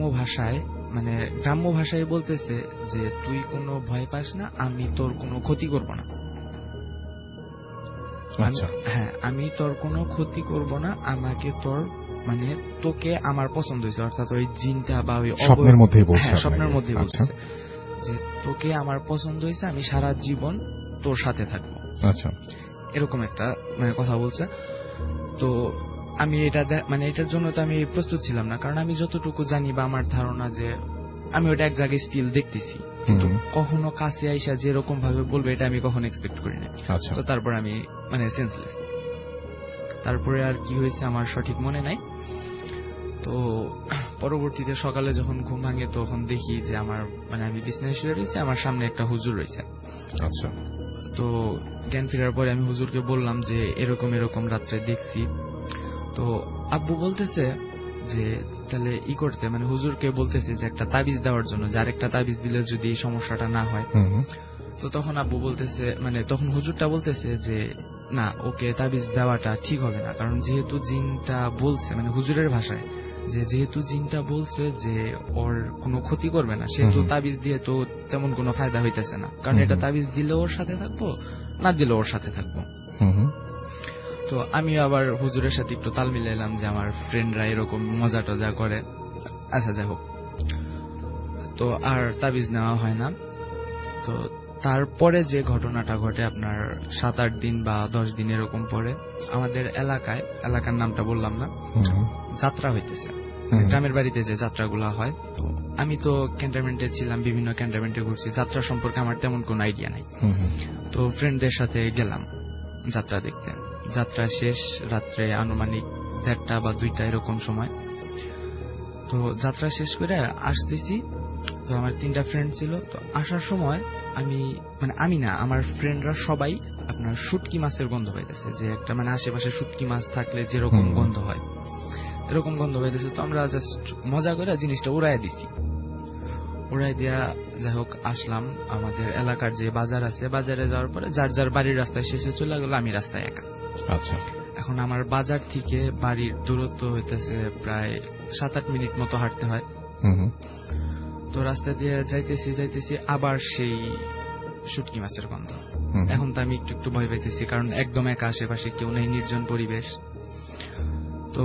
ভাষায় বলতেছে যে তুই কোনো ভয় পাস না, আমি তোর কোনো ক্ষতি করব না। হ্যাঁ, আমি তোর কোনো ক্ষতি করব না, আমাকে তোর মানে তোকে আমার পছন্দ হয়েছে, অর্থাৎ ওই জিনটা বা ওই স্বপ্নের মধ্যেই বলছে, স্বপ্নের মধ্যেই বলছে যে তোকে আমার পছন্দ হয়েছে, আমি সারা জীবন তোর সাথে থাকবো। আচ্ছা, এরকম একটা মানে কথা বলছে। তো আমি এটা মানে এটার জন্য তো আমি প্রস্তুত ছিলাম না, কারণ আমি যতটুকু জানি বা আমার ধারণা যে আমি ওটা এক জায়গায় স্টিল দেখতেছি, কিন্তু কখনো কাছে আইসা যে এরকম ভাবে বলবে এটা আমি কখনো এক্সপেক্ট করি না। তো তারপর আমি মানে সেন্সলেস। তারপরে আর কি হয়েছে আমার সঠিক মনে নাই। তো পরবর্তীতে সকালে যখন ঘুম ভাঙে তখন দেখি যে আমার মানে আমি বিছানায় শুয়ে রয়েছি, আমার সামনে একটা হুজুর রয়েছে। আচ্ছা, তো জ্ঞান ফেরার পরে আমি হুজুরকে বললাম যে এরকম এরকম রাত্রে দেখছি। তো আব্বু বলতেছে যে তাহলে করতে মানে হুজুরকে বলতেছে যে একটা তাবিজ দেওয়ার জন্য, যার একটা তাবিজ দিলে যদি এই সমস্যাটা না হয়। তো তখন আব্বু বলতেছে মানে তখন হুজুরটা বলতেছে যে না, ওকে তাবিজ দেওয়াটা ঠিক হবে না, কারণ যেহেতু জিনটা বলছে মানে হুজুরের ভাষায় যে যেহেতু জিনটা বলছে যে ওর কোনো ক্ষতি করবে না, সেহেতু তাবিজ দিয়ে তো তেমন কোনো ফায়দা হইতেছে না, কারণ এটা তাবিজ দিলে ওর সাথে থাকবো, না দিলে ওর সাথে থাকবো। তো আমি আবার হুজুরের সাথে একটু তাল মিলাইলাম যে আমার ফ্রেন্ডরা এরকম মজা টজা করে, আচ্ছা যাই হোক, তো আর তাবিজ নেওয়া হয় না। তো তারপরে যে ঘটনাটা ঘটে আপনার 7-8 দিন বা 10 দিন এরকম পরে, আমাদের এলাকার নামটা বললাম না, যাত্রা হইতেছে, গ্রামের বাড়িতে যে যাত্রাগুলা হয়। তো আমি তো ক্যান্টনমেন্টে ছিলাম, বিভিন্ন ক্যান্টনমেন্টে ঘুরছি, যাত্রা সম্পর্কে আমার তেমন কোনো আইডিয়া নাই। তো ফ্রেন্ডদের সাথে গেলাম যাত্রা দেখতে। যাত্রা শেষ রাত্রে আনুমানিক 1:30 বা 2টা এরকম সময়। তো যাত্রা শেষ করে আসতেছি, তো আমার 3টা ফ্রেন্ড ছিল। তো আসার সময় আমি না, আমার ফ্রেন্ডরা সবাই আপনার শুটকি মাছের গন্ধ পাইতেছে, যে একটা মানে আশেপাশে শুটকি মাছ থাকলে যেরকম গন্ধ হয় এরকম গন্ধ পাইতেছে। তো আমরা জাস্ট মজা করে জিনিসটা উড়াই দিছি। উড়াই দিয়া যাই হোক আসলাম আমাদের এলাকার যে বাজার আছে, বাজারে যাওয়ার পরে যার যার বাড়ির রাস্তায় শেষে চলে গেল, আমি রাস্তায় একা। আচ্ছা, এখন আমার বাজার থেকে বাড়ির দূরত্ব হইতেছে প্রায় 7-8 মিনিট মতো হাঁটতে হয়। তো রাস্তা দিয়ে যাইতেছি আবার সেই শুটকি মাছের গন্ধ। এখন তো আমি একটু ভয় পাইতেছি, কারণ একদম একা, আশেপাশে কেউ নেই, নির্জন পরিবেশ। তো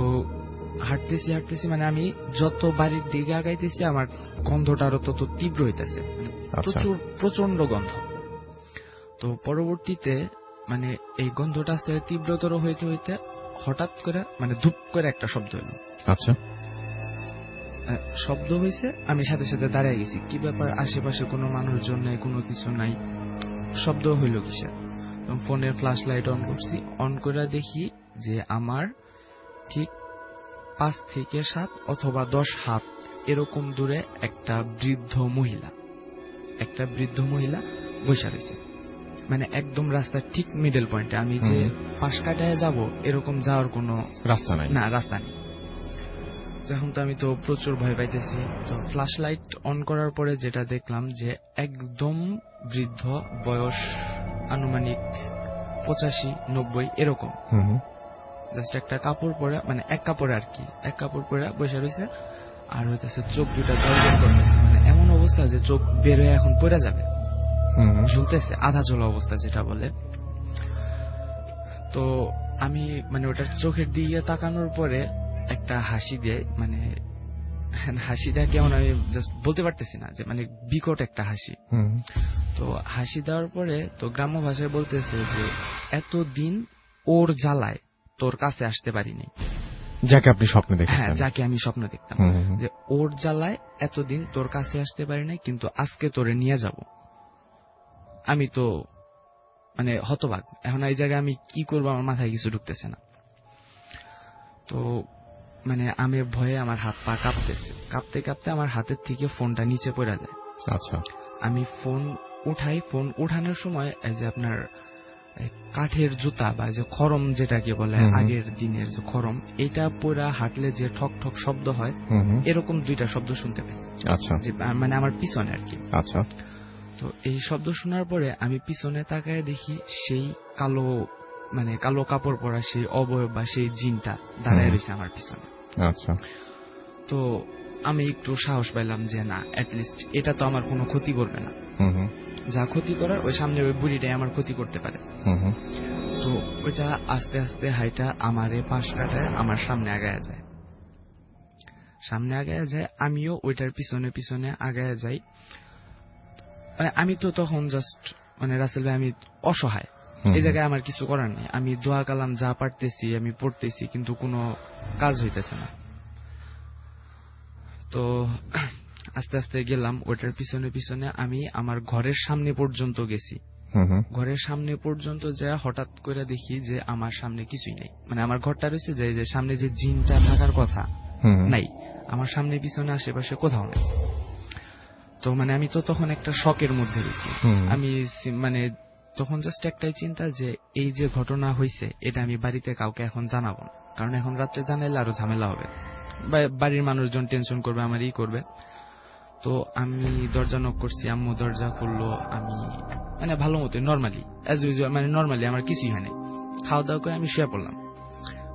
হাঁটতেছি মানে আমি যত বাড়ির দিকে আগাইতেছি আমার গন্ধটা আরো তত তীব্র হইতেছে, প্রচন্ড গন্ধ। তো পরবর্তীতে মানে এই গন্ধটা আস্তে তীব্রতর হইতে হইতে হঠাৎ করে মানে ধুপ করে একটা শব্দ হইল। আচ্ছা, শব্দ হয়েছে, আমি সাথে সাথে দাঁড়ায় গেছি, কি ব্যাপার, আশেপাশে কোনো মানুষজন নাই, কোনো কিছু নাই, শব্দ হইল কিসের। ফোনের ফ্ল্যাশ লাইট অন করছি, অন করে দেখি যে আমার ঠিক 5 থেকে 7 অথবা 10 হাত এরকম দূরে একটা বৃদ্ধ মহিলা বসে রয়েছে, মানে একদম রাস্তার ঠিক মিডল পয়েন্টে। আমি যে পাশ কাটায় যাব এরকম যাওয়ার কোনো রাস্তা নেই। এখন তো আমি তো প্রচুর ভয় পাইতেছি। তো ফ্ল্যাশ লাইট অন করার পরে যেটা দেখলাম যে একদম বৃদ্ধ, বয়স আনুমানিক 85-90 এরকম, জাস্ট একটা কাপড় পরে, মানে এক কাপড় পরে বসে রয়েছে, আর হইতেছে চোখ দুটা জল করতেছে, মানে এমন অবস্থা যে চোখ বের হয়ে এখন পড়ে যাবে, ঝুলতেছে, আধা ঝোলা অবস্থা যেটা বলে। তো আমি মানে ওটার চোখের দিকে তাকানোর পরে একটা হাসি দিয়ে, মানে হাসিটা কেমন আমি জাস্ট বলতে পারতেছি না, যে মানে বিকট একটা হাসি। তো হাসি দেওয়ার পরে তো গ্রাম্য ভাষায় বলতেছে যে এতদিন ওর জ্বালায় তোর কাছে আসতে পারিনি, যাকে আপনি স্বপ্নে দেখেছেন। হ্যাঁ, যাকে আমি স্বপ্ন দেখতাম, যে ওর জ্বালায় এতদিন তোর কাছে আসতে পারি নাই, কিন্তু আজকে তোরে নিয়ে যাব। আমি তো মানে হতবাক, এখন এই জায়গায় আমি কি করবো আমার মাথায় কিছু ঢুকতেছে না। তো মানে আমি ভয়ে আমার হাত পা কাঁপতেছে, কাঁপতে আমার হাতের থেকে ফোনটা নিচে পড়ে যায়। আচ্ছা, আমি ফোন উঠাই, ফোন উঠানোর সময় এই যে আপনার কাঠের জুতা বা যে খরম যেটাকে বলে আগের দিনের যে খরম, এটা পরে হাঁটলে যে ঠক ঠক শব্দ হয়, এরকম 2টা শব্দ শুনতে পাই। আচ্ছা, মানে আমার পিছনে আর কি। আচ্ছা, তো এই শব্দ শোনার পরে আমি পিছনে তাকায় দেখি সেই কালো কাপড় পরা সেই অবয়ব বা সেই জিনটা দাঁড়ায় রয়েছে আমার পিছনে। আচ্ছা, তো আমি একটু সাহস পাইলাম যে না, অ্যাটলিস্ট এটা তো আমার কোনো ক্ষতি করবে না, যা ক্ষতি করার ওই সামনে ওই বুড়িটাই আমার ক্ষতি করতে পারে। তো ওইটা আস্তে আস্তে হাইটা আমারে পাশ কাটায় আমার সামনে আগায়া যায়, আমিও ওইটার পিছনে আগায়া যাই। মানে আমি তো তখন জাস্ট মানে রাসেল ভাই, আমি অসহায়, এই জায়গায় আমার কিছু করার নেই। আমি দোয়া কালাম যা পারতেছি আমি পড়তেছি, কিন্তু কোনো কাজ হইতেছে না। তো আস্তে আস্তে গেলাম ওইটার পিছনে, আমি আমার ঘরের সামনে পর্যন্ত গেছি। ঘরের সামনে পর্যন্ত যা হঠাৎ করে দেখি যে আমার সামনে কিছুই নেই, মানে আমার ঘরটা রয়েছে যে সামনে যে জিনটা থাকার কথা নাই, আমার সামনে পিছনে আশেপাশে কোথাও নেই। তো মানে আমি তো তখন একটা শকের মধ্যে রয়েছি। আমি মানে তখন জাস্ট একটাই চিন্তা যে এই যে ঘটনা হয়েছে এটা আমি বাড়িতে কাউকে এখন জানাবো না, কারণ এখন রাত্রে জানাইলে আরো ঝামেলা হবে, বাড়ির মানুষজন টেনশন করবে, আমার করবে। তো আমি দরজা নক করছি, আম্মু দরজা খুললো। আমি মানে ভালো মতো নর্মালি অ্যাজ ইউজুয়াল, মানে নর্মালি আমার কিছুই হয় নাই, খাওয়া দাওয়া করে আমি শুয়ে পড়লাম।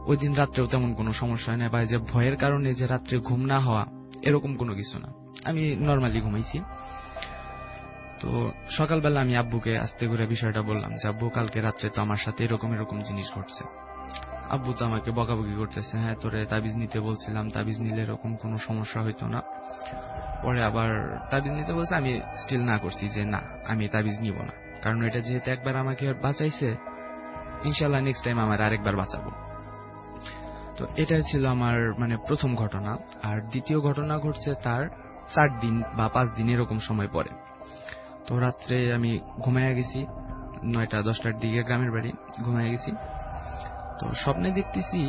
ওই দিন রাত্রেও তেমন কোনো সমস্যা হয় না, বা যে ভয়ের কারণে যে রাত্রে ঘুম না হওয়া এরকম কোনো কিছু না, আমি নর্মালি ঘুমাইছি। তো সকালবেলা আমি আব্বুকে আস্তে করে বিষয়টা বললাম যে আব্বু, কালকে রাত্রে তো আমার সাথে এরকম জিনিস ঘটছে। আব্বু তো আমাকে বকাবকি করতেছে, হ্যাঁ তোরে তাবিজ নিতে বলছিলাম, তাবিজ নিলে এরকম কোনো সমস্যা হইতো না। পরে আবার তাবিজ নিতে বলছে, আমি স্টিল না করছি যে না আমি তাবিজ নিব না, কারণ এটা যেহেতু একবার আমাকে বাঁচাইছে, ইনশাল্লাহ নেক্সট টাইম আমার আরেকবার বাঁচাবো। তো এটা ছিল আমার মানে প্রথম ঘটনা। আর দ্বিতীয় ঘটনা ঘটছে তার 4 দিন বা 5 দিন এরকম সময় পরে। তো রাত্রে আমি ঘুমাইয়া গেছি, 9টা-10টার দিকে, গ্রামের বাড়ি, ঘুমাইয়া গেছি। তো স্বপ্নে দেখতেছি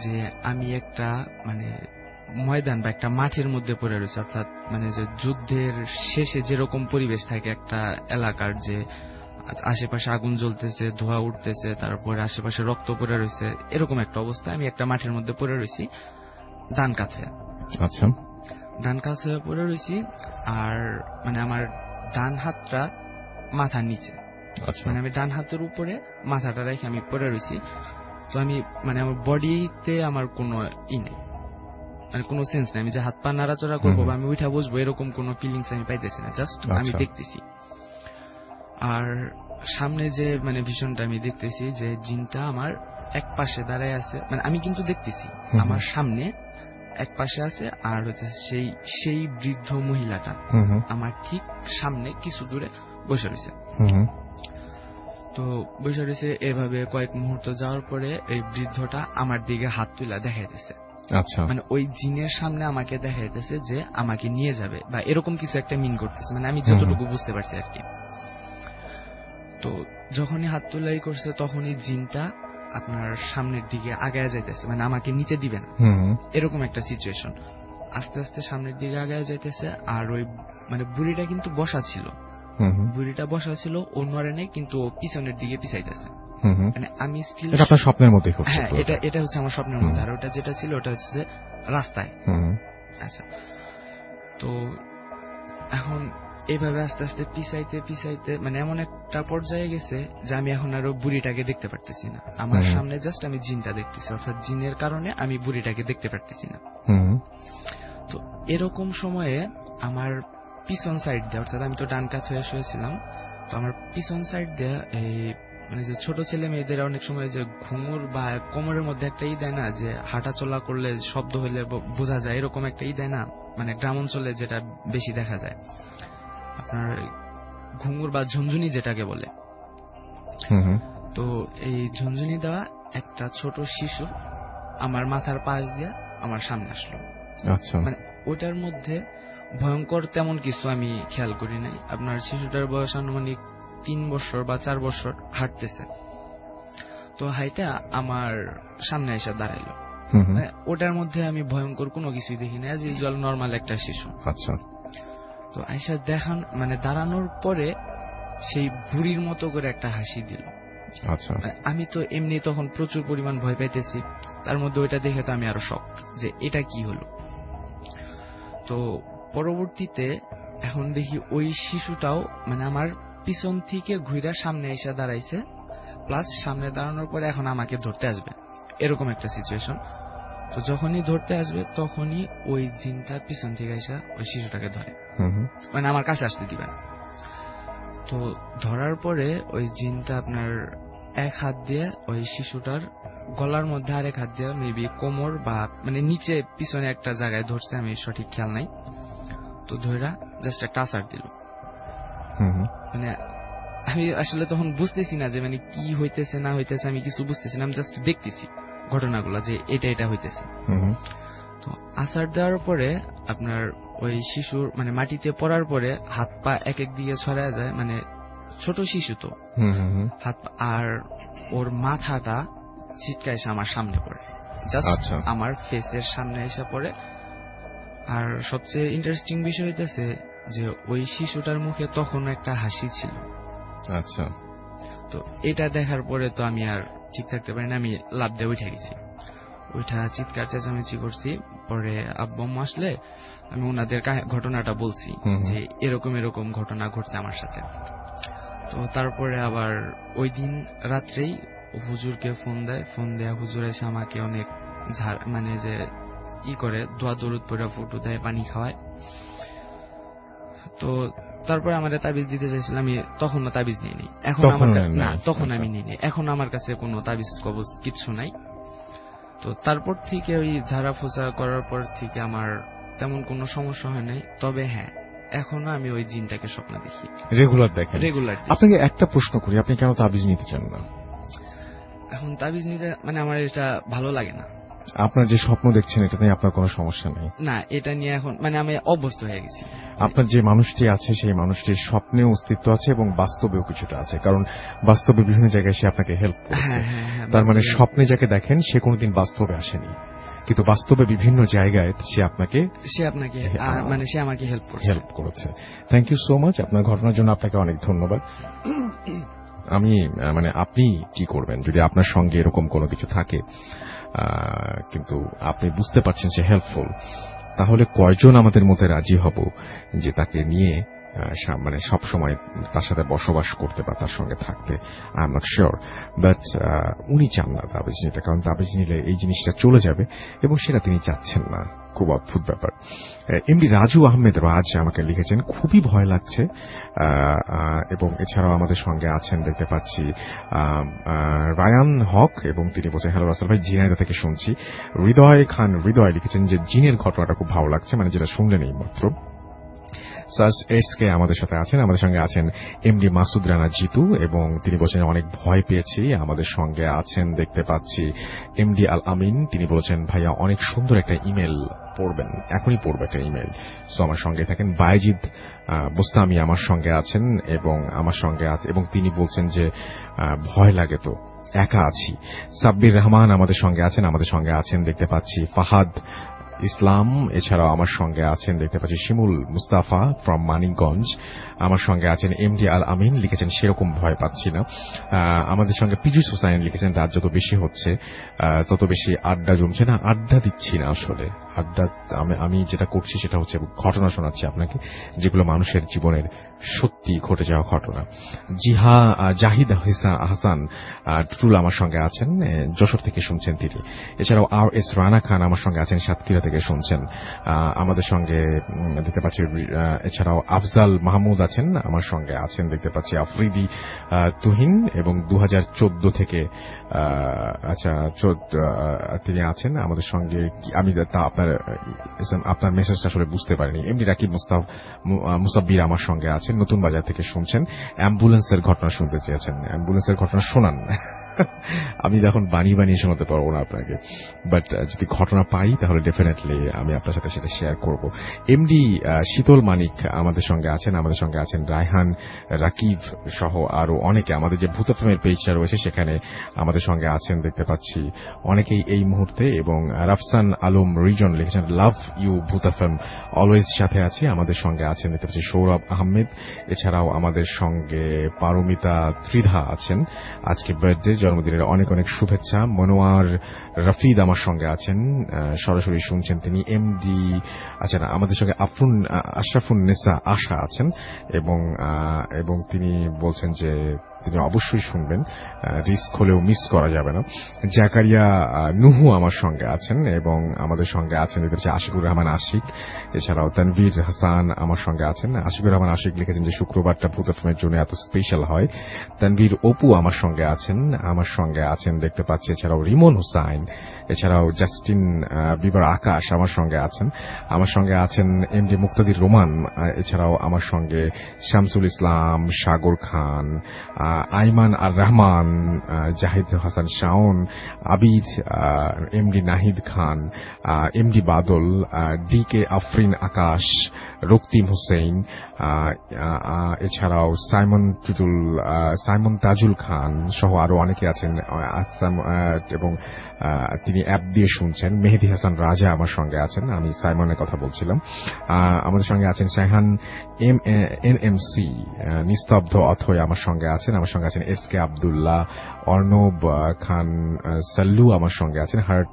যে আমি একটা মানে ময়দান বা একটা মাঠের মধ্যে পড়ে রয়েছে, অর্থাৎ মানে যে যুদ্ধের শেষে যেরকম পরিবেশ থাকে একটা এলাকার, যে আশেপাশে আগুন জ্বলতেছে, ধোঁয়া উঠতেছে, তারপরে আশেপাশে রক্ত পড়ে রয়েছে, এরকম একটা অবস্থা। আমি একটা মাঠের মধ্যে পড়ে রয়েছি ডান কাত হয়ে। আচ্ছা, ডান কাত হয়ে পড়ে রয়েছি, আর মানে আমার ডান হাতটা মাথার নিচে, আচ্ছা, মানে আমি ডান হাতের উপরে মাথাটা রেখে আমি পড়ে রয়েছি। তো আমি মানে আমার বডিতে আমার কোনো নেই, মানে কোনো সেন্স নেই, আমি যে হাত পা নাড়াচড়া করবো বা আমি উঠা বসবো এরকম কোনো ফিলিংস আমি পাইতেছি না, জাস্ট আমি দেখতেছি। আর সামনে যে মানে ভীষণটা আমি দেখতেছি যে জিনটা আমার এক পাশে দাঁড়ায় আছে, মানে আমি কিন্তু দেখতেছি আমার সামনে এক পাশে আছে, আর হচ্ছে সেই বৃদ্ধ মহিলাটা আমার ঠিক সামনে কিছু দূরে বসে রয়েছে। তো বসে রয়েছে এভাবে কয়েক মুহূর্ত যাওয়ার পরে এই বৃদ্ধটা আমার দিকে হাত তুলে দেখাইতেছে। আচ্ছা, মানে ওই জিনের সামনে আমাকে দেখাইতেছে যে আমাকে নিয়ে যাবে বা এরকম কিছু একটা মিন করতেছে, মানে আমি যতটুকু বুঝতে পারছি আর কি। তো যখনই হাত তুলাই করছে তখনই জিনটা আপনার সামনের দিকে আগায় যাইতেছে, মানে আমাকে নিতে দিবে না, এরকম একটা সিচুয়েশন। আস্তে আস্তে সামনের দিকে আগায় যাইতেছে, আর ওই মানে বুড়িটা কিন্তু বসা ছিল, বুড়িটা বসা ছিল, ও নড়ে নেই, কিন্তু ও পিছনের দিকে পিছাইতেছে। মানে আমি স্টিল, এটা আপনার স্বপ্নের মধ্যে ঘটছে? হ্যাঁ, এটা হচ্ছে আমার স্বপ্নের মধ্যে। আর ওটা যেটা ছিল ওটা হচ্ছে রাস্তায়। আচ্ছা, তো এখন এইভাবে আস্তে আস্তে পিছাইতে পিছাইতে মানে এমন একটা পর্যায়ে গেছে যে আমি এখন আর বুড়িটাকে দেখতে পারতেছি না, আমার সামনে জাস্ট আমি জিনটা দেখতেছি, অর্থাৎ জিনের কারণে আমি বুড়িটাকে দেখতে পারতেছি না। তো এরকম সময়ে আমার পিছন সাইড দিয়ে, অর্থাৎ আমি তো ডান কাত হয়ে শুয়েছিলাম, তো আমার পিছন সাইড দিয়ে এই মানে যে ছোট ছেলে মেয়েদের অনেক সময় যে ঘুঙুর বা কোমরের মধ্যে একটা দেয় না, যে হাঁটা চলা করলে শব্দ হইলে বোঝা যায়, এরকম একটা দেয় না, মানে গ্রাম অঞ্চলে যেটা বেশি দেখা যায়, আপনার ঘুঙুর বা ঝুনঝুনি যেটাকে বলে। তো এই ঝুনঝুনি দেওয়া একটা ছোট শিশু আমার মাথার পাশ দিয়ে আমার সামনে আসলো। আচ্ছা, মানে ওটার মধ্যে ভয়ঙ্কর তেমন কিছু আমি খেয়াল করি নাই। আপনার শিশুটার বয়স আনুমানিক 3 বছর বা 4 বছর, হাঁটতেছে। তো হাইটা আমার সামনে এসে দাঁড়াইলো। ওটার মধ্যে আমি ভয়ঙ্কর কোনো কিছুই দেখি না, অ্যাজ ইউজুয়াল নর্মাল একটা শিশু। আচ্ছা, তো আইসা দেখান মানে দাঁড়ানোর পরে সেই বুড়ির মতো করে একটা হাসি দিল। আচ্ছা, আমি তো এমনি তখন প্রচুর পরিমাণ ভয় পাইতেছি, তার মধ্যে ওইটা দেখে তো আমি আরো শক যে এটা কি হলো। তো পরবর্তীতে এখন দেখি ওই শিশুটাও মানে আমার পিছন থেকে ঘুরে সামনে এসে দাঁড়াইছে, প্লাস সামনে দাঁড়ানোর পরে এখন আমাকে ধরতে আসবে, এরকম একটা সিচুয়েশন। তো যখনই ধরতে আসবে তখনই ওই জিনটা পিছন থেকে এসে ওই শিশুটাকে ধরে, মানে আমার কাছে আসতে দিবে না। তো ধরার পরে ওই জিনটা আপনার এক হাত দিয়ে ওই শিশুটার গলার মধ্যে, আরেক হাত দিয়ে মেবি কোমর বা মানে নিচে পিছনে একটা জায়গায় ধরছে, আমি সঠিক খেয়াল নাই। তো ধরা জাস্ট একটা আছাড় দিল। মানে আমি আসলে তখন বুঝতেছি না যে মানে কি হইতেছে না হইতেছে, আমি কিছু বুঝতেছি না, আমি জাস্ট দেখতেছি ঘটনাগুলো যে এটা হইতেছে। তো আছাড় দেওয়ার পরে আপনার ওই শিশুর মানে মাটিতে পড়ার পরে হাত পা এক এক দিকে ছড়ায় যায়, মানে ছোট শিশু তো হাত, আর ওর মাথাটা ছিটকা এসে আমার সামনে পড়ে, জাস্ট আমার ফেসের সামনে এসে পড়ে। আর সবচেয়ে ইন্টারেস্টিং বিষয় হইতেছে যে ওই শিশুটার মুখে তখন একটা হাসি ছিল। আচ্ছা, তো এটা দেখার পরে তো আমি আর ঠিক থাকতে পারি না, আমি লাফ দিয়ে উঠে গেছি, ওইটা চিৎকার চেঁচামেচি করছি। পরে আব্বু আম্মু আসলে আমি ওনাদের ঘটনাটা বলছি যে এরকম এরকম ঘটনা ঘটছে আমার সাথে। তো তারপরে আবার ওই দিন রাত্রেই হুজুরকে ফোন দেয়া হুজুর এসে আমাকে অনেক মানে যে করে দোয়া দরুদ পড়ে ফুটু দেয়, পানি খাওয়ায়। তো তারপরে আমার তাবিজ দিতে চাইছিলাম, আমি তখন তাবিজ নিইনি, এখন আমার না, তখন আমি নিইনি, এখন আমার কাছে কোনো তাবিজ কবজ কিচ্ছু নাই। তো তারপর থেকে ওই ঝাড়া ফোঁচা করার পর থেকে আমার তেমন কোনো সমস্যা হয় নাই। তবে হ্যাঁ, এখনো আমি ওই জিনটাকে স্বপ্ন দেখি, রেগুলার দেখেন? রেগুলার। আপনাকে একটা প্রশ্ন করি, আপনি কেন তাবিজ নিতে চান না? এখন তাবিজ নিতে মানে আমার এটা ভালো লাগে না। আপনার যে স্বপ্ন দেখছেন এটা নিয়ে আপনার কোনো সমস্যা নেই? না, এটা নিয়ে এখন মানে আমি অভ্যস্ত হয়ে গেছি। আপনার যে মানুষটি আছে সেই মানুষটির স্বপ্নেও অস্তিত্ব আছে এবং বাস্তবেও কিছুটা আছে, কারণ বাস্তবে বিভিন্ন জায়গায় সে আপনাকে হেল্প করেছে। তার মানে স্বপ্নে যাকে দেখেন সে কোনোদিন বাস্তবে আসেনি, কিন্তু বাস্তবে বিভিন্ন জায়গায় সে আপনাকে মানে সে আমাকে হেল্প করেছে। Thank you so much. আপনার ঘটনার জন্য আপনাকে অনেক ধন্যবাদ। আমি মানে আপনি কি করবেন যদি আপনার সঙ্গে এরকম কোনো কিছু থাকে কিন্তু আপনি বুঝতে পারছেন সে হেল্পফুল, তাহলে কয়জন আমাদের মধ্যে রাজি হব যে তাকে নিয়ে মানে সবসময় তার সাথে বসবাস করতে বা তার সঙ্গে থাকতে? I am not sure, but উনি চান না তাবিজ নিতে, কারণ তাবিজ নিলে এই জিনিসটা চলে যাবে এবং সেটা তিনি চাচ্ছেন না। খুব অদ্ভুত ব্যাপার। এমডি রাজু আহমেদ রাজ আমাকে লিখেছেন, খুবই ভয় লাগছে। এবং এছাড়াও আমাদের সঙ্গে আছেন দেখতে পাচ্ছি রায়ান হক, এবং তিনি বলছেন হ্যালো রাসেল ভাই, ঝিনাইদহ থেকে শুনছি। হৃদয় খান হৃদয় লিখেছেন যে জিনের ঘটনাটা খুব ভালো লাগছে, মানে যেটা শুনলেন এই মাত্র। সার্চ এসকে আমাদের সাথে আছেন, আমাদের সঙ্গে আছেন এমডি মাসুদ রানা জিতু, এবং তিনি বলছেন অনেক ভয় পেয়েছি। আমাদের সঙ্গে আছেন দেখতে পাচ্ছি এমডি আল আমিন, তিনি বলেছেন ভাইয়া অনেক সুন্দর একটা ইমেল পড়বেন, এখনই পড়বে একটা ইমেল। সো আমার সঙ্গে থাকেন। বাইজিদ বোস্তামি আমার সঙ্গে আছেন এবং আমার সঙ্গে আছে, এবং তিনি বলছেন যে ভয় লাগে তো একা আছি। সাব্বির রহমান আমাদের সঙ্গে আছেন, আমাদের সঙ্গে আছেন দেখতে পাচ্ছি ফাহাদ ইসলাম, এছাড়াও আমার সঙ্গে আছেন দেখতে পাচ্ছি শিমুল মুস্তাফা ফ্রম মানিকগঞ্জ, আমার সঙ্গে আছেন এমডি আল আমিন, লিখেছেন সেরকম ভয় পাচ্ছি না। আমাদের সঙ্গে পিজুস হোসাইন লিখেছেন রাত যত বেশি হচ্ছে তত বেশি আড্ডা জমছে না। আড্ডা দিচ্ছি না আসলে, আড্ডা আমি যেটা করছি সেটা হচ্ছে ঘটনা শোনাচ্ছি আপনাকে, যেগুলো মানুষের জীবনের সত্যি ঘটে যাওয়া ঘটনা। জাহিদ হাসান টুটুল আমার সঙ্গে আছেন, যশোর থেকে শুনছেন তিনি। এছাড়াও আর এস রানা খান আমার সঙ্গে আছেন, সাতক্ষীরা থেকে শুনছেন। আমাদের সঙ্গে দেখতে পাচ্ছি এছাড়াও আফজাল মাহমুদ আছেন, আমার সঙ্গে আছেন দেখতে পাচ্ছি আফ্রিদি তুহিন, এবং 2014 থেকে তিনি আছেন আমাদের সঙ্গে। আমি আপনার মেসেজটা আসলে বুঝতে পারিনি। এমডি রাকিব মুসাব্বির আমার সঙ্গে আছেন, নতুন বাজার থেকে শুনছেন। অ্যাম্বুলেন্সের ঘটনা শুনতে চেয়েছেন, অ্যাম্বুলেন্সের ঘটনা শোনান। আমি এখন বানিয়ে শোনাতে পারবো না আপনাকে, বাট যদি ঘটনা পাই তাহলে ডেফিনেটলি আমি আপনার সাথে সেটা শেয়ার করব। এমডি শীতল মানিক আমাদের সঙ্গে আছেন, আমাদের সঙ্গে আছেন রায়হান রাকিব সহ আরো অনেকে। আমাদের যে ভূতাফেমের পেজটা রয়েছে সেখানে আমাদের সঙ্গে আছেন দেখতে পাচ্ছি অনেকেই এই মুহূর্তে, এবং রাফসান আলম রিজন লিখেছেন লাভ ইউ ভূতাফেম, অলওয়েজ সাথে আছি। আমাদের সঙ্গে আছেন দেখতে পাচ্ছি সৌরভ আহমেদ, এছাড়াও আমাদের সঙ্গে পারমিতা ত্রিধা আছেন, আজকে বার্থডে, জন্মদিনের অনেক অনেক শুভেচ্ছা। মনোয়ার রফিদ আমার সঙ্গে আছেন, সরাসরি শুনছেন তিনি। এমডি আমাদের সঙ্গে আশরাফুন নেসা আশা আছেন, এবং তিনি বলছেন যে তিনি অবশ্যই শুনবেন, রিস্ক হলেও মিস করা যাবে না। জাকারিয়া নুহু আমার সঙ্গে আছেন, এবং আমাদের সঙ্গে আছেন আশিকুর রহমান আশিক, এছাড়াও তানভীর হাসান আমার সঙ্গে আছেন। আশিকুর রহমান আশিক লিখেছেন যে শুক্রবারটা ভূতাফেমের জন্য এত স্পেশাল হয়। তানভীর অপু আমার সঙ্গে আছেন দেখতে পাচ্ছি, এছাড়াও রিমন হুসাইন, এছাড়াও জাস্টিন বিবার আকাশ আমার সঙ্গে আছেন এমডি মুক্তাদির রোমান, এছাড়াও আমার সঙ্গে শামসুল ইসলাম, সাগর খান, আইমান আর রহমান, জাহিদ হাসান শাওন, আবিদ, এমডি নাহিদ খান, এমডি বাদল, ডিকে আফরিন আকাশ, রক্তিম হোসেন, এছাড়াও সাইমন তাজুল খান সহ আরো অনেকে আছেন, এবং তিনি অ্যাপ দিয়ে শুনছেন। মেহেদি হাসান রাজা আমার সঙ্গে আছেন, আমি সাইমনের কথা বলছিলাম। আমাদের সঙ্গে আছেন শাহান এনএমসি, নিস্তব্ধ অথয় আমার সঙ্গে আছেন এস কে আব্দুল্লাহ, অর্ণব খান সাল্লু আমার সঙ্গে আছেন, হার্ট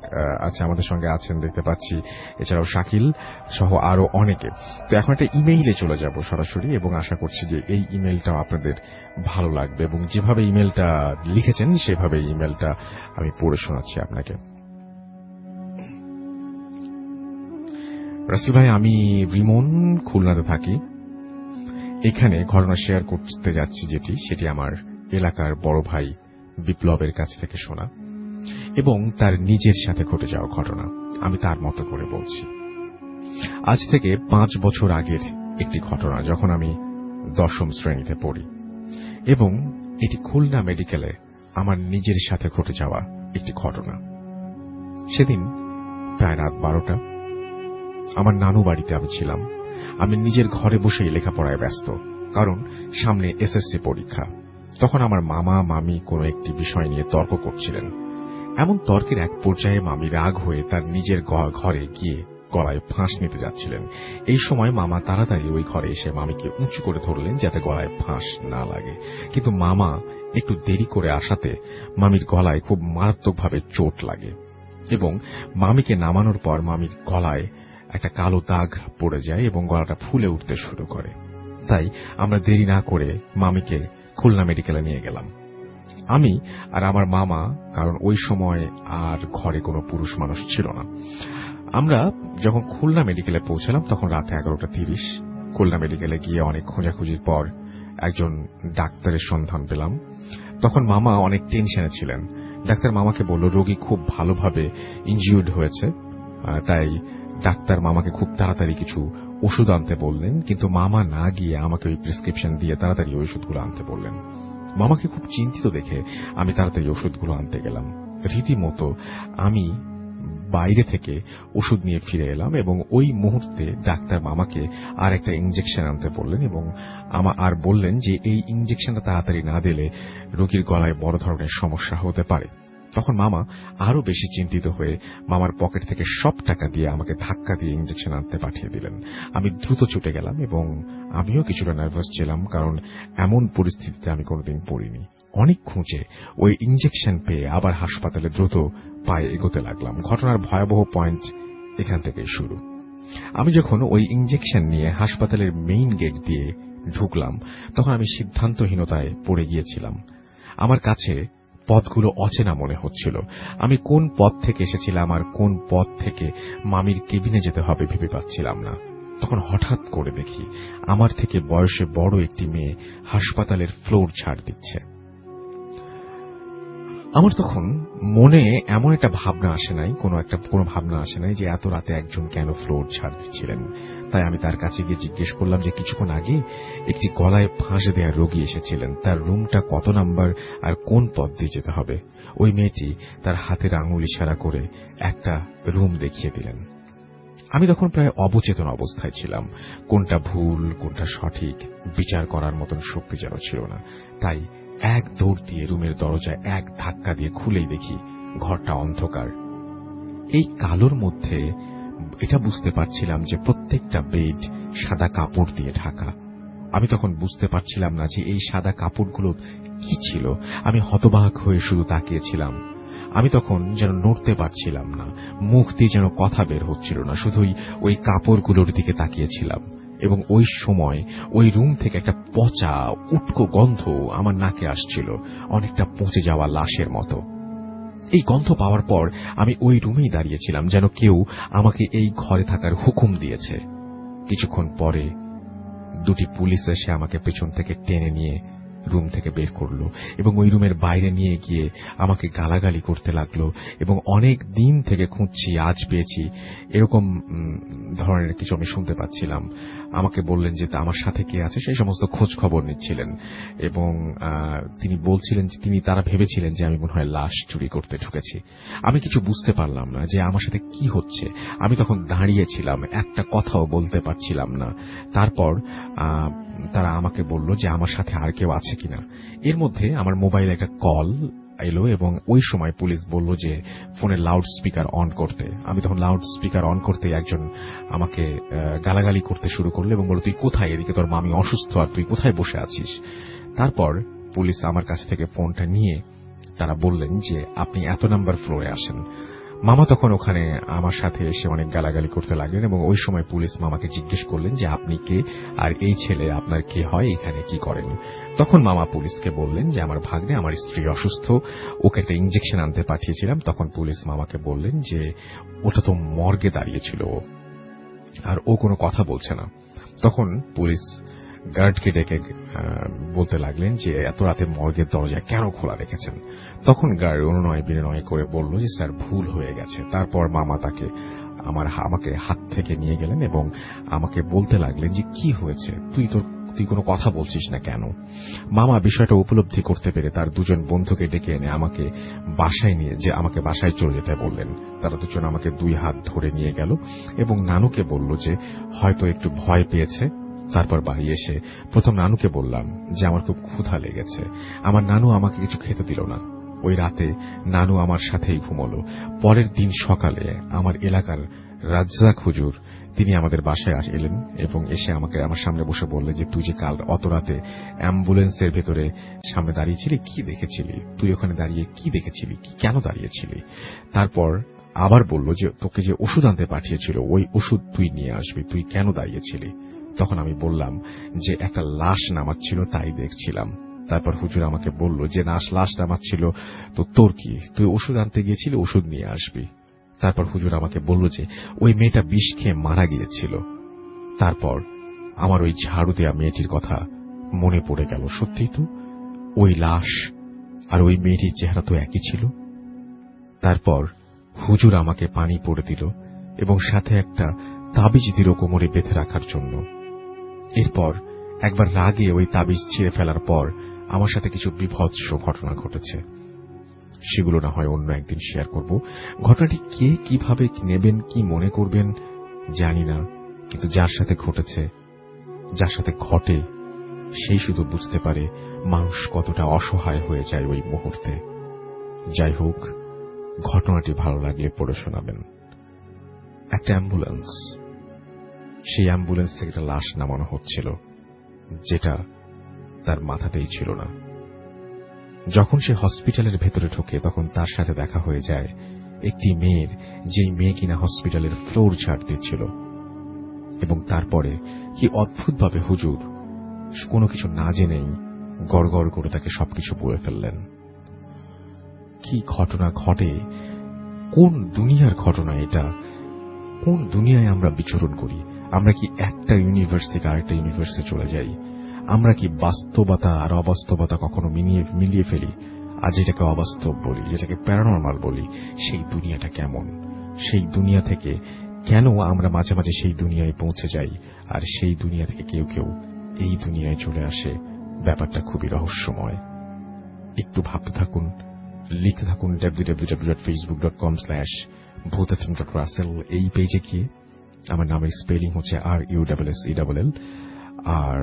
আমাদের সঙ্গে আছেন দেখতে পাচ্ছি, এছাড়াও শাকিল সহ আরো অনেকে। তো এখন একটা ইমেইলে চলে যাব সরাসরি, এবং আশা করছি যে এই ইমেলটাও আপনাদের ভালো লাগবে, এবং যেভাবে ইমেলটা লিখেছেন সেভাবে ইমেলটা আমি পড়ে শোনাচ্ছি আপনাকে। রাসেল ভাই, আমি রিমন, খুলনাতে থাকি। এখানে ঘটনা শেয়ার করতে যাচ্ছি সেটি আমার এলাকার বড় ভাই বিপ্লবের কাছ থেকে শোনা। এবং তার নিজের সাথে ঘটে যাওয়া ঘটনা আমি তার মতো করে বলছি। আজ থেকে 5 বছর আগের একটি ঘটনা, যখন আমি 10ম শ্রেণীতে পড়ি, এবং এটি খুলনা মেডিকেলে আমার নিজের সাথে ঘটে যাওয়া একটি ঘটনা। সেদিন প্রায় রাত 12টা। আমার নানু বাড়িতে আমি ছিলাম। আমি নিজের ঘরে বসেই লেখাপড়ায় ব্যস্ত, কারণ সামনে এসএসসি পরীক্ষা। তখন আমার মামা মামি কোনো একটি বিষয় নিয়ে তর্ক করছিলেন। এমন তর্কের এক পর্যায়ে মামি রাগ হয়ে তার নিজের ঘরে গিয়ে গলায় ফাঁস নিতে যাচ্ছিলেন। এই সময় মামা তাড়াতাড়ি ওই ঘরে এসে মামিকে উঁচু করে ধরলেন যাতে গলায় ফাঁস না লাগে। কিন্তু মামা একটু দেরি করে আসাতে মামির গলায় খুব মারাত্মকভাবে চোট লাগে এবং মামিকে নামানোর পর মামির গলায় একটা কালো দাগ পড়ে যায় এবং গলাটা ফুলে উঠতে শুরু করে। তাই আমরা দেরি না করে মামিকে খুলনা মেডিকেলে নিয়ে গেলাম। আমি আর আমার মামা, কারণ ওই সময় আর ঘরে কোনো পুরুষ মানুষ ছিল না। আমরা যখন খুলনা মেডিকেলে পৌঁছলাম তখন রাত 11:30। খুলনা মেডিকেলে গিয়ে অনেক খোঁজাখুঁজির পর একজন ডাক্তারের সন্ধান পেলাম। তখন মামা অনেক টেনশনে ছিলেন। ডাক্তার মামাকে বলল রোগী খুব ভালোভাবে ইনজিউর্ড হয়েছে, তাই ডাক্তার মামাকে খুব তাড়াতাড়ি কিছু ওষুধ আনতে বললেন। কিন্তু মামা না গিয়ে আমাকে ওই প্রেসক্রিপশন দিয়ে তাড়াতাড়ি ওই ওষুধগুলো আনতে বললেন। মামাকে খুব চিন্তিত দেখে আমি তাড়াতাড়ি ওষুধগুলো আনতে গেলাম। রীতিমতো আমি বাইরে থেকে ওষুধ নিয়ে ফিরে এলাম এবং ওই মুহূর্তে ডাক্তার মামাকে আর একটা ইনজেকশন আনতে বললেন এবং আর বললেন যে এই ইনজেকশনটা তাড়াতাড়ি না দিলে রোগীর গলায় বড় ধরনের সমস্যা হতে পারে। তখন মামা আরো বেশি চিন্তিত হয়ে মামার পকেট থেকে সব টাকা দিয়ে আমাকে ধাক্কা দিয়ে ইনজেকশন আনতে পাঠিয়ে দিলেন। আমি দ্রুত ছুটে গেলাম এবং আমিও কিছুটা নার্ভাস ছিলাম, কারণ এমন পরিস্থিতিতে আমি কোনোদিন পড়িনি। অনেক খুঁজে ওই ইনজেকশন পেয়ে আবার হাসপাতালে দ্রুত পায়ে এগোতে লাগলাম। ঘটনার ভয়াবহ পয়েন্ট এখান থেকে শুরু। আমি যখন ওই ইনজেকশন নিয়ে হাসপাতালের মেইন গেট দিয়ে ঢুকলাম তখন আমি সিদ্ধান্তহীনতায় পড়ে গিয়েছিলাম। আমার কাছে পথগুলো অচেনা মনে হচ্ছিল। আমি কোন পথ থেকে এসেছিলাম আর কোন পথ থেকে মামির কেবিনে যেতে হবে ভেবে পাচ্ছিলাম না। তখন হঠাৎ করে দেখি আমার থেকে বয়সে বড় একটি মেয়ে হাসপাতালের ফ্লোর ঝাড় দিচ্ছে। আমার তখন মনে এমন একটা ভাবনা আসে নাই, কোনো ভাবনা আসে নাই যে এত রাতে একজন কেন ফ্লোর ঝাড় দিচ্ছিলেন। তাই আমি তার কাছে গিয়ে জিজ্ঞেস করলাম যে কিছুক্ষণ আগে একটি গলায় ফাঁস দেওয়া রোগী এসেছিলেন, তার রুমটা কত নাম্বার আর কোন পথ দিয়ে যেতে হবে। ওই মেয়েটি তার হাতের আঙুল ইশারা করে একটা রুম দেখিয়ে দিলেন। আমি তখন প্রায় অবচেতন অবস্থায় ছিলাম। কোনটা ভুল কোনটা সঠিক বিচার করার মতন শক্তি যেন ছিল না। তাই এক দৌড় দিয়ে রুমের দরজায় এক ধাক্কা দিয়ে খুলেই দেখি ঘরটা অন্ধকার। এই কালোর মধ্যে এটা বুঝতে পারছিলাম যে প্রত্যেকটা বেড সাদা কাপড় দিয়ে ঢাকা। আমি তখন বুঝতে পারছিলাম না যে এই সাদা কাপড়গুলো কি ছিল। আমি হতবাক হয়ে শুধু তাকিয়েছিলাম। আমি তখন যেন নড়তে পারছিলাম না, মুখ দিয়ে যেন কথা বের হচ্ছিল না, শুধুই ওই কাপড়গুলোর দিকে তাকিয়েছিলাম। এবং ওই সময় ওই রুম থেকে একটা পচা উটকো গন্ধ আমার নাকে আসছিল, অনেকটা পচে যাওয়া লাশের মতো। এই গন্ধ পাওয়ার পর আমি ওই রুমেই দাঁড়িয়েছিলাম, যেন কেউ আমাকে এই ঘরে থাকার হুকুম দিয়েছে। কিছুক্ষণ পরে দুটি পুলিশ এসে আমাকে পেছন থেকে টেনে নিয়ে রুম থেকে বের করলো এবং ওই রুমের বাইরে নিয়ে গিয়ে আমাকে গালাগালি করতে লাগলো এবং অনেক দিন থেকে খুঁজছি, আজ পেয়েছি, এরকম ধরনের কিছু আমি শুনতে পাচ্ছিলাম। আমাকে বললেন যে আমার সাথে কে আছে সেই সমস্ত খোঁজ খবর নিচ্ছিলেন এবং তিনি বলছিলেন যে তারা ভেবেছিলেন যে আমি মনে হয় লাশ চুরি করতে ঢুকেছি। আমি কিছু বুঝতে পারলাম না যে আমার সাথে কি হচ্ছে। আমি তখন দাঁড়িয়েছিলাম, একটা কথাও বলতে পারছিলাম না। তারপর তারা আমাকে বলল যে আমার সাথে আর কেউ আছে কিনা। এর মধ্যে আমার মোবাইলে একটা কল এলো এবং ওই সময় পুলিশ বলল যে ফোনের লাউড স্পিকার অন করতে। আমি তখন লাউড স্পিকার অন করতে একজন আমাকে গালাগালি করতে শুরু করলো এবং বলল, তুই কোথায়? এদিকে তোর মামি অসুস্থ আর তুই কোথায় বসে আছিস? তারপর পুলিশ আমার কাছ থেকে ফোনটা নিয়ে তারা বললেন যে আপনি এত নাম্বার ফ্লোরে আসেন। মামা তখন ওখানে আমার সাথে এসে অনেক গালাগালি করতে লাগলেন এবং ওই সময় পুলিশ মামাকে জিজ্ঞেস করলেন যে আপনি কে আর এই ছেলে আপনার কে হয়, এখানে কি করেন? তখন মামা পুলিশকে বললেন যে আমার ভাগ্নে, আমার স্ত্রী অসুস্থ, ওকে একটা ইনজেকশন আনতে পাঠিয়েছিলাম। তখন পুলিশ মামাকে বললেন যে ওটা তো মর্গে দাঁড়িয়েছিল আর ও কোনো কথা বলছে না। তখন পুলিশ গার্ডকে ডেকে বলতে লাগলেন যে এত রাতে মর্গের দরজা কেন খোলা রেখেছেন। তখন গার্ড অনুনয় বিনয় করে বলল যে স্যার ভুল হয়ে গেছে। তারপর মামা তাকে আমাকে হাত থেকে নিয়ে গেলেন এবং আমাকে বলতে লাগলেন যে কি হয়েছে, তুই কোনো কথা বলছিস না কেন। মামা বিষয়টা উপলব্ধি করতে পেরে তার দুজন বন্ধুকে ডেকে এনে আমাকে বাসায় চলে যেতে বললেন। তারা দুজন আমাকে 2 হাত ধরে নিয়ে গেল এবং নানুকে বলল যে হয়তো একটু ভয় পেয়েছে। তারপর বাড়ি এসে প্রথম নানুকে বললাম যে আমার খুব ক্ষুধা লেগেছে। আমার নানু আমাকে কিছু খেতে দিল না। ওই রাতে নানু আমার সাথেই ঘুমোলো। পরের দিন সকালে আমার এলাকার রাজ্জাক হুজুর তিনি আমাদের বাসায় এলেন এবং এসে আমাকে আমার সামনে বসে বললেন যে তুই যে কাল অত রাতে অ্যাম্বুলেন্সের ভেতরে সামনে দাঁড়িয়েছিলি, কি দেখেছিলি, তুই ওখানে দাঁড়িয়ে কি দেখেছিলি, কেন দাঁড়িয়েছিলি। তারপর আবার বলল যে তোকে যে ওষুধ আনতে পাঠিয়েছিল ওই ওষুধ তুই নিয়ে আসবি, তুই কেন দাঁড়িয়েছিলি। তখন আমি বললাম যে একটা লাশ নামাচ্ছিল তাই দেখছিলাম। তারপর হুজুর আমাকে বলল যে লাশ নামাচ্ছিল তো তোর কি, তুই ওষুধ আনতে গিয়েছিলি, ওষুধ নিয়ে আসবি। তারপর হুজুর আমাকে বলল যে ওই মেয়েটা বিষ খেয়ে মারা গিয়েছিল। তারপর আমার ওই ঝাড়ু দেয়া মেয়েটির কথা মনে পড়ে গেল। সত্যি তো ওই লাশ আর ওই মেয়েটির চেহারা তো একই ছিল। তারপর হুজুর আমাকে পানি পড়ে দিল এবং সাথে একটা তাবিজ দিল কোমরে বেঁধে রাখার জন্য। এরপর একবার রাগে ওই তাবিজ ছিঁড়ে ফেলার পর আমার সাথে কিছু বিভৎস ঘটনা ঘটেছে। সেগুলো না হয় অন্য একদিন শেয়ার করব। ঘটনাটি কে কিভাবে নেবেন, কি মনে করবেন জানি না, কিন্তু যার সাথে ঘটেছে, যার সাথে ঘটে, সেই শুধু বুঝতে পারে মানুষ কতটা অসহায় হয়ে যায় ওই মুহূর্তে। যাই হোক, ঘটনাটি ভালো লাগলে পড়ে শোনাবেন। একটা অ্যাম্বুলেন্স, সেই অ্যাম্বুলেন্স থেকে একটা লাশ নামানো হচ্ছিল যেটা তার মাথাতেই ছিল না। যখন সে হসপিটালের ভেতরে ঢোকে তখন তার সাথে দেখা হয়ে যায় একটি মেয়ের, যেই মেয়ে কিনা হসপিটালের ফ্লোর ঝাড় দিচ্ছিল। এবং তারপরে কি অদ্ভুতভাবে হুজুর কোনো কিছু না জেনেই গড়গড় করে তাকে সবকিছু বলে ফেললেন। কি ঘটনা ঘটে, কোন দুনিয়ার ঘটনা এটা, কোন দুনিয়ায় আমরা বিচরণ করি। আমরা কি একটা ইউনিভার্স থেকে আরেকটা ইউনিভার্সে চলে যাই? আমরা কি বাস্তবতা আর অবাস্তবতা কখনো মিলিয়ে ফেলি? আর যেটাকে অবাস্তব বলি, যেটাকে প্যারানরমাল বলি, সেই দুনিয়াটা কেমন? সেই দুনিয়া থেকে কেন আমরা মাঝে মাঝে সেই দুনিয়ায় পৌঁছে যাই আর সেই দুনিয়া থেকে কেউ কেউ এই দুনিয়ায় চলে আসে? ব্যাপারটা খুবই রহস্যময়। একটু ভাবতে থাকুন, লিখতে থাকুন www.facebook.com/bhutfm.russell এই পেজে গিয়ে। আমার নামের স্পেলিং হচ্ছে RUSSELL, আর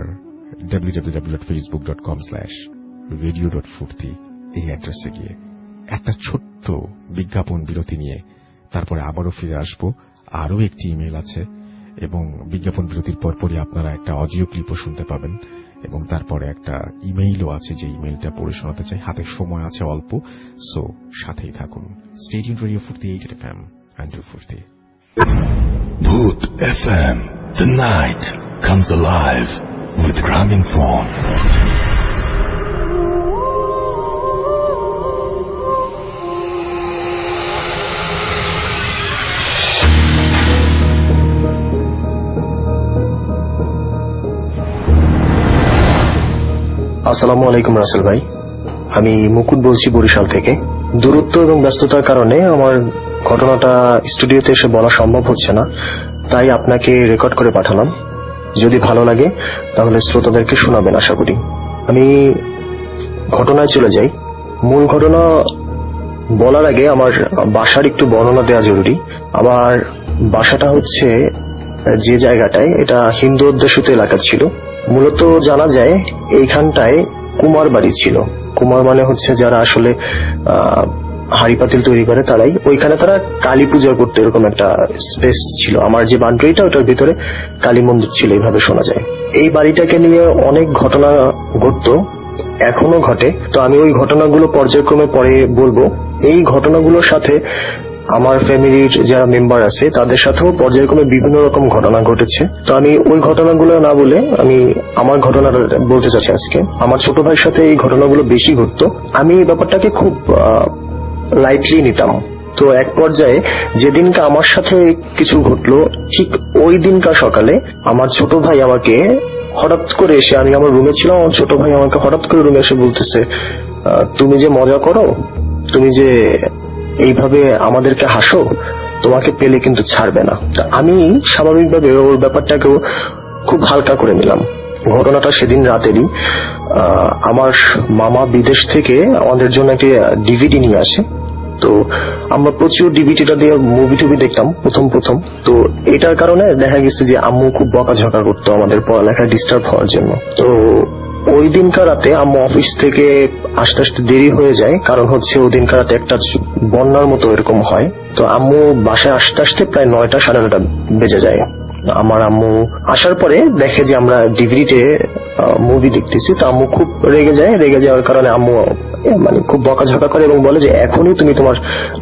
www.facebook.com/radio.furti এই অ্যাড্রেসে গিয়ে একটা ছোট্ট বিজ্ঞাপন বিরতি নিয়ে তারপরে আবারও ফিরে আসব। আরও একটি ইমেল আছে এবং বিজ্ঞাপন বিরতির পরপরই আপনারা একটা অডিও ক্লিপও শুনতে পাবেন এবং তারপরে একটা ইমেইলও আছে যে ইমেইলটা পড়ে শোনাতে চাই। হাতে সময় আছে অল্প, সো সাথেই থাকুন। Stay tuned radio 48 FM and 240. Bhoot FM. The night comes alive with Graminphone. আসসালামু আলাইকুম রাসেল ভাই, আমি মুকুট বলছি বরিশাল থেকে। দূরত্ব এবং ব্যস্ততার কারণে আমার ঘটনাটা স্টুডিওতে এসে বলা সম্ভব হচ্ছে না, তাই আপনাকে রেকর্ড করে পাঠালাম। যদি ভালো লাগে তাহলে শ্রোতাদেরকে শোনাবেন আশা করি। আমি ঘটনায় চলে যাই। মূল ঘটনা বলার আগে আমার বাসার একটু বর্ণনা দেওয়া জরুরি। আমার বাসাটা হচ্ছে যে জায়গাটায়, এটা হিন্দু অধ্যুষিত এলাকা ছিল। মূলত জানা যায় এইখানটায় কুমার বাড়ি ছিল। কুমার মানে হচ্ছে যারা আসলে হাড়ি পাতিল তৈরি করে তারাই। ওইখানে তারা কালী পূজা করতে, এরকম একটা স্পেস ছিল। আমার যে বান্ডুরিটা ওটার ভিতরে কালী মন্দির ছিল, এইভাবে শোনা যায়। এই বাড়িটাকে নিয়ে অনেক ঘটনা ঘটতো, এখনো ঘটে। তো আমি ওই ঘটনাগুলো পর্যায়ক্রমে পরে বলবো। এই ঘটনাগুলোর সাথে আমার ফ্যামিলির যারা মেম্বার আছে তাদের সাথেও পর্যায়ক্রমে বিভিন্ন রকম ঘটনা ঘটেছে। তো আমি ওই ঘটনাগুলো না বলে আমি আমার ঘটনাটা বলতে চাচ্ছি আজকে। আমার ছোট ভাইয়ের সাথে এই ঘটনাগুলো বেশি ঘটতো। আমি এই ব্যাপারটাকে খুব লাইটলি নিতাম। তো এক পর্যায়ে যেদিনকে আমার সাথে কিছু ঘটলো, ঠিক ওই দিনকার সকালে আমার ছোট ভাই আমাকে হঠাৎ করে এসে, আমি আমার রুমে ছিলাম, আমার ছোট ভাই আমাকে হঠাৎ করে রুমে এসে বলতেছে, তুমি যে মজা করো, তুমি যে এইভাবে আমাদেরকে হাসো, তোমাকে পেলে কিন্তু ছাড়বে না। আমি স্বাভাবিকভাবে ওর ব্যাপারটাকেও খুব হালকা করে নিলাম। ঘটনাটা সেদিন রাতেরই। আমার মামা বিদেশ থেকে আমাদের জন্য একটি ডিভিডি নিয়ে আসে। তো আমরা প্রচুর ডিভিডিটা দিয়ে মুভি টুভি দেখতাম প্রথম। তো এটার কারণে দেখা গেছে যে আম্মু খুব বকাঝকা করতো আমাদের পড়ালেখায় ডিস্টার্ব হওয়ার জন্য। তো ওই দিনকার রাতে আম্মু অফিস থেকে আসতে আসতে দেরি হয়ে যায়, কারণ হচ্ছে ওই দিনকার রাতে একটা বন্যার মতো এরকম হয়। তো আম্মু বাসায় আসতে আসতে প্রায় 9টা 9:30 বেজে যায়। আমার আম্মু আসার পরে দেখে যে আমরা ডিভিডিতে মুভি দেখতেছি। তো আম্মু খুব রেগে যায়। রেগে যাওয়ার কারণে আম্মু মানে খুব বকাঝকা করে এবং বলে যে এখনই তুমি তোমার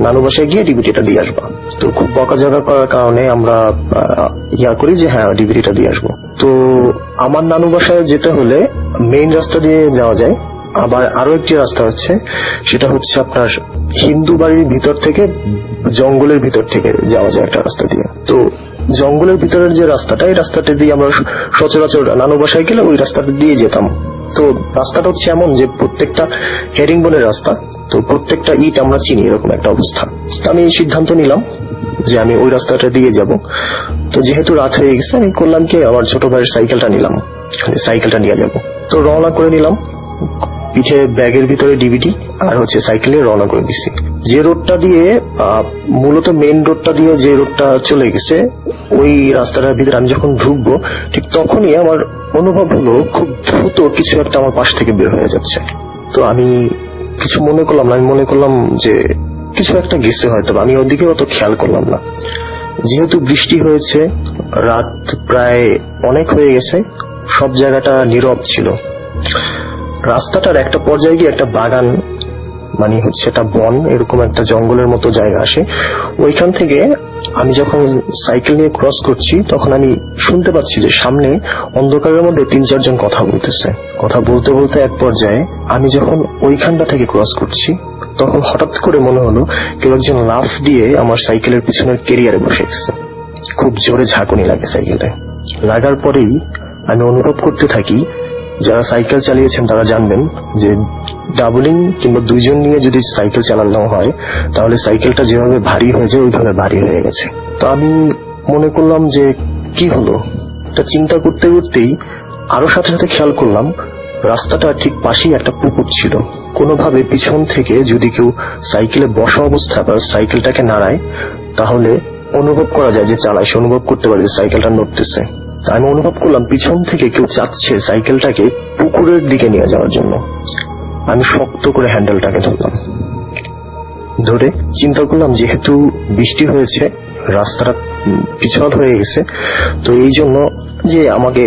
নানু বাসায় গিয়ে ডিভিডিটা দিয়ে আসবা। তো খুব বকাঝকা করার কারণে আমরা করি যে হ্যাঁ ডিভিডিটা দিয়ে আসবো। তো আমার নানু বাসায় যেতে হলে মেইন রাস্তা দিয়ে যাওয়া যায়, আবার আরো একটি রাস্তা হচ্ছে, সেটা হচ্ছে আপনার হিন্দু বাড়ির ভিতর থেকে জঙ্গলের ভিতর থেকে যাওয়া যায় একটা রাস্তা দিয়ে। তো জঙ্গলের ভিতরের যে রাস্তাটা, এই রাস্তাটা দিয়ে আমরা সচরাচর নানু বাসায় গেলে ওই রাস্তাটা দিয়ে যেতাম। তো রাস্তাটা হচ্ছে এমন যে প্রত্যেকটা হেরিং বনের রাস্তা, তো প্রত্যেকটা ইট আমরা চিনি, এরকম একটা অবস্থা। আমি সিদ্ধান্ত নিলাম যে আমি ওই রাস্তাটা দিয়ে যাব। তো যেহেতু রাত হয়ে গেছে, আমি করলাম কি আমার ছোট ভাইয়ের সাইকেলটা নিলাম, সাইকেলটা নিয়ে যাব। তো রওনা করে নিলাম, পিঠে ব্যাগের ভিতরে ডিভিডি আর হচ্ছে সাইকেলে রওনা করে দিছি। যে রোডটা দিয়ে মূলত মেইন রোডটা দিয়ে যে রোডটা চলে গেছে, ওই রাস্তাটার ভিতরে আমি যখন ঢুকবো ঠিক তখনই আমার অনুভব হলো খুব দ্রুত কিছু একটা আমার পাশ থেকে বের হয়ে যাচ্ছে। তো আমি কিছু মনে করলাম না, আমি মনে করলাম যে কিছু একটা গেছে হয়তো, আমি ওদিকে অত খেয়াল করলাম না। যেহেতু বৃষ্টি হয়েছে, রাত প্রায় অনেক হয়ে গেছে, সব জায়গাটা নীরব ছিল। রাস্তাটার একটা পর্যায়ে গিয়ে একটা বাগান, মানে হচ্ছে একটা বন, এরকম একটা জঙ্গলের মতো জায়গা আসে। ওইখান থেকে আমি যখন সাইকেল নিয়ে ক্রস করছি তখন আমি শুনতে পাচ্ছি যে সামনে অন্ধকারের মধ্যে 3-4 জন কথা বলতেছে। কথা বলতে বলতে এক পর্যায়ে আমি যখন ওইখানটা থেকে ক্রস করছি তখন হঠাৎ করে মনে হলো কেউ একজন লাফ দিয়ে আমার সাইকেলের পিছনের কেরিয়ারে বসে গেছে। খুব জোরে ঝাঁকুনি লাগে সাইকেলে। লাগার পরেই আমি অনুভব করতে থাকি, যারা সাইকেল চালিয়েছেন তারা জানবেন যে ডাবলিং কিংবা 2 জন নিয়ে যদি সাইকেল চালানো হয় তাহলে সাইকেলটা যেভাবে ভারী হয়ে যায় ওইভাবে ভারী হয়ে গেছে। তো আমি মনে করলাম যে কি হলো, এটা চিন্তা করতে করতেই আরো সাথে সাথে খেয়াল করলাম রাস্তাটা ঠিক পাশেই একটা পুকুর ছিল। কোনোভাবে পিছন থেকে যদি কেউ সাইকেলে বসা অবস্থায় বা সাইকেলটাকে নাড়ায় তাহলে অনুভব করা যায় যে চালায়, সে অনুভব করতে পারে যে সাইকেলটা নড়তেছে। আমি অনুভব করলাম পিছন থেকে কেউ চাচ্ছে সাইকেলটাকে পুকুরের দিকে নিয়ে যাওয়ার জন্য। আমি শক্ত করে হ্যান্ডেলটাকে ধরলাম, ধরে চিন্তা করলাম যেহেতু বৃষ্টি হয়েছে, রাস্তাটা পিছল হয়ে গেছে, তো এই জন্য যে আমাকে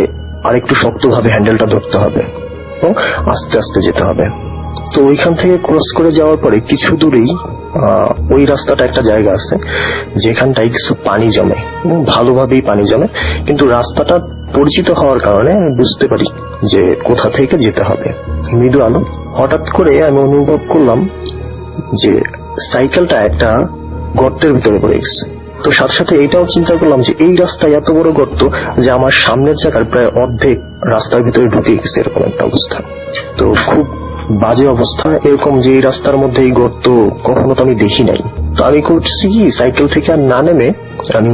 আরেকটু শক্তভাবে হ্যান্ডেলটা ধরতে হবে এবং আস্তে আস্তে যেতে হবে। তো ওইখান থেকে ক্রস করে যাওয়ার পরে কিছু দূরেই ওই রাস্তাটা একটা জায়গা আছে যেখানটায় কিছু পানি জমে এবং ভালোভাবেই পানি জমে, কিন্তু রাস্তাটা পরিচিত হওয়ার কারণে আমি বুঝতে পারি যে কোথা থেকে যেতে হবে। মৃদু আলো। হঠাৎ করে আমি অনুভব করলাম যে সাইকেলটা একটা গর্তের ভিতরে পড়ে গেছে। তো সাথে সাথে এইটাও চিন্তা করলাম যে এই রাস্তায় এত বড় গর্ত যে আমার সামনের চাকার প্রায় অর্ধেক রাস্তার ভিতরে ঢুকে গেছে, এরকম একটা অবস্থা। তো খুব বাজে অবস্থা, এরকম যে এই রাস্তার মধ্যে এই গর্ত কখনো তো আমি দেখি নাই। তো আমি করছি কি, সাইকেল থেকে আর না নেমে আমি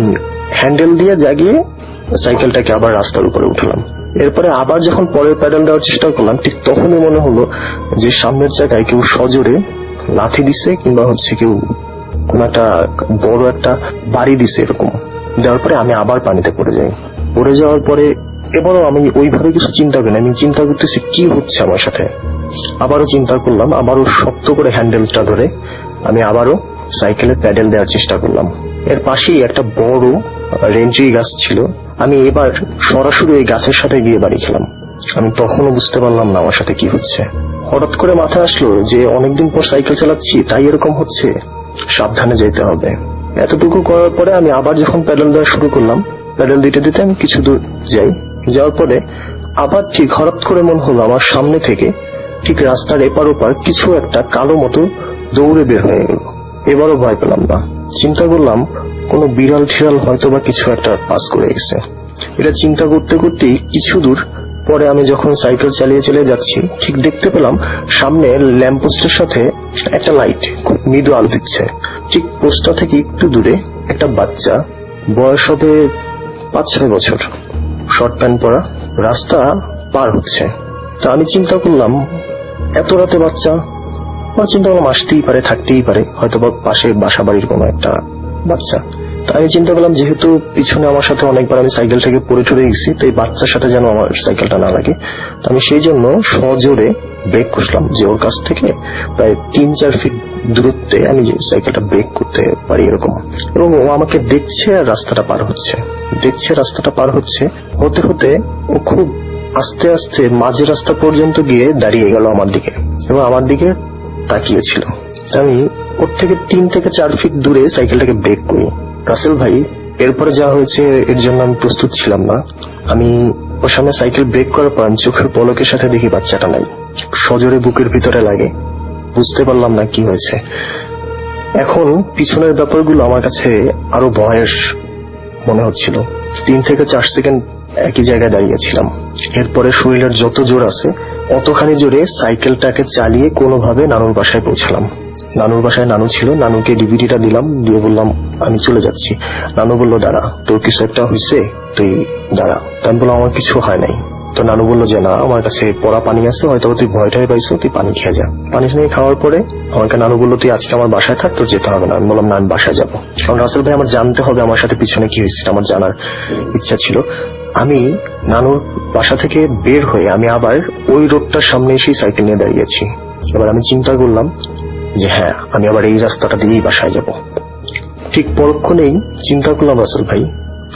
হ্যান্ডেল দিয়ে জাগিয়ে সাইকেলটাকে আবার রাস্তার উপরে উঠলাম। এরপরে আবার যখন পরের প্যাডেল দেওয়ার চেষ্টা করলাম ঠিক তখনই মনে হলো যে সামনের চাকায় কেউ সজোরে লাথি দিছে কিংবা হচ্ছে কেউ কোন একটা বড় একটা বাড়ি দিছে। এরকম দেওয়ার পরে আমি আবার পানিতে পড়ে যাই। পড়ে যাওয়ার পরে এবারও আমি ওইভাবে কিছু চিন্তা করি না, আমি চিন্তা করতেছি কি হচ্ছে আমার সাথে। আবারও চিন্তা করলাম, আবারও শক্ত করে হ্যান্ডেলটা ধরে আমি আবারও সাইকেলের প্যাডেল দেওয়ার চেষ্টা করলাম। এর পাশেই একটা বড় রেঞ্চি গাছ ছিল। আমি এবার সরাসরি ওই গাছের সাথে গিয়ে বাড়ি খেলাম। আমি তখনও বুঝতে পারলাম না আমার সাথে কি হচ্ছে। হঠাৎ করে মাথায় আসলো যে অনেকদিন পর সাইকেল চালাচ্ছি, তাই এরকম হচ্ছে, সাবধানে যেতে হবে। এতটুকু করার পরে আমি আবার যখন প্যাডেল দেওয়া শুরু করলাম, প্যাডেল দিতে দিতে আমি কিছু দূর যাই। যাওয়ার পরে আবার ঠিক হঠাৎ করে মনে হলো আমার সামনে থেকে ঠিক রাস্তার এপার ওপার কিছু একটা কালো মতো দৌড়ে বের হয়ে গেল। এবারও ভয় পেলাম না, চিন্তা করলাম কোনো বিড়াল ঠিড়াল হয়তো বা কিছু একটা পাস করে গেছে। এটা চিন্তা করতে করতেই কিছু দূর পরে আমি যখন সাইকেল চালিয়ে চলে যাচ্ছি, ঠিক দেখতে পেলাম সামনে ল্যাম্পপোস্টের সাথে একটা লাইট খুব মৃদু আলো দিচ্ছে। ঠিক পোস্টটা থেকে একটু দূরে একটা বাচ্চা, বয়স হবে 5-6 বছর, শর্ট প্যান্ট পরা, রাস্তা পার হচ্ছে। তা আমি চিন্তা করলাম এত রাতে বাচ্চা, আমার চিন্তা করলাম আসতেই পারে, থাকতেই পারে, হয়তো বা পাশে বাসা বাড়ির কোনো একটা বাচ্চা। তা আমি চিন্তা করলাম যেহেতু পিছনে আমার সাথে অনেকবার আমি সাইকেল থেকে পড়ে টরে গেছি, তো এই বাচ্চার সাথে যেন আমার সাইকেলটা না লাগে। তো আমি সেই জন্য সজোরে ব্রেক করলাম, যে ওর কাছ থেকে প্রায় 3-4 ফিট দূরত্বে আমি সাইকেলটা ব্রেক করতে পারি এরকম। এবং ও আমাকে দেখছে আর রাস্তাটা পার হচ্ছে, হতে হতে ও খুব আস্তে আস্তে মাঝে রাস্তা পর্যন্ত গিয়ে দাঁড়িয়ে গেল আমার দিকে এবং আমার দিকে তাকিয়েছিল। আমি ওর থেকে 3 থেকে 4 ফিট দূরে সাইকেলটাকে ব্রেক করি। রাসেল ভাই, এরপরে যা হয়েছে এর জন্য আমি প্রস্তুত ছিলাম না। আমি ওর সামনে সাইকেল ব্রেক করার পর আমি চোখের পলকের সাথে দেখি বাচ্চাটা নাই। সজোরে বুকের ভিতরে লাগে, বুঝতে পারলাম না কি হয়েছে। এখন পিছনের ব্যাপারগুলো আমার কাছে আরো ভয়ের মনে হচ্ছিল। 3 থেকে 4 সেকেন্ড একই জায়গায় দাঁড়িয়েছিলাম। এরপরে শরীরের যত জোর আছে অতখানি জোরে সাইকেলটাকে চালিয়ে কোনোভাবে নানুর বাসায় পৌঁছালাম। নানুর বাসায় নানু ছিল, নানুকে ডিভিডিটা দিলাম, দিয়ে বললাম আমি চলে যাচ্ছি। নানু বললো দাঁড়া, তোর কিছু একটা হয়েছে, তুই দাঁড়া। আমি বললাম আমার কিছু হয় নাই। তো নানু বললো যে না, আমার কাছে পড়া পানি আছে, হয়তো তুই ভয়টাই পাইছো, তুই পানি খেয়ে যা। পানি নিয়ে খাওয়ার পরে আমাকে নানু বললো তুই আজকে আমার বাসায় থাক, তোর যেতে হবে না। আমি বললাম না, আমি বাসায় যাবো, কারণ রাসেল ভাই আমার জানতে হবে আমার সাথে পিছনে কি হয়েছে, আমার জানার ইচ্ছা ছিল। আমি নানুর বাসা থেকে বের হয়ে আমি আবার ওই রোডটার সামনে এসে সাইকেল নিয়ে দাঁড়িয়েছি। এবার আমি চিন্তা করলাম যে হ্যাঁ, আমি আবার এই রাস্তাটা দিয়েই বাসায় যাব। ঠিক পরক্ষণেই চিন্তা করলাম রাসেল ভাই,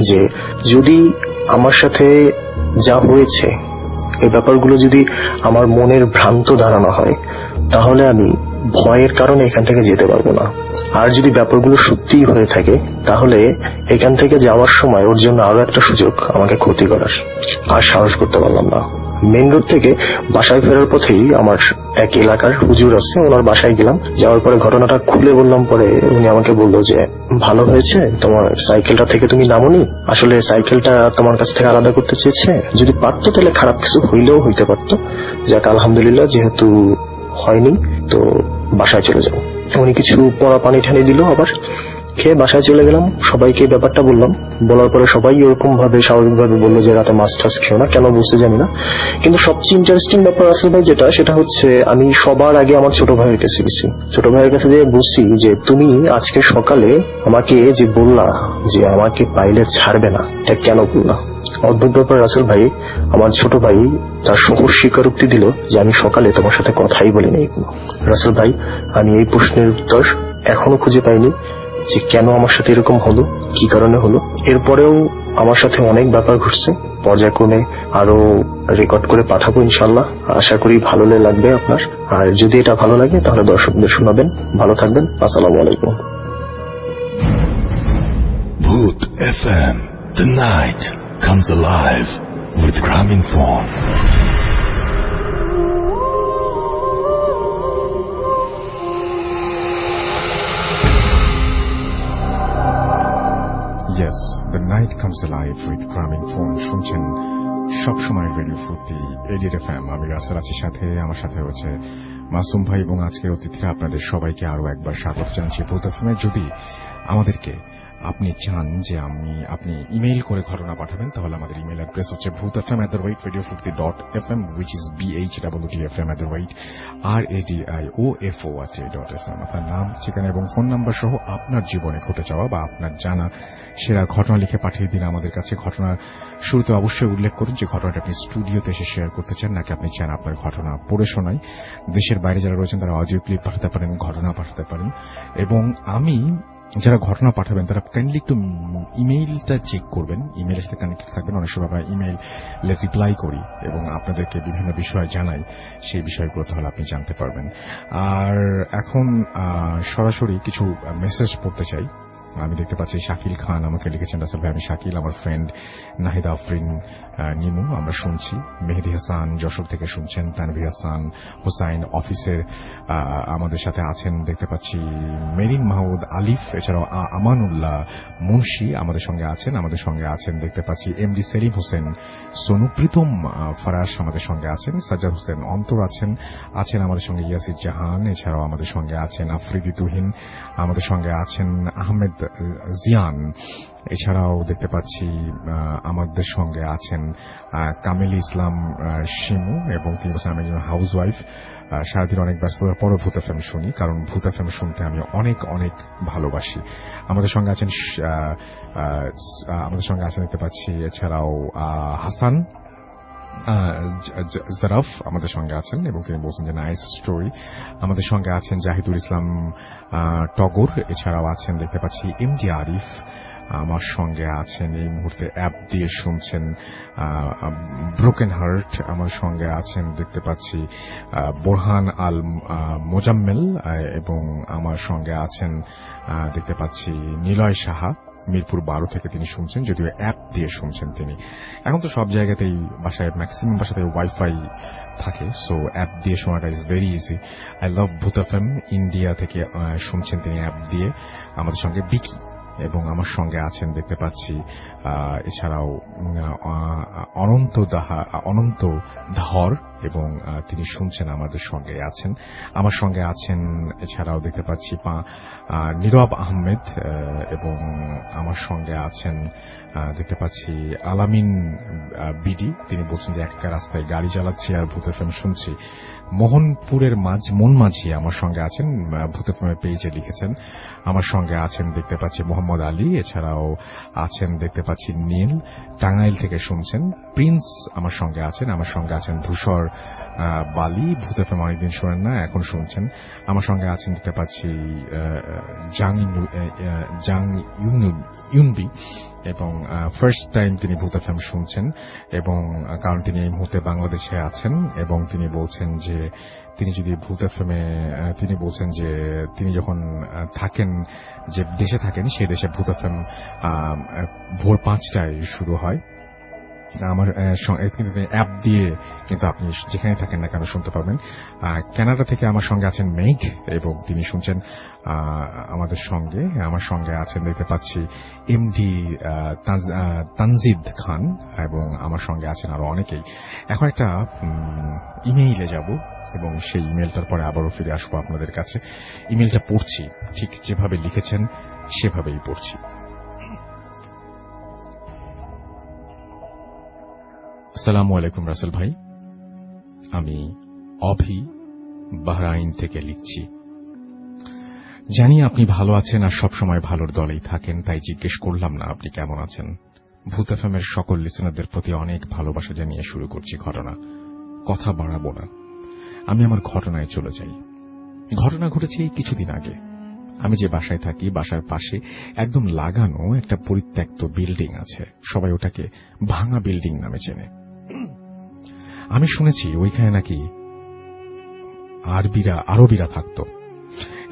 যে যদি আমার সাথে যা হয়েছে এই ব্যাপারগুলো যদি আমার মনের ভ্রান্ত ধারণা হয়, তাহলে আমি ভয়ের কারণে এখান থেকে যেতে পারবো না। আর যদি ব্যাপারগুলো সত্যিই হয়ে থাকে, তাহলে এখান থেকে যাওয়ার সময় ওর জন্য আরো একটা সুযোগ আমাকে ক্ষতি করার। আর সাহস করতে পারলাম না। মেইন রোড থেকে বাসায় ফেরার পথেই আমার এক এলাকার হুজুর আছে, ওনার বাসায় গেলাম। যাওয়ার পরে ঘটনাটা খুলে বললাম, পরে উনি আমাকে বললো যে ভালো হয়েছে, তোমার সাইকেলটা থেকে তুমি নামোনি, আসলে সাইকেলটা তোমার কাছ থেকে আলাদা করতে চেয়েছে, যদি পারতো তাহলে খারাপ কিছু হইলেও হইতে পারতো। যাক আলহামদুলিল্লাহ, যেহেতু হয়নি তো বাসায় চলে যাও। উনি কিছু পড়া পানি ঠানি দিল, আবার খেয়ে বাসায় চলে গেলাম। সবাইকে ব্যাপারটা বললাম, বলার পরে সবাই ওরকম ভাবে স্বাভাবিকভাবে বললো যে রাতে মাছ টাছ খেও না, কেন বুঝতে জানি না। কিন্তু সবচেয়ে ইন্টারেস্টিং ব্যাপার আসল ভাই যেটা, সেটা হচ্ছে আমি সবার আগে আমার ছোট ভাইয়ের কাছে গেছি। ছোট ভাইয়ের কাছে যে বলছি যে তুমি আজকে সকালে আমাকে যে বললা যে আমাকে পাইলে ছাড়বে না, এটা কেন বললা? অদ্ভুত ব্যাপার রাসেল ভাই, আমার ছোট ভাই তার সকল স্বীকারোক্তি দিল যে আমি সকালে তোমার সাথে কথাই বলিনি। রাসেল ভাই, আমি এই প্রশ্নের উত্তর এখনো খুঁজে পাইনি যে কেন আমার সাথে এরকম হলো, কি কারণে হলো। এরপরেও আমার সাথে অনেক ব্যাপার ঘটছে, পর্যায়ক্রমে আরো রেকর্ড করে পাঠাবো ইনশাল্লাহ। আশা করি ভালো লাগবে আপনার, আর যদি এটা ভালো লাগে তাহলে দর্শকদের শোনাবেন। ভালো থাকবেন, আসসালামু আলাইকুম। Bhoot FM. The night comes alive with Graminphone. Yes, the night comes alive with Graminphone. শুনছেন সবসময় রেডিও ফুর্তি এডিট এফএম। আমি রাসেল আছি সাথে, আমার সাথে হচ্ছে মাসুম ভাই এবং আজকের অতিথিরা। আপনাদের সবাইকে আরো একবার স্বাগত জানাচ্ছি ভূত এফএম। যদি আমাদেরকে আপনি চান যে আপনি ইমেইল করে ঘটনা পাঠাবেন, তাহলে আমাদের ইমেইল অ্যাড্রেস হচ্ছে bhootfm@radiofurti.fm, which is bhwtfm@radiofo.fm। আপনার নাম, ঠিকানা এবং ফোন নাম্বার সহ আপনার জীবনে ঘটে যাওয়া বা আপনার জানা সেরা ঘটনা লিখে পাঠিয়ে দিন আমাদের কাছে। ঘটনার শুরুতে অবশ্যই উল্লেখ করুন যে ঘটনাটা আপনি স্টুডিওতে এসে শেয়ার করতে চান, নাকি আপনি চান আপনার ঘটনা পড়ে শোনাই। দেশের বাইরে যারা রয়েছেন তারা অডিও ক্লিপ পাঠাতে পারেন, ঘটনা পাঠাতে পারেন। এবং যারা ঘটনা পাঠাবেন তারা কাইন্ডলি একটু ইমেইলটা চেক করবেন, ইমেইলের সাথে কানেক্টেড থাকবেন। অনেক সময় আমরা ইমেইলে রিপ্লাই করি এবং আপনাদেরকে বিভিন্ন বিষয় জানাই, সেই বিষয়গুলো তাহলে আপনি জানতে পারবেন। আর এখন সরাসরি কিছু মেসেজ পড়তে চাই। আমি দেখতে পাচ্ছি শাকিল খান আমাকে লিখেছেন, রাসেল ভাই আমি শাকিল, আমার ফ্রেন্ড নাহিদা আফরিন নিমু আমরা শুনছি, মেহেদি হাসান যশোর থেকে শুনছেন, তানভীর হাসান হোসাইন অফিসের আমাদের সাথে আছেন, দেখতে পাচ্ছি মেরিন মাহমুদ আলিফ, এছাড়াও আমানুল্লাহ মুন্সি আমাদের সঙ্গে আছেন, দেখতে পাচ্ছি এমডি সেলিম হোসেন, সোনু প্রীতম ফরাস আমাদের সঙ্গে আছেন, সাজ্জাদ হোসেন অন্তর আছেন আমাদের সঙ্গে, ইয়াসির জাহান, এছাড়াও আমাদের সঙ্গে আছেন আফ্রিদি তুহিন, আমাদের সঙ্গে আছেন আহমেদ জিয়ান, এছাড়াও দেখতে পাচ্ছি আমাদের সঙ্গে আছেন কামিল ইসলাম শিমু, এবং তিনি বলছেন আমি একজন হাউস ওয়াইফ, সারাদিন অনেক ব্যস্ততার পরও ভূত এফএম শুনি, কারণ ভূত এফএম শুনতে আমি অনেক অনেক ভালোবাসি। আমাদের সঙ্গে আছেন দেখতে পাচ্ছি, এছাড়াও হাসান জারাফ আমাদের সঙ্গে আছেন এবং তিনি বলছেন যে নাইস স্টোরি। আমাদের সঙ্গে আছেন জাহিদুল ইসলাম টগর, এছাড়াও আছেন দেখতে পাচ্ছি এমডি আরিফ, আমার সঙ্গে আছেন এই মুহূর্তে অ্যাপ দিয়ে শুনছেন ব্রোকেন হার্ট, আমার সঙ্গে আছেন দেখতে পাচ্ছি বোরহান আল মোজাম্মেল, এবং আমার সঙ্গে আছেন দেখতে পাচ্ছি নিলয় সাহা, মিরপুর 12 থেকে তিনি শুনছেন, যদিও অ্যাপ দিয়ে শুনছেন তিনি। এখন তো সব জায়গাতেই বাসায় ম্যাক্সিমাম বাসাতে ওয়াইফাই থাকে, সো অ্যাপ দিয়ে শোনাটা is very easy. I love ভূত এফএম, ইন্ডিয়া থেকে শুনছেন তিনি অ্যাপ দিয়ে। আমাদের সঙ্গে বিকি এবং আমার সঙ্গে আছেন দেখতে পাচ্ছি এছাড়াও অনন্ত ধর, এবং তিনি শুনছেন আমাদের সঙ্গে আছেন। আমার সঙ্গে আছেন এছাড়াও দেখতে পাচ্ছি নীরব আহমেদ, এবং আমার সঙ্গে আছেন দেখতে পাচ্ছি আলামিন বিডি, তিনি বলছেন যে একা রাস্তায় গাড়ি চালাচ্ছি আর ভূত এফএম শুনছি। মোহনপুরের মন মাঝি আমার সঙ্গে আছেন, ভূত এফএম পেজে লিখেছেন। আমার সঙ্গে আছেন দেখতে পাচ্ছি মোহাম্মদ আলী, এছাড়াও আছেন দেখতে পাচ্ছি নীল, টাঙ্গাইল থেকে শুনছেন। প্রিন্স আমার সঙ্গে আছেন ধূসর বালি, ভূত এফএম অনেকদিন শোনেন না, এখন শুনছেন। আমার সঙ্গে আছেন দেখতে পাচ্ছি জাং ইউনবি, এবং ফার্স্ট টাইম তিনি ভূত এফএম শুনছেন, এবং কারণ তিনি এই মুহূর্তে বাংলাদেশে আছেন, এবং তিনি বলছেন যে তিনি যদি ভূত এফএমে তিনি বলছেন যে তিনি যখন থাকেন, যে দেশে থাকেন সেই দেশে ভূত এফএম ভোর 5টায় শুরু হয়। আমার কিন্তু অ্যাপ দিয়ে কিন্তু আপনি যেখানে থাকেন না কেন শুনতে পাবেন। কানাডা থেকে আমার সঙ্গে আছেন মেঘ, এবং তিনি শুনছেন আমার সঙ্গে আছেন দেখতে পাচ্ছি এমডি তানজিদ খান, এবং আমার সঙ্গে আছেন আরো অনেকেই। এখন একটা ইমেইলে যাব এবং সেই ইমেলটার পরে আবারও ফিরে আসবো আপনাদের কাছে। ইমেলটা পড়ছি, ঠিক যেভাবে লিখেছেন সেভাবেই পড়ছি। আসসালামু আলাইকুম রাসেল ভাই, আমি অভি বাহরাইন থেকে লিখছি। জানি আপনি ভালো আছেন আর সবসময় ভালোর দলেই থাকেন, তাই জিজ্ঞেস করলাম না আপনি কেমন আছেন। ভূত এফএমের সকল লিসেনারদের প্রতি অনেক ভালোবাসা জানিয়ে শুরু করছি ঘটনা। কথা বাড়াবো না, আমি আমার ঘটনায় চলে যাই। ঘটনা ঘটেছে এই কিছুদিন আগে। আমি যে বাসায় থাকি, বাসার পাশে একদম লাগানো একটা পরিত্যক্ত বিল্ডিং আছে, সবাই ওটাকে ভাঙা বিল্ডিং নামে চেনে। আমি শুনেছি ওইখানে নাকি আরবিরা থাকতো,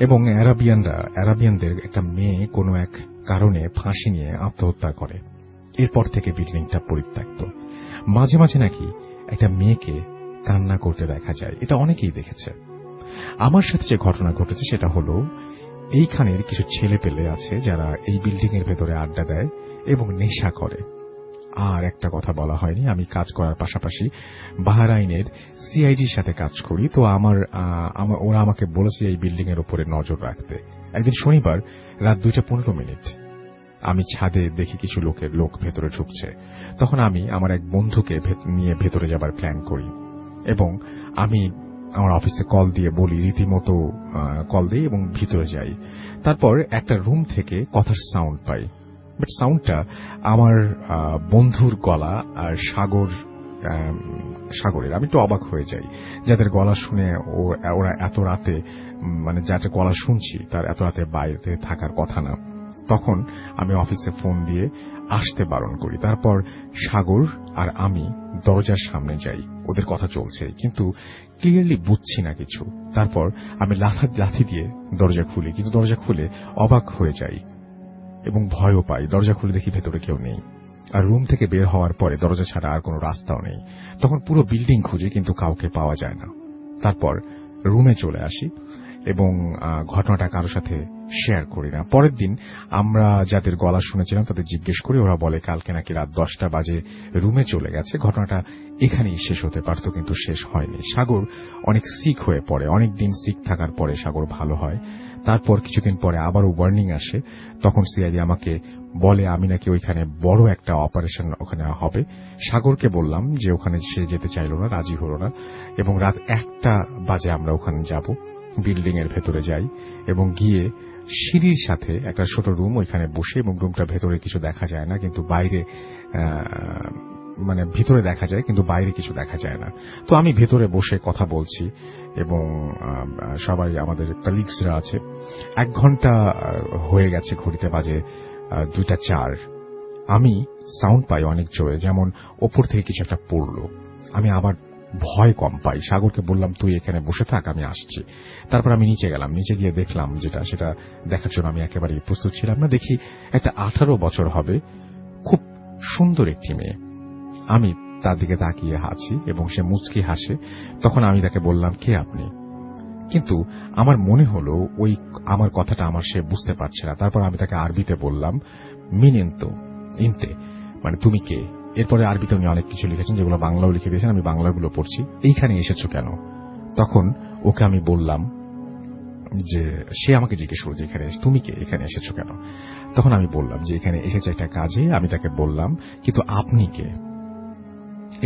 এবং অ্যারাবিয়ানদের একটা মেয়ে কোনো এক কারণে ফাঁসি নিয়ে আত্মহত্যা করে। এরপর থেকে বিল্ডিংটা পরিত্যক্ত। মাঝে মাঝে নাকি একটা মেয়েকে কান্না করতে দেখা যায়, এটা অনেকেই দেখেছে। আমার সাথে যে ঘটনা ঘটেছে সেটা হলো, এইখানের কিছু ছেলে পেলে আছে যারা এই বিল্ডিং এর ভেতরে আড্ডা দেয় এবং নেশা করে। আর একটা কথা বলা হয়নি, আমি কাজ করার পাশাপাশি বাহরাইনের সিআইডির সাথে কাজ করি, তো ওরা আমাকে বলেছে এই বিল্ডিং এর উপরে নজর রাখতে। একদিন শনিবার রাত 2:15 আমি ছাদে দেখি কিছু লোক ভেতরে ঢুকছে। তখন আমি আমার এক বন্ধুকে নিয়ে ভেতরে যাবার প্ল্যান করি, এবং আমি আমার অফিসে কল দিয়ে বলি, রীতিমতো কল দিই এবং ভিতরে যাই। তারপর একটা রুম থেকে কথার সাউন্ড পাই, বাট সাউন্ডটা আমার বন্ধুর গলা আর সাগরের। আমি একটু অবাক হয়ে যাই, যাদের গলা শুনে ওরা এত রাতে, মানে যাদের গলা শুনছি তার এত রাতে বাইরে থাকার কথা না। তখন আমি অফিসে ফোন দিয়ে আসতে বারণ করি। তারপর সাগর আর আমি দরজার সামনে যাই, ওদের কথা চলছে কিন্তু ক্লিয়ারলি বুঝছি না কিছু। তারপর আমি লাথি দিয়ে দরজা খুলি, কিন্তু দরজা খুলে অবাক হয়ে যাই। এবং ভয়ও পাই। দরজা খুলে দেখি ভেতরে কেউ নেই, আর রুম থেকে বের হওয়ার পরে দরজা ছাড়া আর কোনো রাস্তাও নেই। তখন পুরো বিল্ডিং খুঁজি, কিন্তু কাউকে পাওয়া যায় না। তারপর রুমে চলে আসি এবং ঘটনাটা কারোর সাথে শেয়ার করি না। পরের দিন আমরা যাদের গলা শুনেছিলাম তাদের জিজ্ঞেস করি, ওরা বলে কালকে নাকি রাত 10টা বাজে রুমে চলে গেছে। ঘটনাটা এখানেই শেষ হতে পারত, কিন্তু শেষ হয়নি। সাগর অনেক সিক হয়ে পড়ে, অনেকদিন সিক থাকার পরে সাগর ভালো হয়। তারপর কিছুদিন পরে আবারও ওয়ার্নিং আসে। তখন সিআইডি আমাকে বলে আমি নাকি ওইখানে বড় একটা অপারেশন ওখানে হবে। সাগরকে বললাম যে ওখানে সে যেতে চাইল না, রাজি হল না, এবং রাত 1টা বাজে আমরা ওখানে যাব। বিল্ডিং এর ভেতরে যাই এবং গিয়ে সিঁড়ির সাথে একটা ছোট রুম, ওইখানে বসে, এবং রুমটার ভেতরে কিছু দেখা যায় না, কিন্তু বাইরে মানে ভিতরে দেখা যায় কিন্তু বাইরে কিছু দেখা যায় না। তো আমি ভেতরে বসে কথা বলছি এবং সবাই আমাদের কলিগসরা আছে। 1 ঘন্টা হয়ে গেছে, ঘড়িতে বাজে 2:04। আমি সাউন্ড পাই অনেক জোরে, যেমন ওপর থেকে কিছু একটা পড়লো। আমি আবার ভয় কম পাই। সাগরকে বললাম তুই এখানে বসে থাক, আমি আসছি। তারপর আমি নিচে গেলাম, নিচে গিয়ে দেখলাম সেটা দেখার জন্য আমি একেবারেই প্রস্তুত ছিলাম না। দেখি একটা 18 বছর হবে, খুব সুন্দর একটি মেয়ে। আমি তার দিকে তাকিয়ে হাসি এবং সে মুচকি হাসে। তখন আমি তাকে বললাম কে আপনি, কিন্তু আমার মনে হলো ওই আমার কথাটা সে বুঝতে পারছে না। তারপর আমি তাকে আরবিতে বললাম মিনিনতো ইনতে, মানে তুমি কে। এরপরে আরবিতে উনি অনেক কিছু লিখেছেন, যেগুলো বাংলাও লিখে দিয়েছেন, আমি বাংলাগুলো পড়ছি। এইখানে এসেছো কেন? তখন ওকে আমি বললাম যে সে আমাকে জিজ্ঞেস করলো যে এখানে তুমি কে, এখানে এসেছো কেন? তখন আমি বললাম যে এখানে এসেছে একটা কাজে। আমি তাকে বললাম কিন্তু আপনি কে,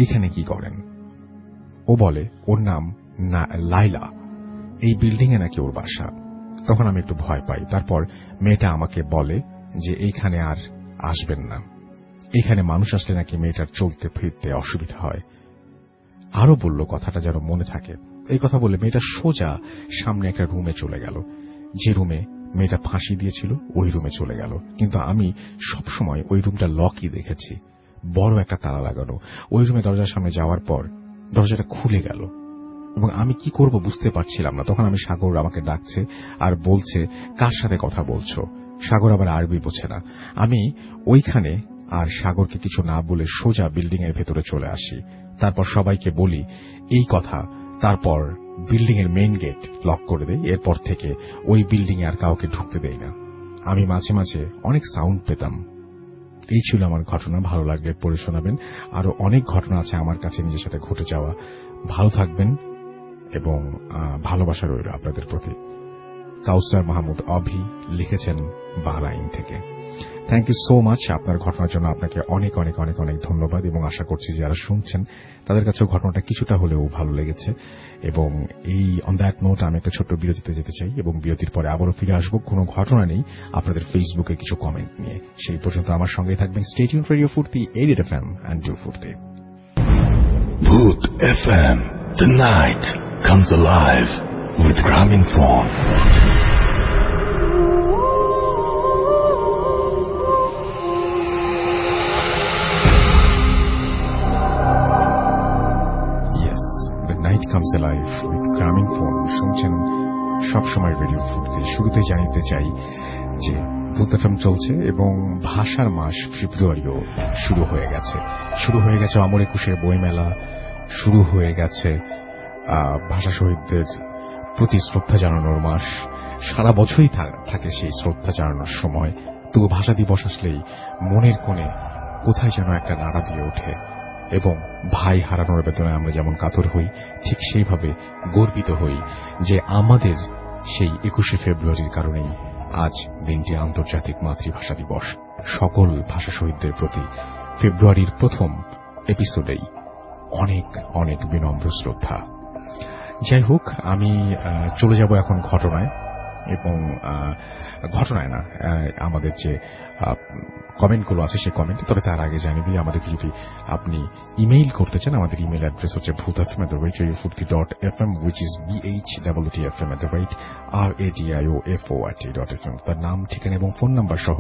এইখানে কি করেন? ও বলে ওর নাম লাইলা, এই বিল্ডিং এ নাকি ওর বাসা। তখন আমি একটু ভয় পাই। তারপর মেয়েটা আমাকে বলে যে এইখানে আর আসবেন না, এখানে মানুষ আসলে নাকি মেয়েটার চলতে ফিরতে অসুবিধা হয়। আরো বলল, কথাটা যেন মনে থাকে। এই কথা বলে মেয়েটা সোজা সামনে একটা রুমে চলে গেল। যে রুমে মেয়েটা ফাঁসি দিয়েছিল ওই রুমে চলে গেল। কিন্তু আমি সবসময় ওই রুমটা লকই দেখেছি, বড় একটা তালা লাগানো। ওই রুমে দরজার সামনে যাওয়ার পর দরজাটা খুলে গেল এবং আমি কি করব বুঝতে পারছিলাম না। তখন আমি সাগর আমাকে ডাকছে আর বলছে কার সাথে কথা বলছো। সাগর আবার আরবি বোঝে না। আমি ওইখানে আর সাগরকে কিছু না বলে সোজা বিল্ডিং এর ভেতরে চলে আসি। তারপর সবাইকে বলি এই কথা। তারপর বিল্ডিং এর মেইন গেট লক করে দেই। এরপর থেকে ওই বিল্ডিং এ আর কাউকে ঢুকতে দেই না। আমি মাঝে মাঝে অনেক সাউন্ড পেতাম। এই ছিল আমার ঘটনা। ভালো লাগলে পড়ে শোনাবেন। আরো অনেক ঘটনা আছে আমার কাছে নিজের সাথে ঘটে যাওয়া। ভালো থাকবেন এবং ভালোবাসা রইল আপনাদের প্রতি। কাউসার মাহমুদ অভি লিখেছেন বাহরাইন থেকে। Thank you so much. আপনার ঘটনার জন্য আপনাকে অনেক অনেক অনেক অনেক ধন্যবাদ এবং আশা করছি যারা শুনছেন তাদের কাছেও ঘটনাটা কিছুটা হলেও ভালো লেগেছে। এবং এই অন দ্যাট নোট আমি একটা ছোট্ট বিরতিতে যেতে চাই এবং বিরতির পরে আবারও ফিরে আসবো কোনো ঘটনা নেই, আপনাদের ফেসবুকে কিছু কমেন্ট নিয়ে। সেই পর্যন্ত আমার সঙ্গেই থাকবেন। স্টে টিউনড রেডিও ফুর্তি, 88 FM and do ফুর্তি। Bhoot FM. The night comes alive with Graminphone. Yes, the night comes alive with Graminphone. শুনছেন সবসময় রেডিও ফুর্তি। শুরুতে জানিতে চাই যে ভূত এফএম চলছে এবং ভাষার মাস ফেব্রুয়ারিও শুরু হয়ে গেছে। অমর একুশের বইমেলা শুরু হয়ে গেছে। ভাষা শহীদদের প্রতি শ্রদ্ধা জানানোর মাস। সারা বছরই থাকে সেই শ্রদ্ধা জানানোর সময়। তবু ভাষা দিবস আসলেই মনের কোণে কোথায় যেন একটা নাড়া দিয়ে ওঠে এবং ভাই হারানোর বেদনায় আমরা যেমন কাতর হই, ঠিক সেইভাবে গর্বিত হই যে আমাদের সেই 21শে ফেব্রুয়ারির কারণেই আজ দিনটি আন্তর্জাতিক মাতৃভাষা দিবস। সকল ভাষা শহীদদের প্রতি ফেব্রুয়ারির প্রথম এপিসোডেই অনেক অনেক বিনম্র শ্রদ্ধা। যাই হোক, আমি চলে যাব এখন ঘটনায় এবং ঘটনায় না, আমাদের যে কমেন্টগুলো আছে সেই কমেন্টে। তবে তার আগে জানিয়ে দিই, আমাদের যদি আপনি ইমেইল করতে চান, আমাদের ইমেইল অ্যাড্রেস হচ্ছে bhootfm@radiofurti.fm, which is bhwtfm@radiofurt.fm। তার নাম, ঠিকানা এবং ফোন নাম্বার সহ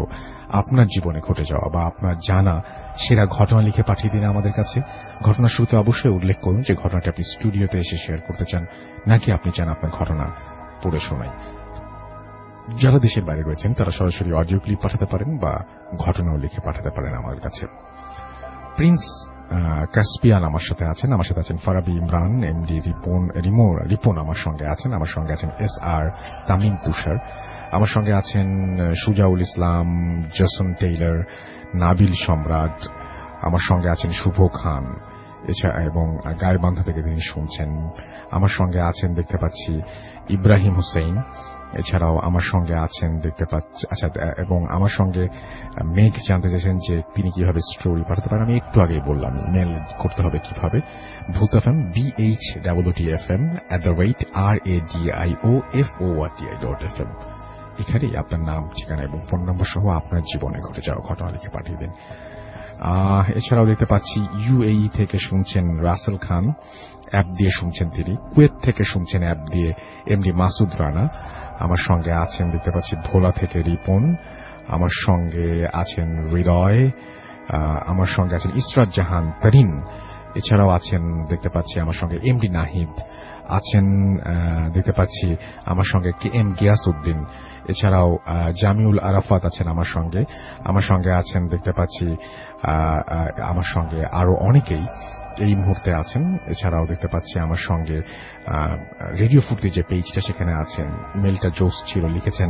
আপনার জীবনে ঘটে যাওয়া বা আপনার জানা সেরা ঘটনা লিখে পাঠিয়ে দিন আমাদের কাছে। ঘটনার শুরুতে অবশ্যই উল্লেখ করুন যে ঘটনাটি আপনি স্টুডিওতে এসে শেয়ার করতে চান নাকি আপনি চান আপনার ঘটনা পড়ে শোনাই। যারা দেশের বাইরে রয়েছেন তারা সরাসরি অডিও ক্লিপ পাঠাতে পারেন বা ঘটনাও লিখে পাঠাতে পারেন আমার কাছে। প্রিন্স কাসপিয়ান আমার সাথে আছেন ফারাবি ইমরান, এমডি রিপন আমার সঙ্গে আছেন, আমার সঙ্গে আছেন SR তামিম তুষার, আমার সঙ্গে আছেন সুজাউল ইসলাম, জসন টেইলর, নাবিল সম্রাট, আমার সঙ্গে আছেন শুভ খান, এছাড়া এবং গাইবান্ধা থেকে তিনি শুনছেন। আমার সঙ্গে আছেন দেখতে পাচ্ছি ইব্রাহিম হোসেন, এছাড়াও আমার সঙ্গে আছেন দেখতে পাচ্ছি এবং আমার সঙ্গে মেঘ জানতে চাইছেন যে তিনি কিভাবে স্টোরি পাঠাতে পারেন। আমি একটু আগেই বললাম ইমেল করতে হবে কিভাবে, ভূতফম BHWTFM@radioFORTI.FM। এখানেই আপনার নাম, ঠিকানা এবং ফোন নম্বর সহ আপনার জীবনে ঘটে যাওয়া ঘটনা লিখে পাঠিয়ে দিন। এছাড়াও দেখতে পাচ্ছি UAE থেকে শুনছেন রাসেল খান, অ্যাপ দিয়ে শুনছেন তিনি। কুয়েত থেকে শুনছেন অ্যাপ দিয়ে এমডি মাসুদ রানা। আমার সঙ্গে আছেন দেখতে পাচ্ছি ভোলা থেকে রিপন, আমার সঙ্গে আছেন হৃদয়, আমার সঙ্গে আছেন ইসরাত জাহান তরিন, এছাড়াও আছেন দেখতে পাচ্ছি আমার সঙ্গে এমডি নাহিদ আছেন, দেখতে পাচ্ছি আমার সঙ্গে KM গিয়াসউদ্দিন, এছাড়াও জামিউল আরাফাত আছেন আমার সঙ্গে আছেন দেখতে পাচ্ছি আমার সঙ্গে আরো অনেকেই এই মুহূর্তে আছেন। এছাড়াও দেখতে পাচ্ছি আমার সঙ্গে রেডিও ফুর্তি যে পেজটা সেখানে আছেন, ইমেলটা জোস ছিল, লিখেছেন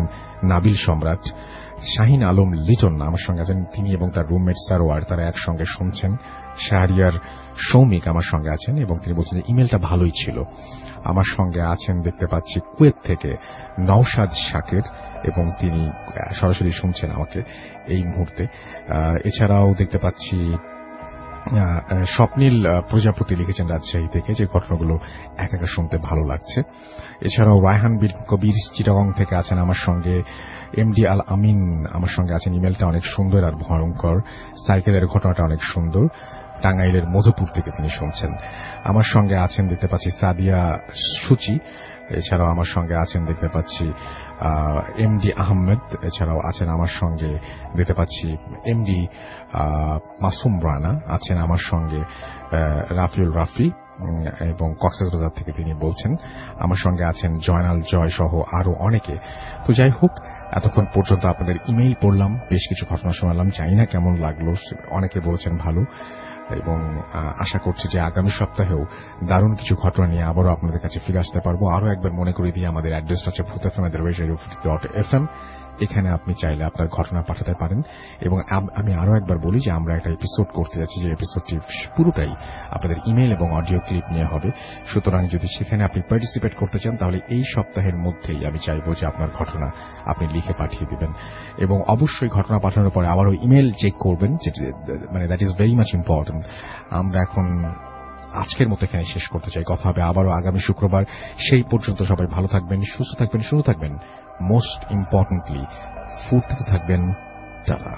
নাবিল সম্রাট। শাহিন আলম লিটন আমার সঙ্গে আছেন, তিনি এবং তার রুমমেট সারোয়ার তারা একসঙ্গে শুনছেন। শাহরিয়ার সৌমিক আমার সঙ্গে আছেন এবং তিনি বলছেন যে ইমেলটা ভালোই ছিল। আমার সঙ্গে আছেন দেখতে পাচ্ছি কুয়েত থেকে নওশাদ শাকের এবং তিনি সরাসরি শুনছেন আমাকে এই মুহূর্তে। এছাড়াও দেখতে পাচ্ছি স্বপ্নীল প্রজাপতি লিখেছেন রাজশাহী থেকে, যে ঘটনাগুলো একা শুনতে ভালো লাগছে। এছাড়াও রায়হান কবির চিটাগং থেকে আছেন আমার সঙ্গে। এমডি আল আমিন আমার সঙ্গে আছেন, ইমেলটা অনেক সুন্দর আর ভয়ঙ্কর, সাইকেলের ঘটনাটা অনেক সুন্দর, টাঙ্গাইলের মধুপুর থেকে তিনি শুনছেন। আমার সঙ্গে আছেন দেখতে পাচ্ছি সাদিয়া সুচি, এছাড়াও আমার সঙ্গে আছেন দেখতে পাচ্ছি এমডি আহমেদ, এছাড়াও আছেন আমার সঙ্গে দেখতে পাচ্ছি এমডি মাসুম রানা, আছেন আমার সঙ্গে রাফিউল রাফি এবং কক্সবাজার থেকে তিনি বলছেন। আমার সঙ্গে আছেন জয়নাল জয় সহ আরো অনেকে। তো যাই হোক, এতক্ষণ পর্যন্ত আপনাদের ইমেইল পড়লাম, বেশ কিছু ঘটনা শোনালাম, জানি না কেমন লাগলো, অনেকে বলেছেন ভালো, এবং আশা করছি যে আগামী সপ্তাহেও দারুণ কিছু ঘটনা নিয়ে আবারও আপনাদের কাছে ফিরে আসতে পারবো। আরো একবার মনে করে দিয়ে আমাদের অ্যাড্রেসটা হচ্ছে ভূতফম@radio.fm। এখানে আপনি চাইলে আপনার ঘটনা পাঠাতে পারেন। এবং আমি আরো একবার বলি যে আমরা একটা এপিসোড করতে যাচ্ছি, যে এপিসোডটি পুরোটাই আপনাদের ইমেল এবং অডিও ক্লিপ নিয়ে হবে। সুতরাং যদি সেখানে আপনি পার্টিসিপেট করতে চান তাহলে এই সপ্তাহের মধ্যেই আমি চাইবো যে আপনার ঘটনা আপনি লিখে পাঠিয়ে দিবেন। এবং অবশ্যই ঘটনা পাঠানোর পরে আবারও ইমেল চেক করবেন, মানে that is very much important. আমরা এখন আজকের মতো এখানে শেষ করতে চাই। কথা হবে আবারও আগামী শুক্রবার। সেই পর্যন্ত সবাই ভালো থাকবেন, সুস্থ থাকবেন, মোস্ট ইম্পর্টেন্টলি ফুর্তিতে থাকবেন। টাটা।